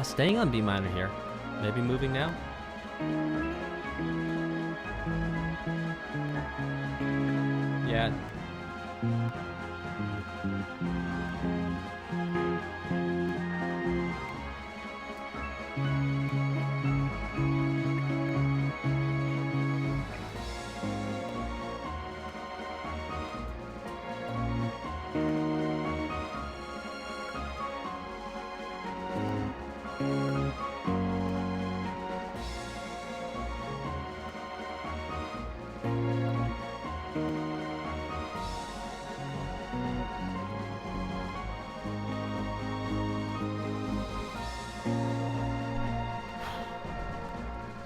Staying on B minor here. Maybe moving now? Yeah.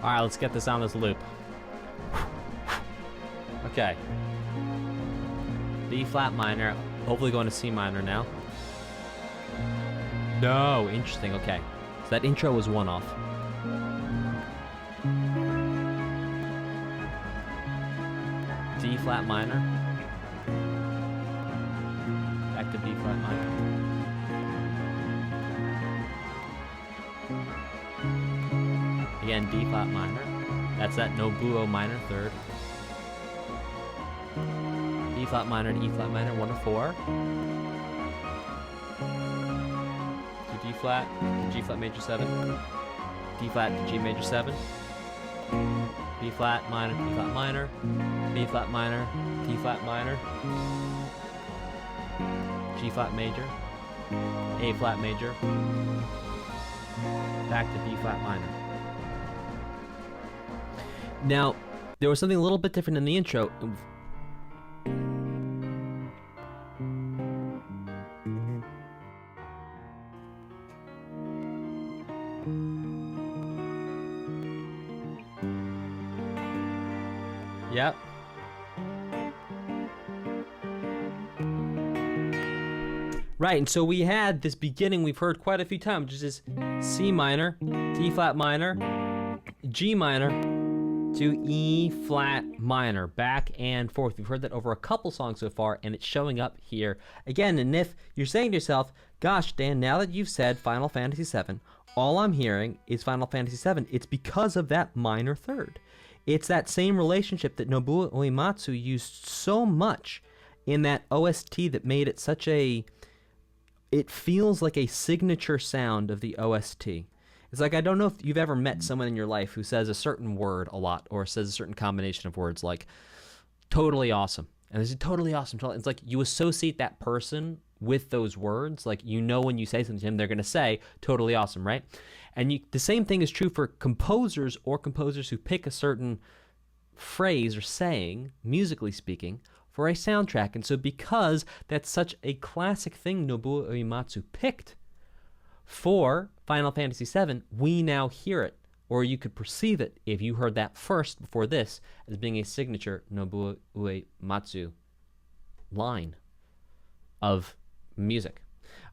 Alright, let's get this on this loop. Okay. B flat minor, hopefully going to C minor now. No, interesting, okay. So that intro was one off. D flat minor. Back to B flat minor. Again, D flat minor. That's that Nobuo minor third. D flat minor to E flat minor, 1 to 4. To D flat, to G flat major 7. D flat to G major 7. B flat minor, D flat minor. B flat minor, D flat minor. G flat major. A flat major. Back to B flat minor. Now, there was something a little bit different in the intro. Yep. Right, and so we had this beginning we've heard quite a few times, which is C minor, D flat minor, G minor, to E flat minor, back and forth. We've heard that over a couple songs so far, and it's showing up here again. And if you're saying to yourself, gosh, Dan, now that you've said Final Fantasy VII, all I'm hearing is Final Fantasy VII, it's because of that minor third. It's that same relationship that Nobuo Uematsu used so much in that OST that made it such a... It feels like a signature sound of the OST. It's like, I don't know if you've ever met someone in your life who says a certain word a lot, or says a certain combination of words like totally awesome. And there's a totally awesome. It's like you associate that person with those words. Like, you know, when you say something to them, they're going to say totally awesome, right? And the same thing is true for composers or composers who pick a certain phrase or saying, musically speaking, for a soundtrack. And so because that's such a classic thing Nobuo Uematsu picked for Final Fantasy VII, we now hear it, or you could perceive it if you heard that first before this, as being a signature Nobuo Uematsu line of music.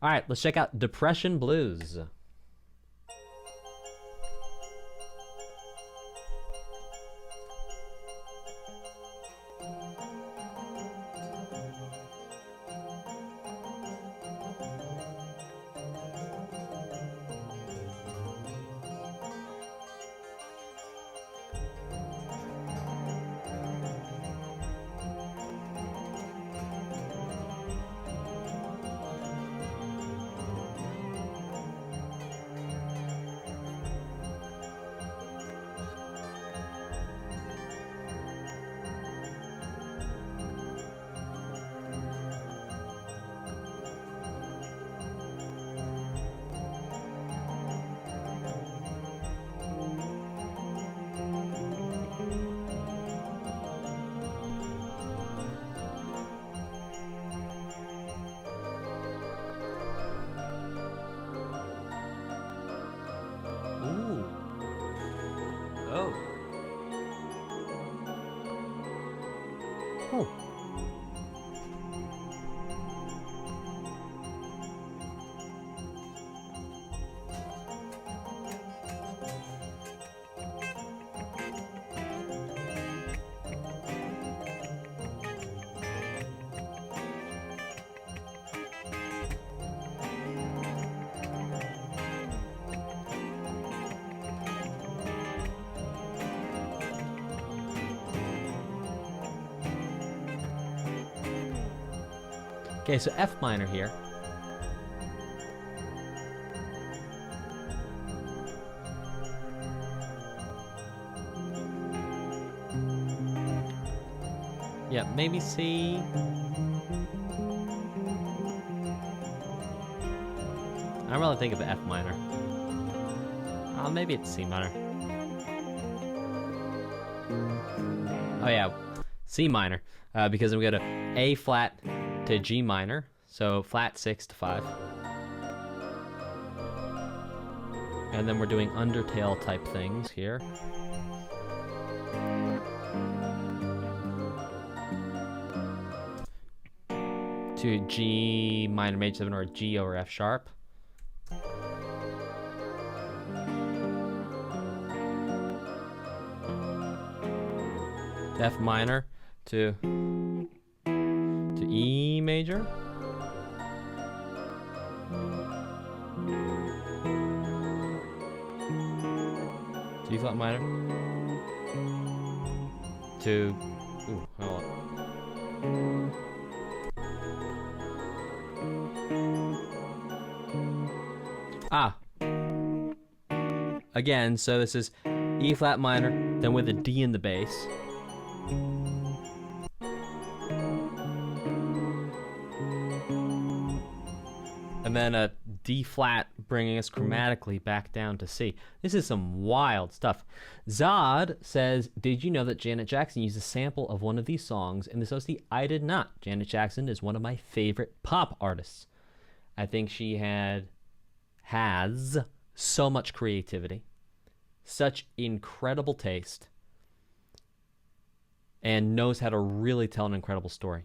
All right, let's check out Depression Blues. Oh. Okay, so F minor here. Yeah, maybe C. I really think of F minor. Maybe it's C minor. Oh yeah, C minor, because we go to A flat to G minor, so flat 6 to 5. And then we're doing undertale type things here. To G minor major 7 or G over F sharp. F minor to E major. G flat minor to hold on. Again, so this is E flat minor, then with a D in the bass. And then a D flat, bringing us chromatically back down to C. This is some wild stuff. Zod says, did you know that Janet Jackson used a sample of one of these songs in this OST? I did not. Janet Jackson is one of my favorite pop artists. I think she has so much creativity, such incredible taste, and knows how to really tell an incredible story.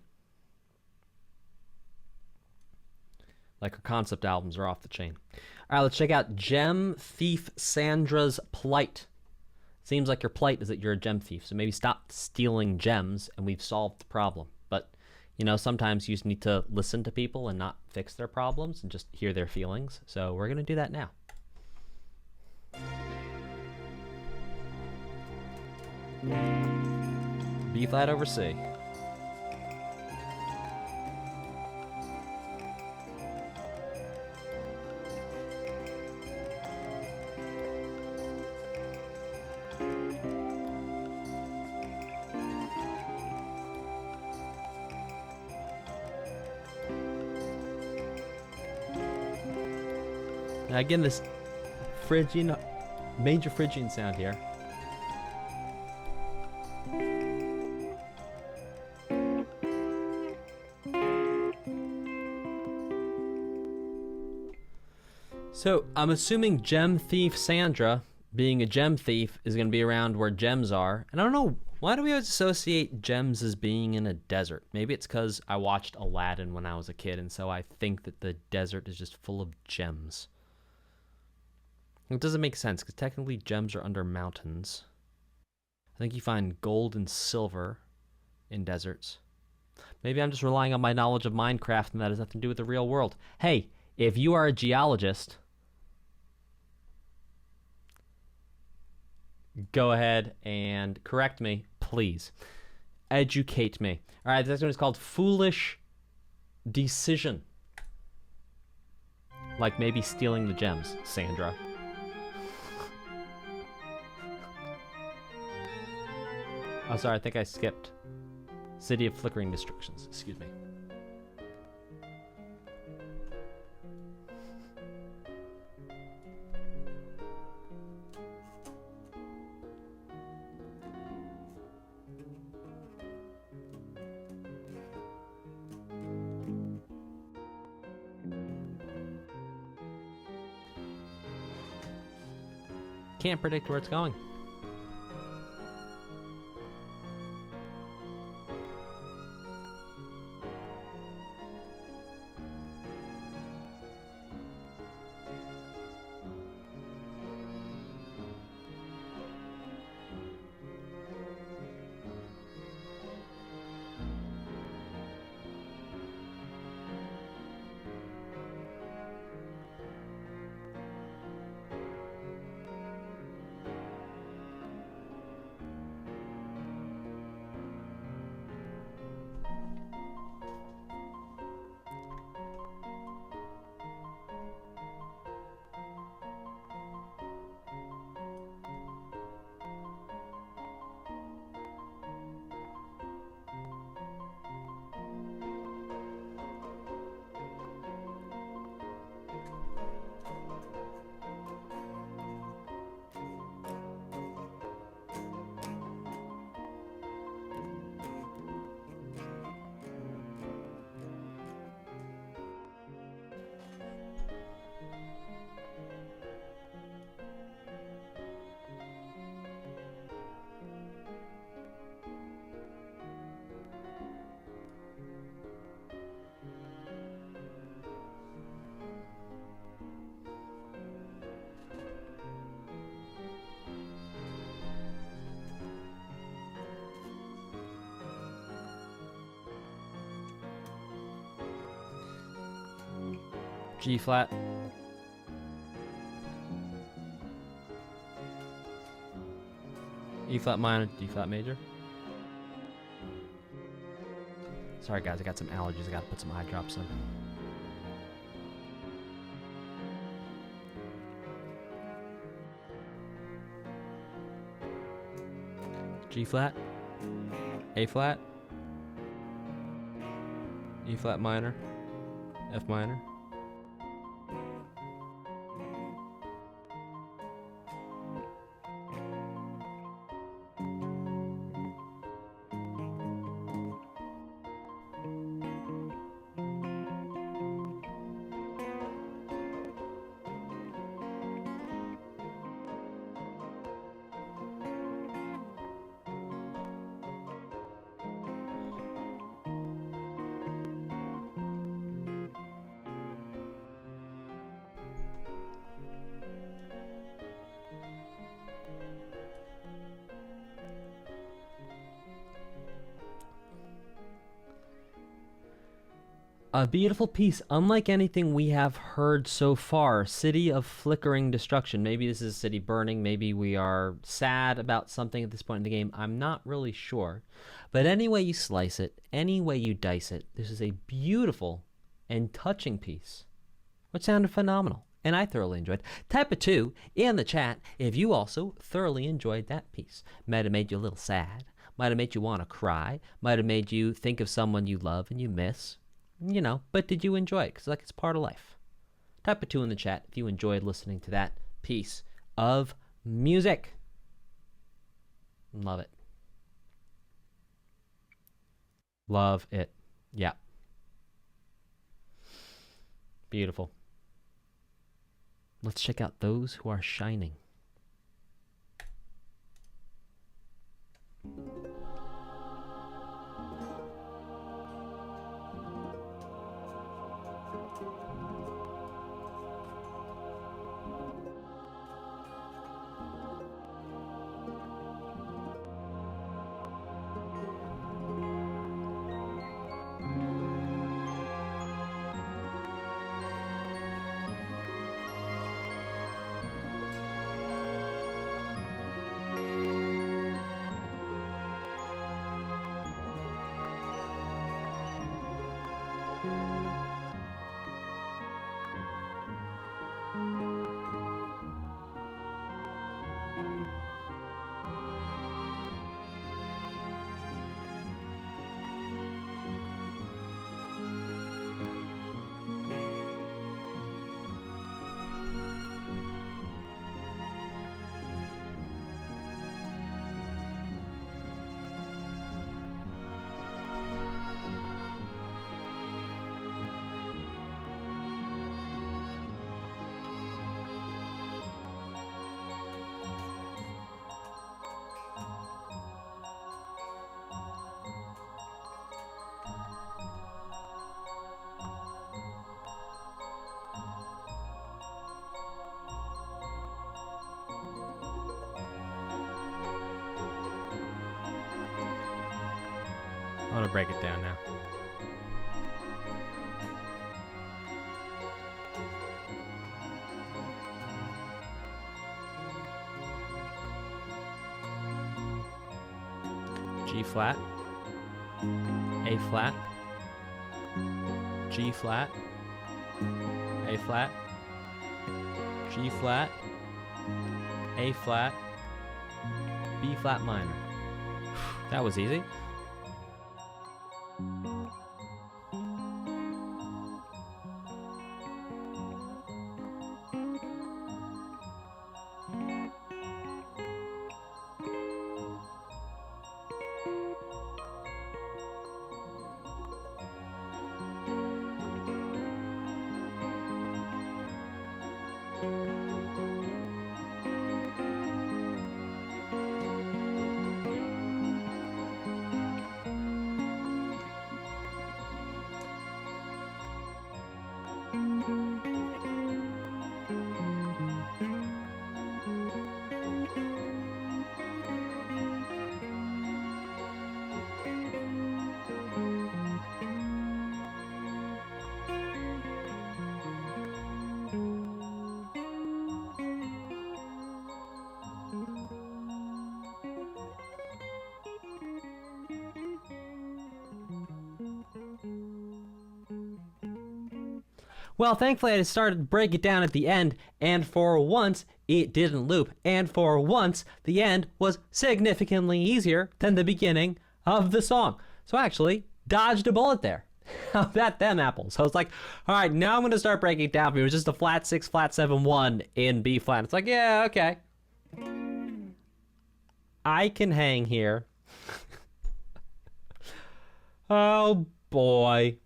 Like her concept albums are off the chain. All right, let's check out Gem Thief Sandra's plight. Seems like your plight is that you're a gem thief, so maybe stop stealing gems and we've solved the problem. But, you know, sometimes you just need to listen to people and not fix their problems and just hear their feelings. So we're going to do that now. B flat over C. Now again, this Phrygian, major Phrygian sound here. So I'm assuming Gem Thief Sandra, being a gem thief, is going to be around where gems are. And I don't know, why do we always associate gems as being in a desert? Maybe it's because I watched Aladdin when I was a kid, and so I think that the desert is just full of gems. It doesn't make sense, because technically gems are under mountains. I think you find gold and silver in deserts. Maybe I'm just relying on my knowledge of Minecraft, and that has nothing to do with the real world. Hey, if you are a geologist, go ahead and correct me, please. Educate me. All right, this one is called Foolish Decision. Like maybe stealing the gems, Sandra. Oh, sorry, I think I skipped City of Flickering Destructions. Excuse me. Can't predict where it's going. G flat. E flat minor, D flat major. Sorry guys, I got some allergies. I gotta put some eye drops in. G flat, A flat, E flat minor, F minor. A beautiful piece, unlike anything we have heard so far. City of flickering destruction. Maybe this is a city burning. Maybe we are sad about something at this point in the game. I'm not really sure. But any way you slice it, any way you dice it, this is a beautiful and touching piece, which sounded phenomenal. And I thoroughly enjoyed. Type a 2 in the chat if you also thoroughly enjoyed that piece. Might have made you a little sad. Might have made you want to cry. Might have made you think of someone you love and you miss. You know, but did you enjoy it? Because, like, it's part of life. Type a 2 in the chat if you enjoyed listening to that piece of music. Love it. Love it. Yeah. Beautiful. Let's check out Those Who Are Shining. I'm gonna break it down now. G flat, A flat, G flat, A flat, G flat, A flat, B flat minor. That was easy. Well, thankfully I started to break it down at the end, and for once, it didn't loop. And for once, the end was significantly easier than the beginning of the song. So I actually dodged a bullet there. How about them apples? I was like, all right, now I'm going to start breaking it down for you. It was just a flat 6, flat 7, 1 in B flat. It's like, yeah, okay. I can hang here. Oh, boy.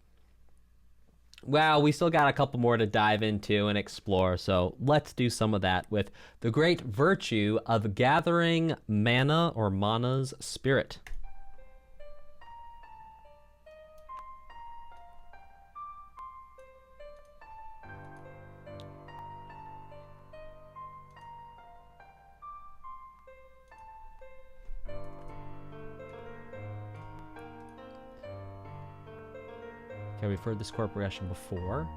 Well, we still got a couple more to dive into and explore, so let's do some of that with the great virtue of gathering mana or mana's spirit. Okay, we've heard this chord progression before.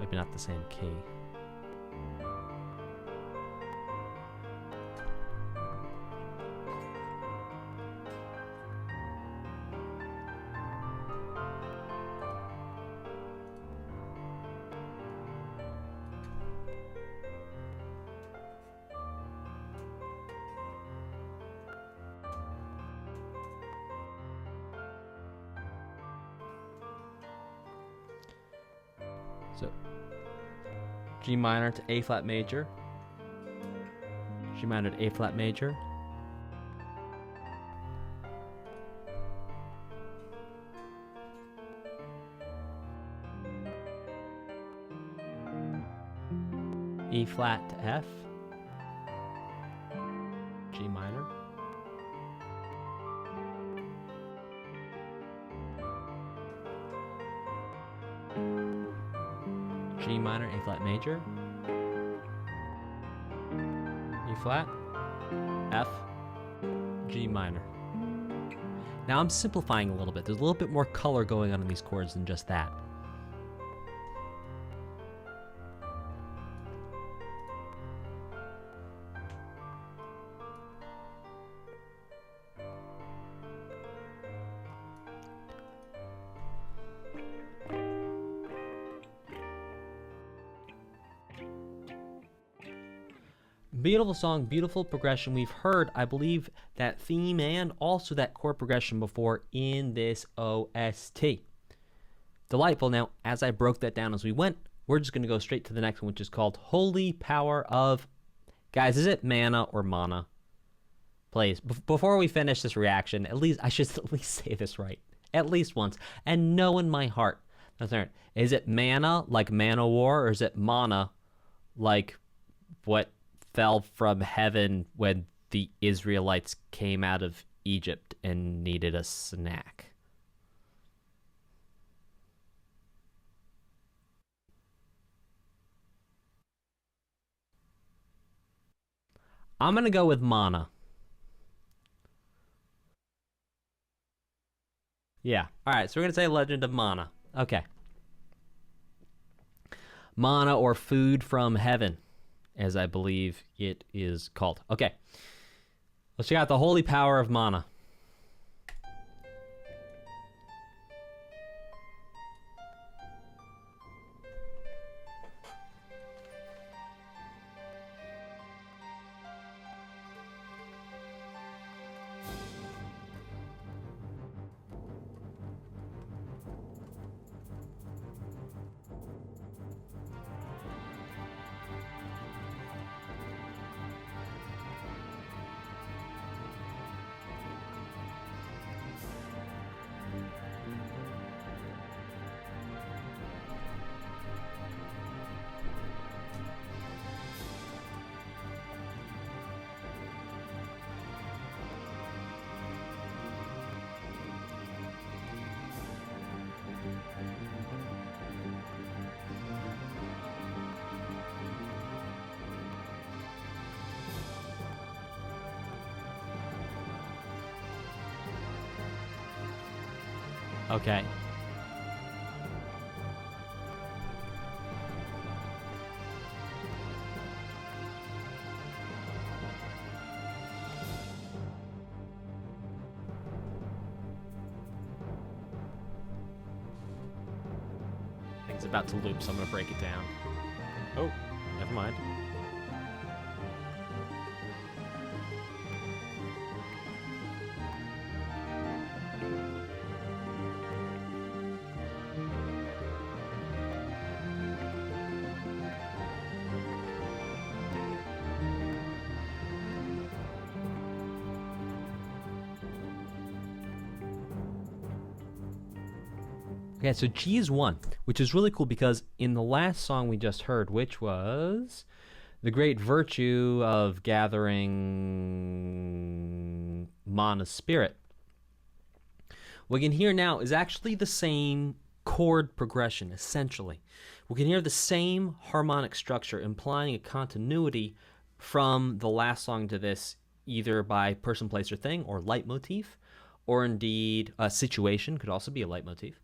Maybe not the same key. So, G minor to A flat major, G minor to A flat major, E flat to F, G minor, G minor, A flat major, E flat, F, G minor. Now I'm simplifying a little bit. There's a little bit more color going on in these chords than just that. Beautiful song, beautiful progression. We've heard, I believe, that theme and also that chord progression before in this OST. Delightful. Now, as I broke that down as we went, we're just going to go straight to the next one, which is called Holy Power of... Guys, is it mana or mana? Please, before we finish this reaction, at least I should at least say this right. At least once. And know in my heart. Is it mana like Man-O War, or is it mana like what fell from heaven when the Israelites came out of Egypt and needed a snack? I'm going to go with mana. Yeah. All right, so we're going to say Legend of Mana. Okay. Mana, or food from heaven, as I believe it is called. Okay. Let's check out the holy power of mana. Okay. Thing's about to loop, so I'm gonna break it down. Oh, never mind. Okay, so G is 1, which is really cool because in the last song we just heard, which was the great virtue of gathering mana spirit, what we can hear now is actually the same chord progression, essentially. We can hear the same harmonic structure, implying a continuity from the last song to this, either by person, place, or thing, or leitmotif, or indeed a situation, could also be a leitmotif.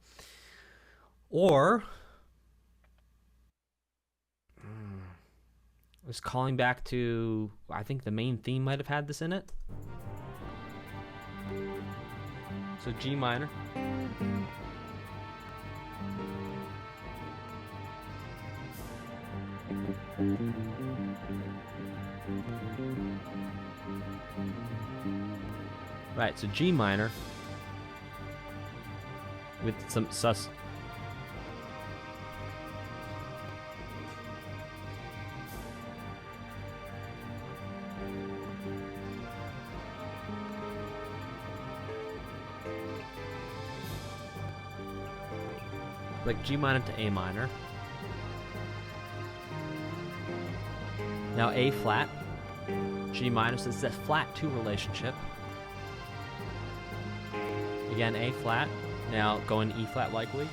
Or was calling back to, I think the main theme might have had this in it. So G minor. Right, so G minor with some sus. Like G minor to A minor. Now A flat, G minor, so it's a flat 2 relationship. Again, A flat. Now going E flat likely.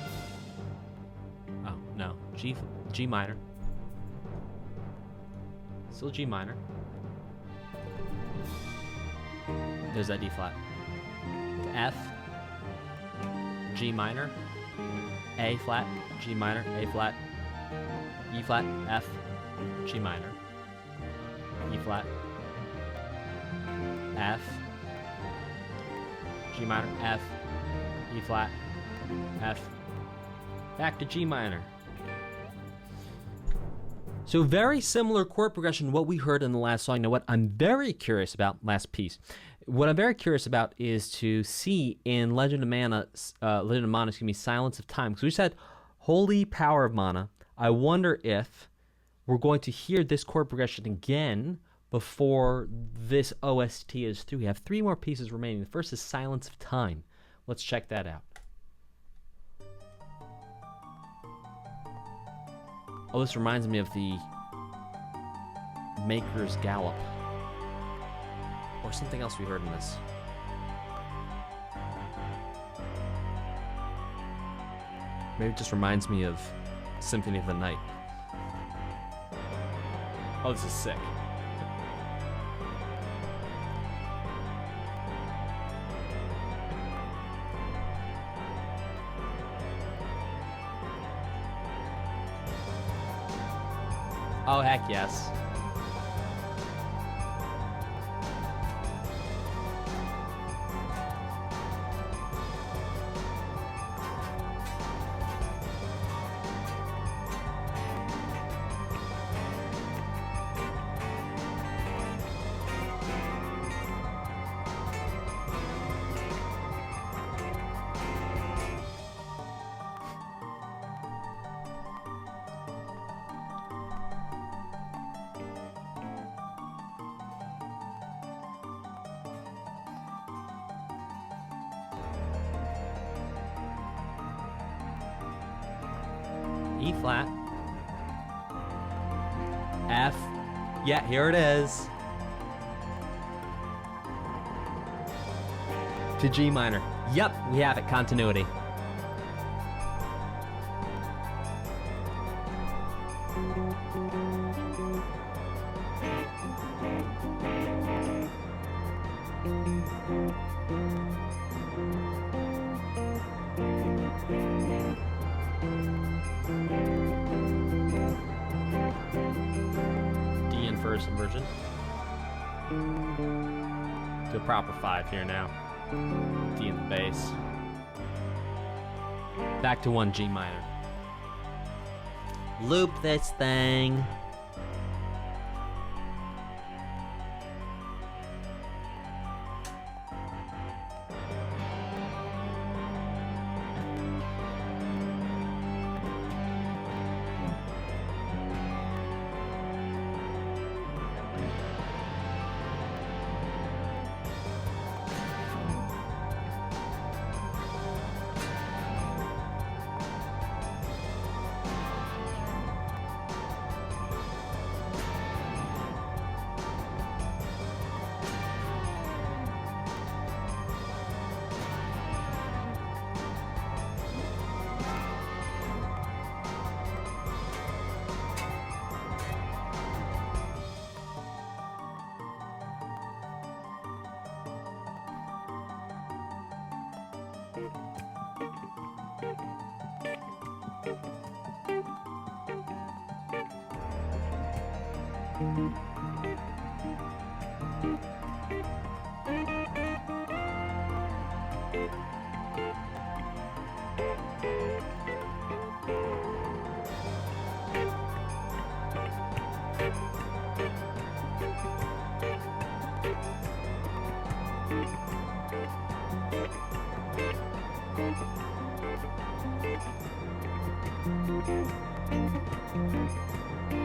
Oh, no. G minor. Still G minor. There's that D flat. To F, G minor. A flat, G minor, A flat, E flat, F, G minor, E flat, F, G minor, F, E flat, F, back to G minor. So very similar chord progression to what we heard in the last song. Now what I'm very curious about, last piece, what I'm very curious about is to see in Legend of Mana, Silence of Time, because we said Holy Power of Mana. I wonder if we're going to hear this chord progression again before this OST is through. We have 3 more pieces remaining. The first is Silence of Time. Let's check that out. Oh, this reminds me of the Maker's Gallop. Or something else we heard in this. Maybe it just reminds me of Symphony of the Night. Oh, this is sick. Oh, heck yes. E flat, F, yeah, here it is, to G minor. Yep, we have it, continuity. First inversion to a proper 5 here now. D in the bass. Back to 1 G minor. Loop this thing.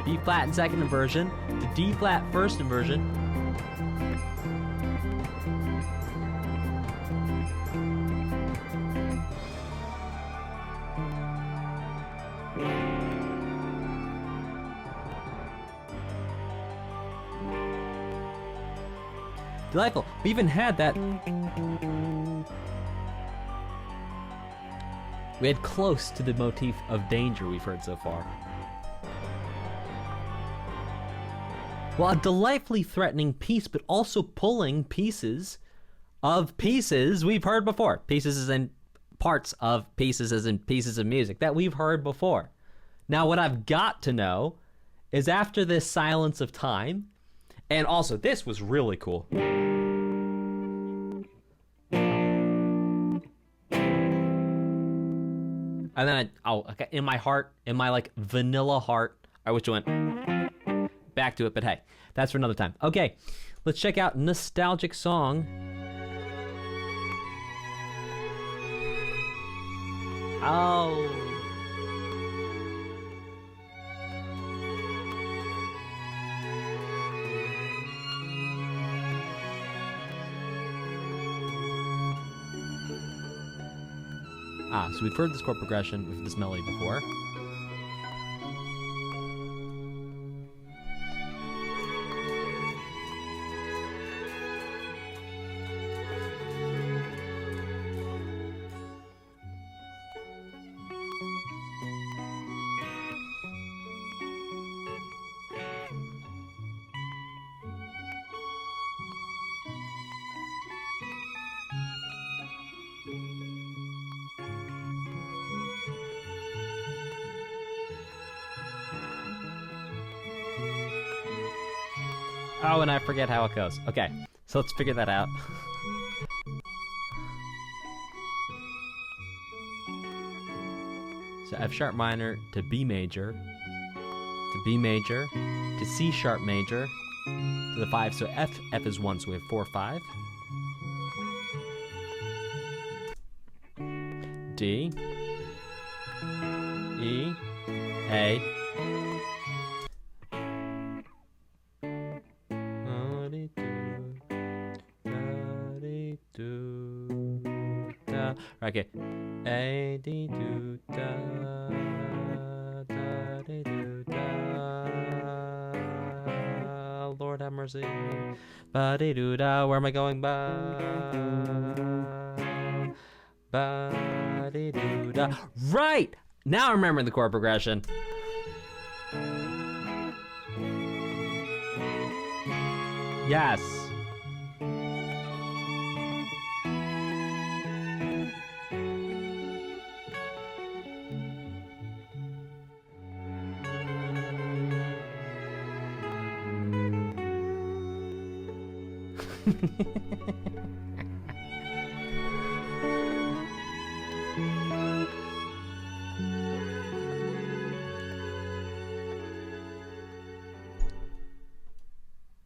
B flat in second inversion, to D flat first inversion. Delightful. We even had that. We had close to the motif of danger we've heard so far. Well, a delightfully threatening piece, but also pulling pieces of pieces we've heard before. Pieces as in parts of pieces as in pieces of music that we've heard before. Now, what I've got to know is after this silence of time, and also this was really cool. And then in my heart, in my like vanilla heart, I wish I went back to it, but hey, that's for another time. Okay, let's check out Nostalgic Song. Oh. So we've heard this chord progression with this melody before. Oh, and I forget how it goes. Okay, so let's figure that out. So F sharp minor to B major, to B major, to C sharp major, to the 5. So F is 1, so we have 4, 5. D, E, A. Okay. A D do da da di do da. Lord have mercy. Ba di do da. Where am I going? Ba ba di do da. Right. Now I'm remembering the chord progression. Yes.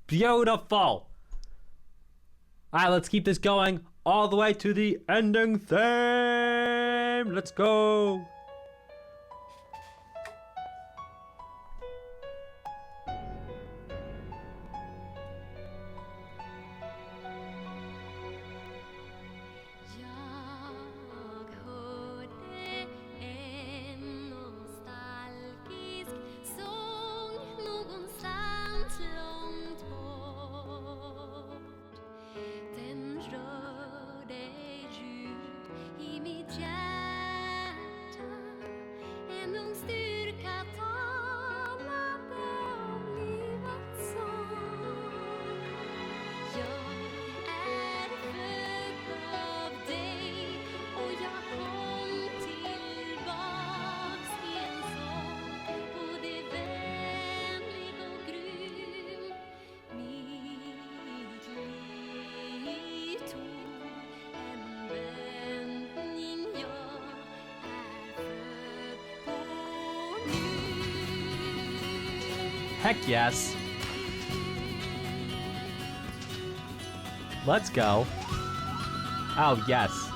Beautiful. All right, let's keep this going all the way to the ending theme. Let's go. Heck yes. Let's go. Oh, yes.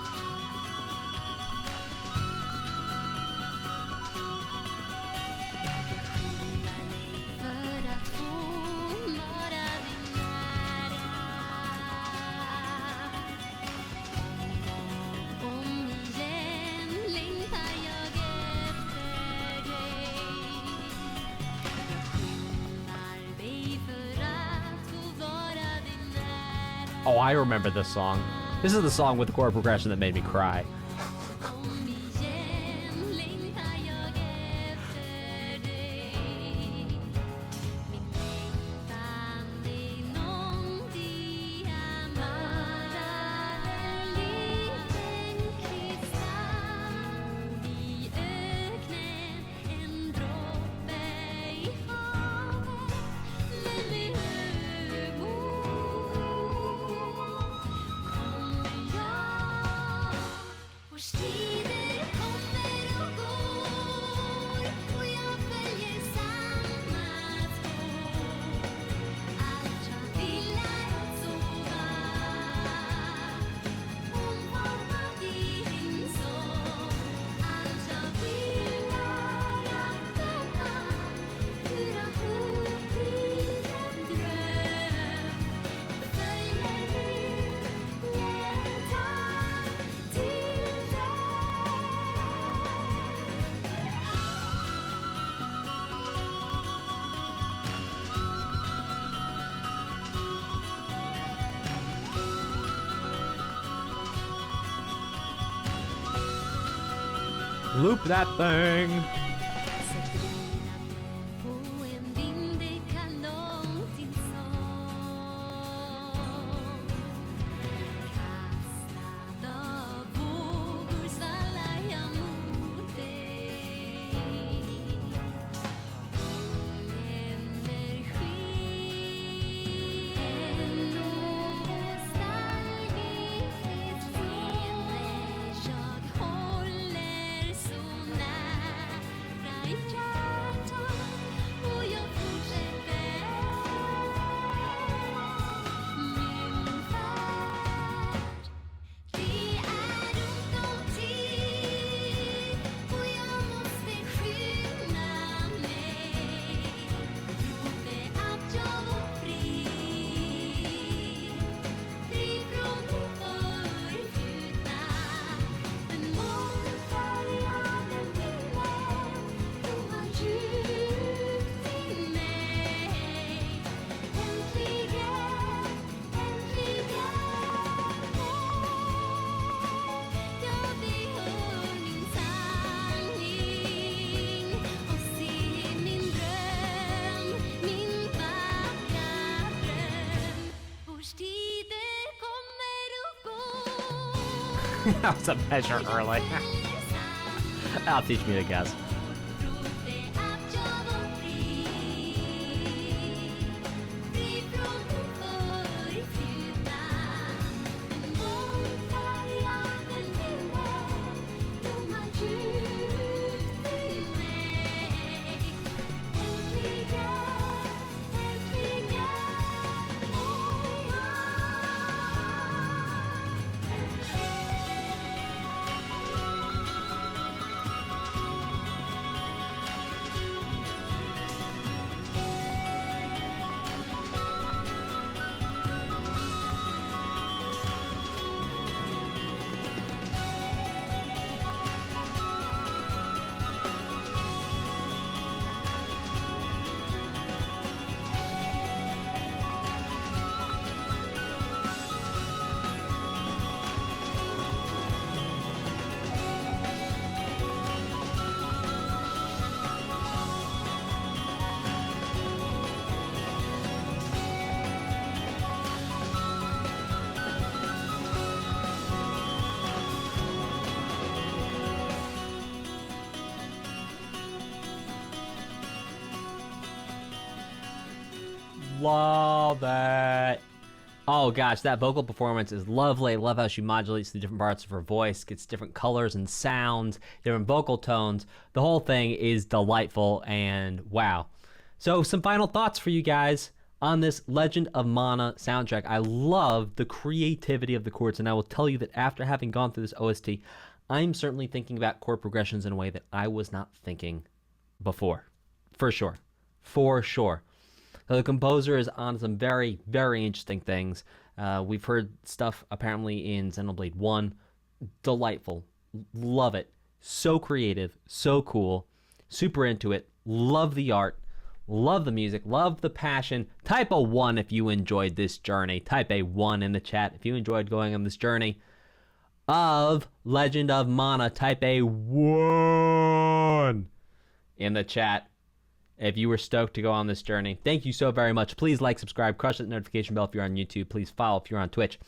Oh, I remember this song. This is the song with the chord progression that made me cry. Loop that thing. That was a measure early. That'll teach me to guess. love it. Oh gosh, that vocal performance is lovely. I love how she modulates the different parts of her voice, gets different colors and sounds, different vocal tones. The whole thing is delightful, and wow. So some final thoughts for you guys on this Legend of Mana soundtrack. I love the creativity of the chords, and I will tell you that after having gone through this OST, I'm certainly thinking about chord progressions in a way that I was not thinking before. For sure. For sure. So the composer is on some very, very interesting things. We've heard stuff apparently in Xenoblade 1. Delightful. Love it. So creative. So cool. Super into it. Love the art. Love the music. Love the passion. Type a 1 if you enjoyed this journey. Type a 1 in the chat if you enjoyed going on this journey of Legend of Mana. Type a 1 in the chat if you were stoked to go on this journey. Thank you so very much. Please like, subscribe, crush that notification bell if you're on YouTube. Please follow if you're on Twitch.